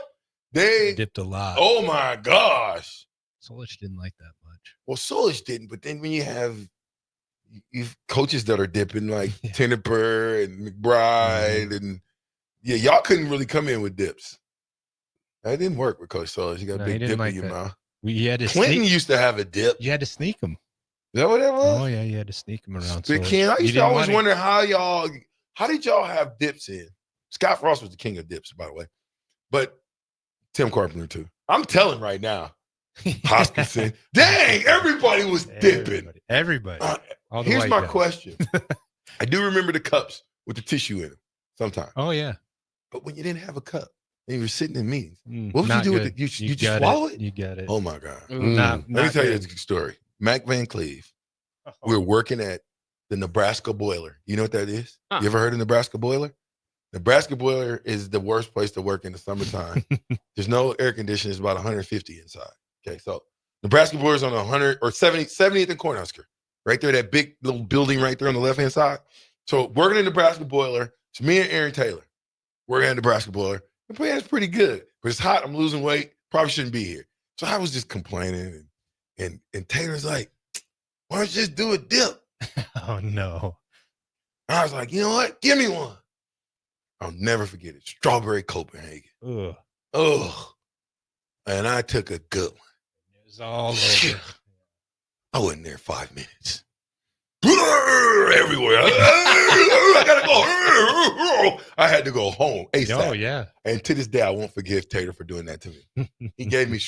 They dipped a lot. Oh my gosh. Solich didn't like that much. Well, Solich didn't, but then when you have coaches that are dipping like Tenniper and McBride and y'all couldn't really come in with dips. That didn't work with Coach Solich. You got a big dip in your mouth. Clinton used to have a dip. You had to sneak them. Is that what that was? Oh yeah, you had to sneak them around. I used to always wonder how did y'all have dips in? Scott Frost was the king of dips, by the way. But Tim Carpenter too. I'm telling right now. Hoskinson. Dang, everybody was dipping. Everybody. Here's my question. I do remember the cups with the tissue in them sometimes. Oh, yeah. But when you didn't have a cup and you were sitting in meetings, what would you do with it? You just swallow it? You got it. Oh, my God. Let me tell you a story. Mac Van Cleve. We were working at the Nebraska Boiler. You know what that is? You ever heard of Nebraska Boiler? Nebraska Boiler is the worst place to work in the summertime. There's no air conditioning. It's about 150 inside. Okay, so Nebraska Boiler is on 100 or 70th and Cornhusker, right there, that big little building right there on the left-hand side. So working in Nebraska Boiler, it's me and Aaron Taylor. Working at Nebraska Boiler. The plan's pretty good, but it's hot. I'm losing weight. Probably shouldn't be here. So I was just complaining, and Taylor's like, why don't you just do a dip? Oh, no. And I was like, you know what? Give me one. I'll never forget it. Strawberry Copenhagen. Ugh. And I took a good one. It was all over. I wasn't there 5 minutes. Everywhere. I gotta go. I had to go home ASAP. Oh, yeah. And to this day, I won't forgive Taylor for doing that to me. He gave me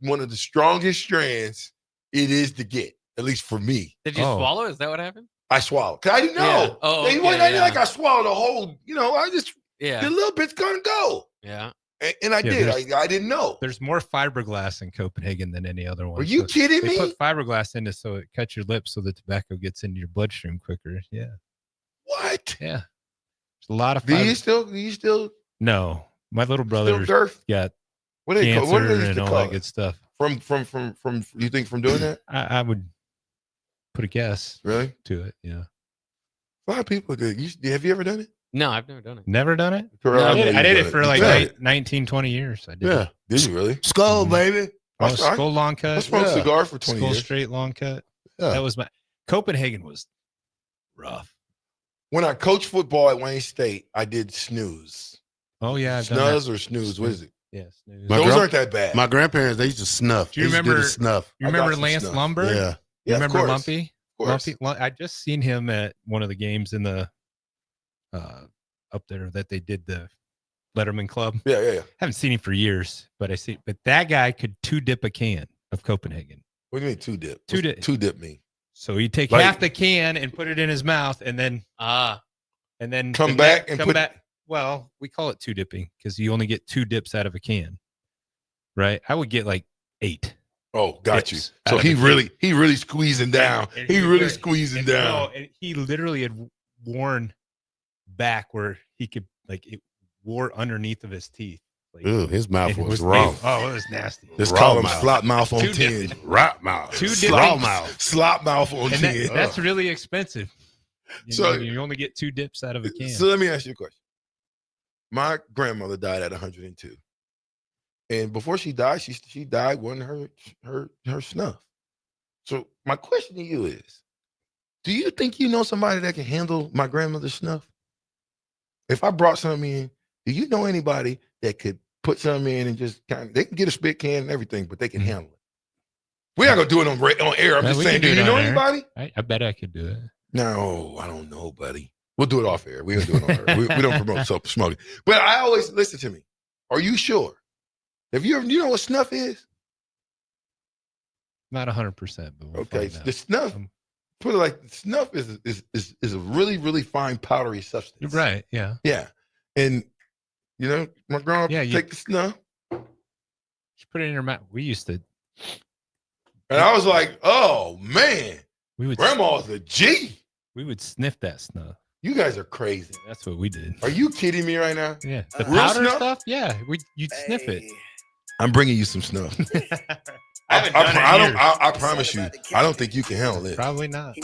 one of the strongest strands it is to get, at least for me. Did you swallow? Is that what happened? I swallowed. Cause I didn't know. Yeah. Oh, it wasn't like I swallowed a whole, I just, the little bit's gonna go. Yeah. And I did. I didn't know. There's more fiberglass in Copenhagen than any other one. Are you kidding me? They put fiberglass in it so it cuts your lips so the tobacco gets into your bloodstream quicker. Yeah. What? Yeah. There's a lot of Do you still No. My little brother girth? got What do they cancer call, what do they used and to all call that it? good stuff. From you think from doing that? I would put a guess Really? to it. Yeah. A lot of people do. Have you ever done it? No, I've never done it. Never done it? Terrell, I I know did, you've it done for it. like Yeah. 19, 20 years. I did Yeah. it. Did you really? Skull, baby. Oh, I- skull long cut. I smoked Yeah. cigar for 20 Skull years. straight long cut. Yeah. That was my Copenhagen was rough. When I coached football at Wayne State, I did snooze. Oh yeah, I've done Snuzz that. or snooze? What is it? Yeah, snooze. Those aren't that bad. My grandparents, they used to snuff. Do you They used to remember the snuff? You I got remember some Lance snuff. Lumber? Yeah. You Yeah, of remember course. Lumpy? Of course. I just seen him at one of the games in the up there that they did the Letterman Club. Yeah. Haven't seen him for years, but that guy could two dip a can of Copenhagen. What do you mean two dip? Two What's dip. Two dip mean? So he'd take Like- half the can and put it in his mouth, and then Come back and put- back. Well, we call it two dipping because you only get two dips out of a can, right? I would get like 8. Oh, got dips you. out So of he a can. really squeezing down. And He really would- squeezing and down. no, and he literally had worn back where he could it wore underneath of his teeth. Like, Ooh, his mouth it was raw. Oh, it was nasty. Just Raw call him mouth. slop mouth on Two 10. dip. Rot mouth. Two Slop dipping. mouth. Slop mouth on And 10. that's really expensive. So- You only get 2 dips out of a can. So let me ask you a question. My grandmother died at 102. And before she died, she died wanting her snuff. So my question to you is, do you think you know somebody that can handle my grandmother's snuff? If I brought something in, do you know anybody that could put something in and just they can get a spit can and everything, but they can handle it? We're not gonna do it on air. I'm Yeah, just we saying, can do you it know on air. anybody? I bet I could do it. No, I don't know, buddy. We'll do it off air. We don't do it on air. We don't promote smoking. But I always listen to me. Are you sure? Have you ever, you know what snuff is? Not 100%, but we'll Okay, find out. the snuff. Put it like snuff is a really, really fine powdery substance. Right, yeah. Yeah, and you know, my grandma take the snuff, You put it in your mouth. We used to. and I was like, oh man, We would. grandma's a G. We would sniff that snuff. You guys are crazy. That's what we did. Are you kidding me right now? Yeah, the Real powder snuff? stuff. Yeah, you'd sniff it. I'm bringing you some snuff. I haven't done it in years. I promise you, I don't think you can handle it. Probably not.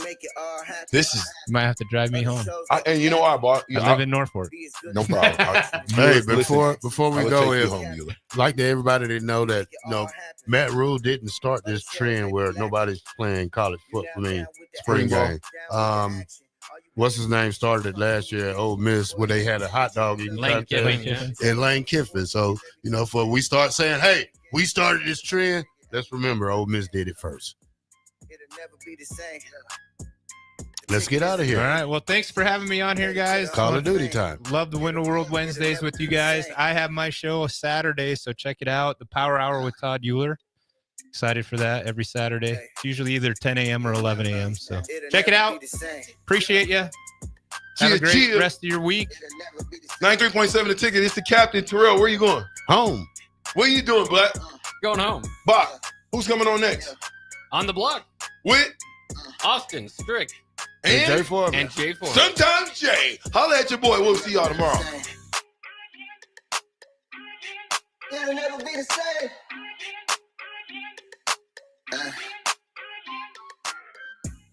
This is, You might have to drive me home. and you know what I bought? I live in Norfolk. No problem. Hey, Listen, before we I will go take you in, home, Mueller. like to everybody to know that Matt Rule didn't start this trend where nobody's playing college football, spring game. What's his name started it last year at Ole Miss where they had a hot dog eating Lane contest Kiffin. and Lane Kiffin. So for we start saying, hey, we started this trend. Let's remember Ole Miss did it first. Let's get out of here. All right. Well, thanks for having me on here, guys. Call of Duty time. Love the Winter World Wednesdays with you guys. I have my show Saturday, so check it out. The Power Hour with Todd Euler. Excited for that every Saturday. It's usually either 10 a.m. or 11 a.m. So check it out. Appreciate you. Have a great rest of your week. 93.7 the ticket. It's the captain, Terrell. Where you going? Home. What are you doing, Black? Going home. Bach. Who's coming on next? On the block. With Austin, Strick, and Jay Foreman. and Jay Ford. sometimes Jay. Holla at your boy. We'll see y'all tomorrow. It'll never be the same.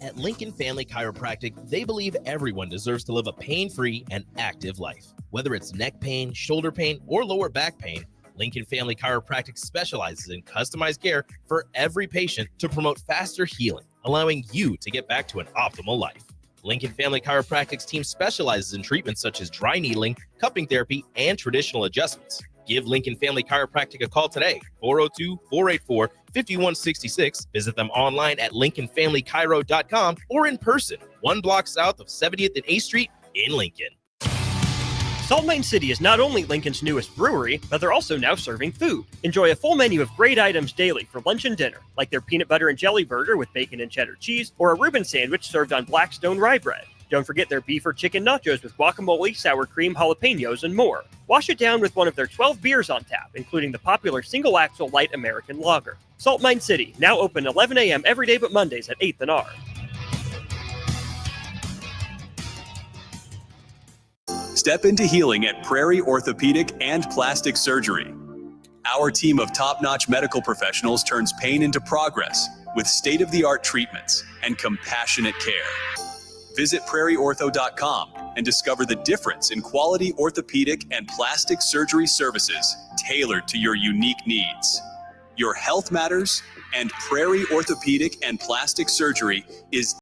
At Lincoln Family Chiropractic, they believe everyone deserves to live a pain-free and active life. Whether it's neck pain, shoulder pain, or lower back pain, Lincoln Family Chiropractic specializes in customized care for every patient to promote faster healing, allowing you to get back to an optimal life. Lincoln Family Chiropractic's team specializes in treatments such as dry needling, cupping therapy, and traditional adjustments. Give Lincoln Family Chiropractic a call today, 402-484-5166. Visit them online at lincolnfamilychiro.com or in person, 1 block south of 70th and 8th Street in Lincoln. Salt Mine City is not only Lincoln's newest brewery, but they're also now serving food. Enjoy a full menu of great items daily for lunch and dinner, like their peanut butter and jelly burger with bacon and cheddar cheese, or a Reuben sandwich served on Blackstone rye bread. Don't forget their beef or chicken nachos with guacamole, sour cream, jalapenos, and more. Wash it down with one of their 12 beers on tap, including the popular Single Axle Light American Lager. Salt Mine City, now open 11 a.m. every day but Mondays at 8th and R. Step into healing at Prairie Orthopedic and Plastic Surgery. Our team of top-notch medical professionals turns pain into progress with state-of-the-art treatments and compassionate care. Visit prairieortho.com and discover the difference in quality orthopedic and plastic surgery services tailored to your unique needs. Your health matters, and Prairie Orthopedic and Plastic Surgery is